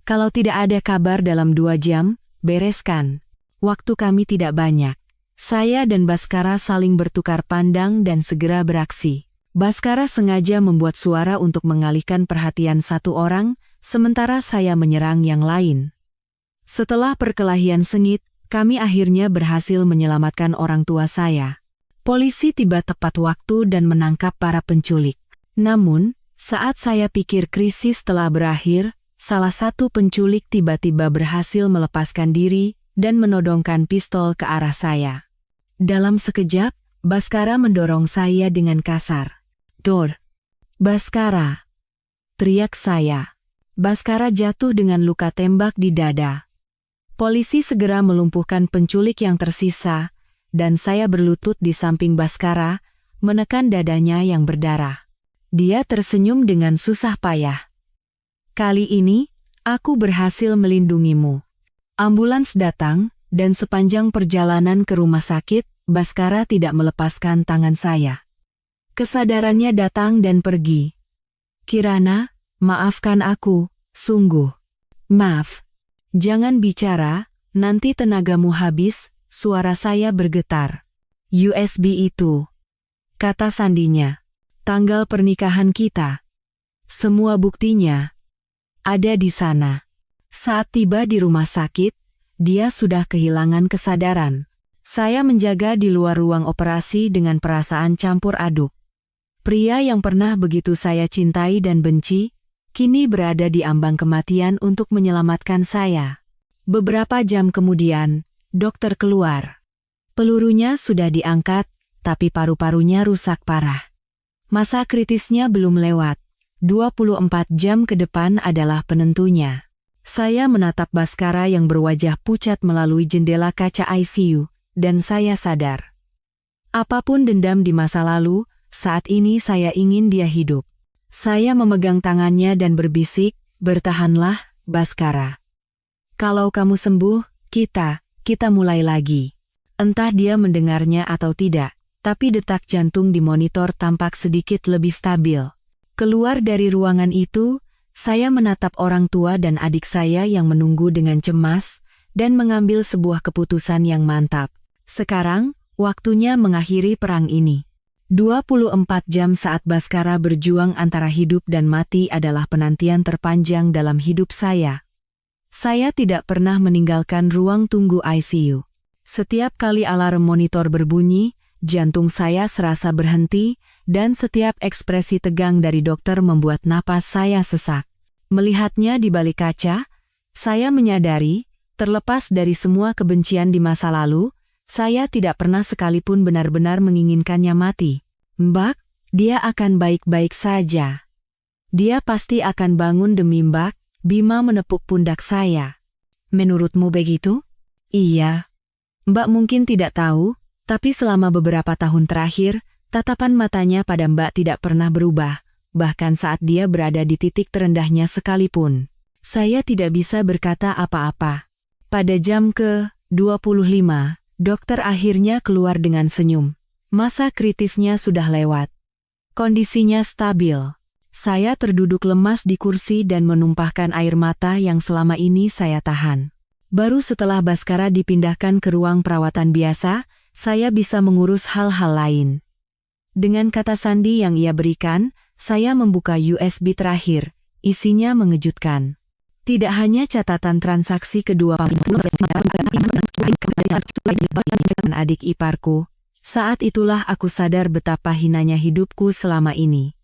Kalau tidak ada kabar dalam 2 jam, bereskan." Waktu kami tidak banyak. Saya dan Bhaskara saling bertukar pandang dan segera beraksi. Bhaskara sengaja membuat suara untuk mengalihkan perhatian satu orang, sementara saya menyerang yang lain. Setelah perkelahian sengit, kami akhirnya berhasil menyelamatkan orang tua saya. Polisi tiba tepat waktu dan menangkap para penculik. Namun, saat saya pikir krisis telah berakhir, salah satu penculik tiba-tiba berhasil melepaskan diri dan menodongkan pistol ke arah saya. Dalam sekejap, Bhaskara mendorong saya dengan kasar. "Dor! Bhaskara!" teriak saya. Bhaskara jatuh dengan luka tembak di dada. Polisi segera melumpuhkan penculik yang tersisa, dan saya berlutut di samping Bhaskara, menekan dadanya yang berdarah. Dia tersenyum dengan susah payah. "Kali ini, aku berhasil melindungimu." Ambulans datang, dan sepanjang perjalanan ke rumah sakit, Bhaskara tidak melepaskan tangan saya. Kesadarannya datang dan pergi. "Kirana, maafkan aku, sungguh. Maaf. Jangan bicara, nanti tenagamu habis." Suara saya bergetar. "USB itu," kata sandinya. "Tanggal pernikahan kita. Semua buktinya ada di sana." Saat tiba di rumah sakit, dia sudah kehilangan kesadaran. Saya menjaga di luar ruang operasi dengan perasaan campur aduk. Pria yang pernah begitu saya cintai dan benci, kini berada di ambang kematian untuk menyelamatkan saya. Beberapa jam kemudian, dokter keluar. Pelurunya sudah diangkat, tapi paru-parunya rusak parah. Masa kritisnya belum lewat. 24 jam ke depan adalah penentunya. Saya menatap Bhaskara yang berwajah pucat melalui jendela kaca ICU, dan saya sadar. Apapun dendam di masa lalu, saat ini saya ingin dia hidup. Saya memegang tangannya dan berbisik, "Bertahanlah, Bhaskara. Kalau kamu sembuh, kita mulai lagi." Entah dia mendengarnya atau tidak, tapi detak jantung di monitor tampak sedikit lebih stabil. Keluar dari ruangan itu, saya menatap orang tua dan adik saya yang menunggu dengan cemas, dan mengambil sebuah keputusan yang mantap. Sekarang, waktunya mengakhiri perang ini. 24 jam saat Bhaskara berjuang antara hidup dan mati adalah penantian terpanjang dalam hidup saya. Saya tidak pernah meninggalkan ruang tunggu ICU. Setiap kali alarm monitor berbunyi, jantung saya serasa berhenti, dan setiap ekspresi tegang dari dokter membuat napas saya sesak. Melihatnya di balik kaca, saya menyadari, terlepas dari semua kebencian di masa lalu, saya tidak pernah sekalipun benar-benar menginginkannya mati. "Mbak, dia akan baik-baik saja. Dia pasti akan bangun demi Mbak." Bima menepuk pundak saya. "Menurutmu begitu?" "Iya. Mbak mungkin tidak tahu, tapi selama beberapa tahun terakhir, tatapan matanya pada Mbak tidak pernah berubah, bahkan saat dia berada di titik terendahnya sekalipun." Saya tidak bisa berkata apa-apa. Pada jam ke-25, dokter akhirnya keluar dengan senyum. Masa kritisnya sudah lewat. Kondisinya stabil. Saya terduduk lemas di kursi dan menumpahkan air mata yang selama ini saya tahan. Baru setelah Baskara dipindahkan ke ruang perawatan biasa, saya bisa mengurus hal-hal lain. Dengan kata sandi yang ia berikan, saya membuka USB terakhir. Isinya mengejutkan. Tidak hanya catatan transaksi kedua adik iparku. Saat itulah aku sadar betapa hinanya hidupku selama ini.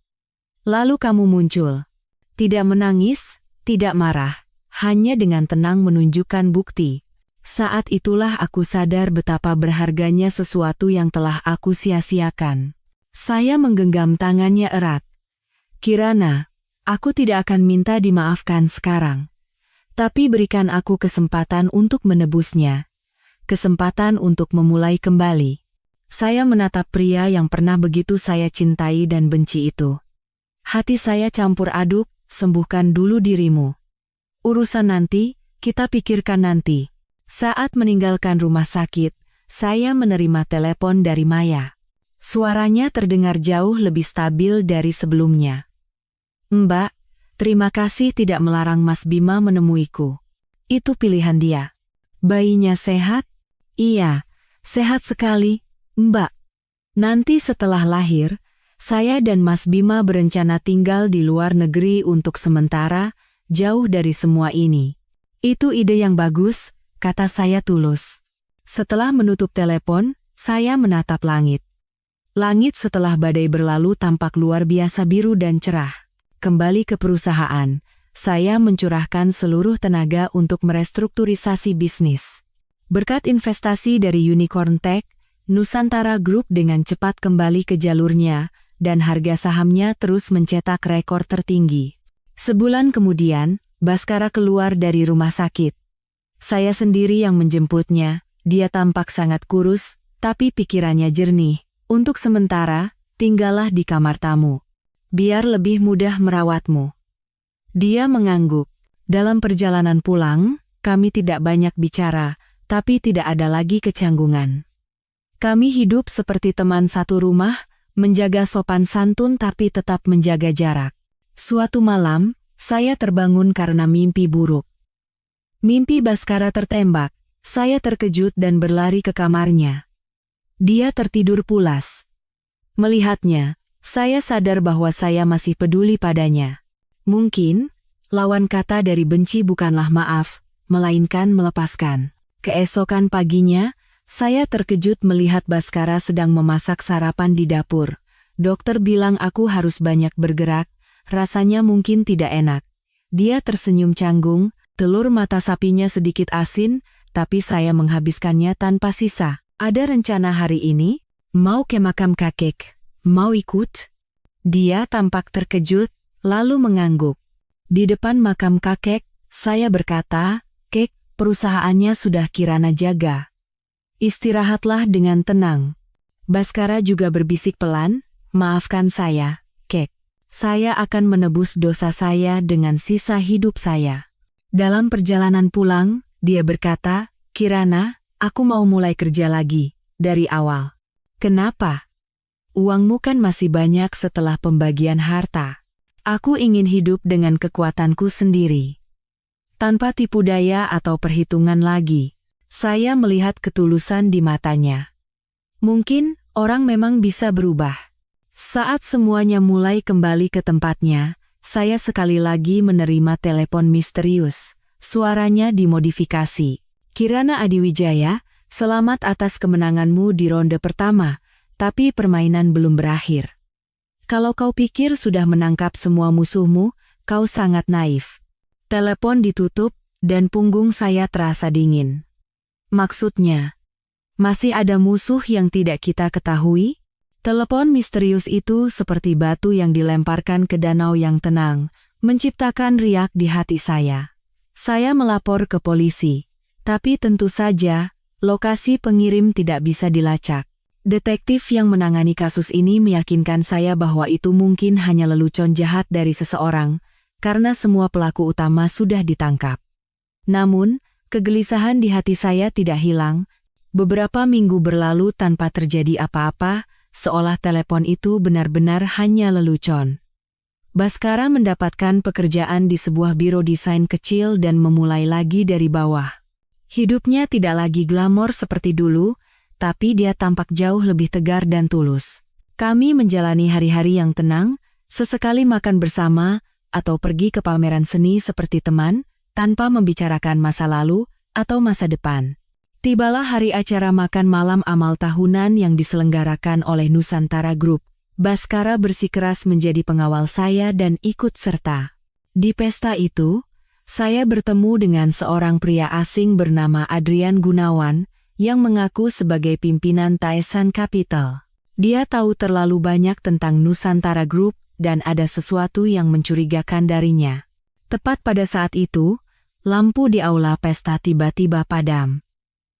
Lalu kamu muncul. Tidak menangis, tidak marah, hanya dengan tenang menunjukkan bukti. Saat itulah aku sadar betapa berharganya sesuatu yang telah aku sia-siakan. Saya menggenggam tangannya erat. Kirana, aku tidak akan minta dimaafkan sekarang. Tapi berikan aku kesempatan untuk menebusnya. Kesempatan untuk memulai kembali. Saya menatap pria yang pernah begitu saya cintai dan benci itu. Hati saya campur aduk, sembuhkan dulu dirimu. Urusan nanti, kita pikirkan nanti. Saat meninggalkan rumah sakit, saya menerima telepon dari Maya. Suaranya terdengar jauh lebih stabil dari sebelumnya. Mbak, terima kasih tidak melarang Mas Bima menemuiku. Itu pilihan dia. Bayinya sehat? Iya, sehat sekali. Mbak, nanti setelah lahir, saya dan Mas Bima berencana tinggal di luar negeri untuk sementara, jauh dari semua ini. Itu ide yang bagus, kata saya tulus. Setelah menutup telepon, saya menatap langit. Langit setelah badai berlalu tampak luar biasa biru dan cerah. Kembali ke perusahaan, saya mencurahkan seluruh tenaga untuk merestrukturisasi bisnis. Berkat investasi dari Unicorn Tech, Nusantara Group dengan cepat kembali ke jalurnya, dan harga sahamnya terus mencetak rekor tertinggi. Sebulan kemudian, Baskara keluar dari rumah sakit. Saya sendiri yang menjemputnya, dia tampak sangat kurus, tapi pikirannya jernih. Untuk sementara, tinggallah di kamar tamu. Biar lebih mudah merawatmu. Dia mengangguk. Dalam perjalanan pulang, kami tidak banyak bicara, tapi tidak ada lagi kecanggungan. Kami hidup seperti teman satu rumah, menjaga sopan santun tapi tetap menjaga jarak. Suatu malam, saya terbangun karena mimpi buruk. Mimpi Baskara tertembak, saya terkejut dan berlari ke kamarnya. Dia tertidur pulas. Melihatnya, saya sadar bahwa saya masih peduli padanya. Mungkin, lawan kata dari benci bukanlah maaf, melainkan melepaskan. Keesokan paginya, saya terkejut melihat Baskara sedang memasak sarapan di dapur. Dokter bilang aku harus banyak bergerak, rasanya mungkin tidak enak. Dia tersenyum canggung, telur mata sapinya sedikit asin, tapi saya menghabiskannya tanpa sisa. Ada rencana hari ini? Mau ke makam kakek? Mau ikut? Dia tampak terkejut, lalu mengangguk. Di depan makam kakek, saya berkata, Kek, perusahaannya sudah Kirana jaga. Istirahatlah dengan tenang. Baskara juga berbisik pelan, maafkan saya, Kek. Saya akan menebus dosa saya dengan sisa hidup saya. Dalam perjalanan pulang, dia berkata, Kirana, aku mau mulai kerja lagi, dari awal. Kenapa? Uangmu kan masih banyak setelah pembagian harta. Aku ingin hidup dengan kekuatanku sendiri. Tanpa tipu daya atau perhitungan lagi. Saya melihat ketulusan di matanya. Mungkin, orang memang bisa berubah. Saat semuanya mulai kembali ke tempatnya, saya sekali lagi menerima telepon misterius. Suaranya dimodifikasi. Kirana Adiwijaya, selamat atas kemenanganmu di ronde pertama, tapi permainan belum berakhir. Kalau kau pikir sudah menangkap semua musuhmu, kau sangat naif. Telepon ditutup, dan punggung saya terasa dingin. Maksudnya, masih ada musuh yang tidak kita ketahui? Telepon misterius itu seperti batu yang dilemparkan ke danau yang tenang, menciptakan riak di hati saya. Saya melapor ke polisi, tapi tentu saja, lokasi pengirim tidak bisa dilacak. Detektif yang menangani kasus ini meyakinkan saya bahwa itu mungkin hanya lelucon jahat dari seseorang, karena semua pelaku utama sudah ditangkap. Namun, kegelisahan di hati saya tidak hilang. Beberapa minggu berlalu tanpa terjadi apa-apa, seolah telepon itu benar-benar hanya lelucon. Baskara mendapatkan pekerjaan di sebuah biro desain kecil dan memulai lagi dari bawah. Hidupnya tidak lagi glamor seperti dulu, tapi dia tampak jauh lebih tegar dan tulus. Kami menjalani hari-hari yang tenang, sesekali makan bersama, atau pergi ke pameran seni seperti teman, tanpa membicarakan masa lalu atau masa depan. Tibalah hari acara makan malam amal tahunan yang diselenggarakan oleh Nusantara Group. Baskara bersikeras menjadi pengawal saya dan ikut serta. Di pesta itu, saya bertemu dengan seorang pria asing bernama Adrian Gunawan yang mengaku sebagai pimpinan Taesan Capital. Dia tahu terlalu banyak tentang Nusantara Group dan ada sesuatu yang mencurigakan darinya. Tepat pada saat itu, lampu di aula pesta tiba-tiba padam.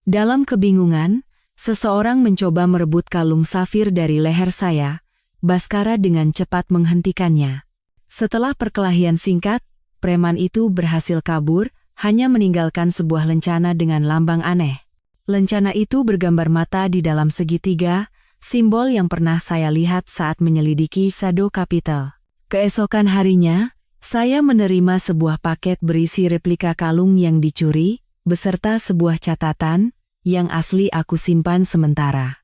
Dalam kebingungan, seseorang mencoba merebut kalung safir dari leher saya. Baskara dengan cepat menghentikannya. Setelah perkelahian singkat, preman itu berhasil kabur, hanya meninggalkan sebuah lencana dengan lambang aneh. Lencana itu bergambar mata di dalam segitiga, simbol yang pernah saya lihat saat menyelidiki Shadow Capital. Keesokan harinya, saya menerima sebuah paket berisi replika kalung yang dicuri, beserta sebuah catatan, yang asli aku simpan sementara.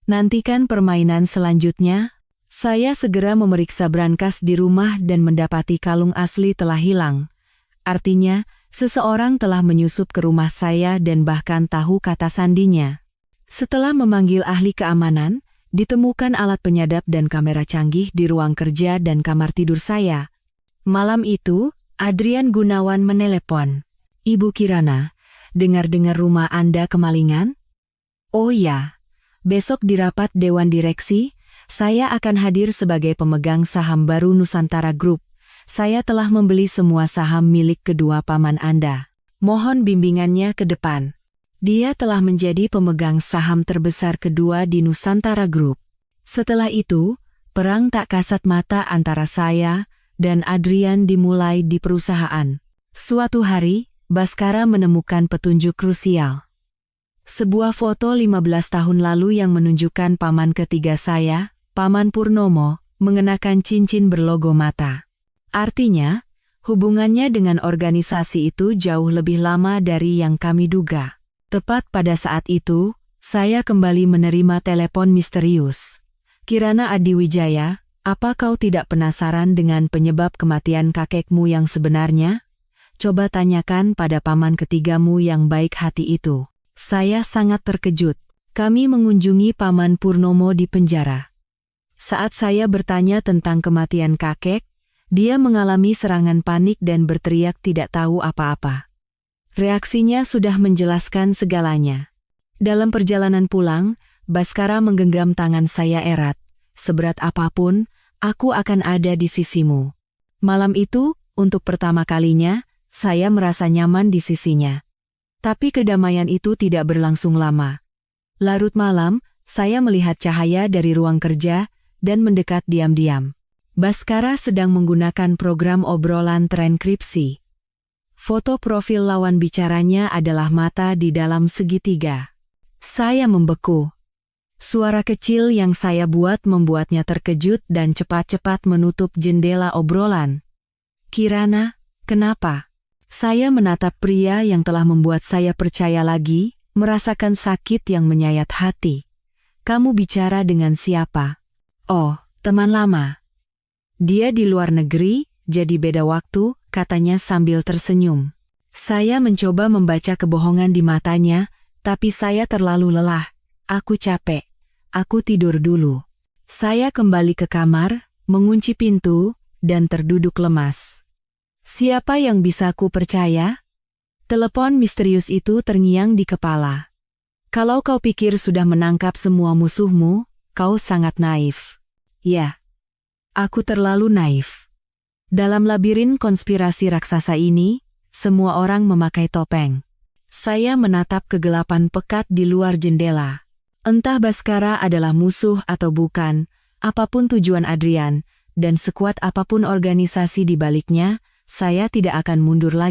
Nantikan permainan selanjutnya. Saya segera memeriksa brankas di rumah dan mendapati kalung asli telah hilang. Artinya, seseorang telah menyusup ke rumah saya dan bahkan tahu kata sandinya. Setelah memanggil ahli keamanan, ditemukan alat penyadap dan kamera canggih di ruang kerja dan kamar tidur saya. Malam itu, Adrian Gunawan menelepon. "Ibu Kirana, dengar-dengar rumah Anda kemalingan?" "Oh ya, besok di rapat Dewan Direksi, saya akan hadir sebagai pemegang saham baru Nusantara Group. Saya telah membeli semua saham milik kedua paman Anda. Mohon bimbingannya ke depan." Dia telah menjadi pemegang saham terbesar kedua di Nusantara Group. Setelah itu, perang tak kasat mata antara saya dan Adrian dimulai di perusahaan. Suatu hari, Baskara menemukan petunjuk krusial. Sebuah foto 15 tahun lalu yang menunjukkan paman ketiga saya, Paman Purnomo, mengenakan cincin berlogo mata. Artinya, hubungannya dengan organisasi itu jauh lebih lama dari yang kami duga. Tepat pada saat itu, saya kembali menerima telepon misterius. "Kirana Adiwijaya, apa kau tidak penasaran dengan penyebab kematian kakekmu yang sebenarnya? Coba tanyakan pada paman ketigamu yang baik hati itu." Saya sangat terkejut. Kami mengunjungi Paman Purnomo di penjara. Saat saya bertanya tentang kematian kakek, dia mengalami serangan panik dan berteriak tidak tahu apa-apa. Reaksinya sudah menjelaskan segalanya. Dalam perjalanan pulang, Baskara menggenggam tangan saya erat. "Seberat apapun, aku akan ada di sisimu." Malam itu, untuk pertama kalinya, saya merasa nyaman di sisinya. Tapi kedamaian itu tidak berlangsung lama. Larut malam, saya melihat cahaya dari ruang kerja dan mendekat diam-diam. Baskara sedang menggunakan program obrolan trankripsi. Foto profil lawan bicaranya adalah mata di dalam segitiga. Saya membeku. Suara kecil yang saya buat membuatnya terkejut dan cepat-cepat menutup jendela obrolan. "Kirana, kenapa?" Saya menatap pria yang telah membuat saya percaya lagi, merasakan sakit yang menyayat hati. "Kamu bicara dengan siapa?" "Oh, teman lama. Dia di luar negeri, jadi beda waktu," katanya sambil tersenyum. Saya mencoba membaca kebohongan di matanya, tapi saya terlalu lelah. "Aku capek. Aku tidur dulu." Saya kembali ke kamar, mengunci pintu, dan terduduk lemas. Siapa yang bisa ku percaya? Telepon misterius itu terngiang di kepala. "Kalau kau pikir sudah menangkap semua musuhmu, kau sangat naif." Ya, aku terlalu naif. Dalam labirin konspirasi raksasa ini, semua orang memakai topeng. Saya menatap kegelapan pekat di luar jendela. Entah Baskara adalah musuh atau bukan, apapun tujuan Adrian, dan sekuat apapun organisasi di baliknya, saya tidak akan mundur lagi.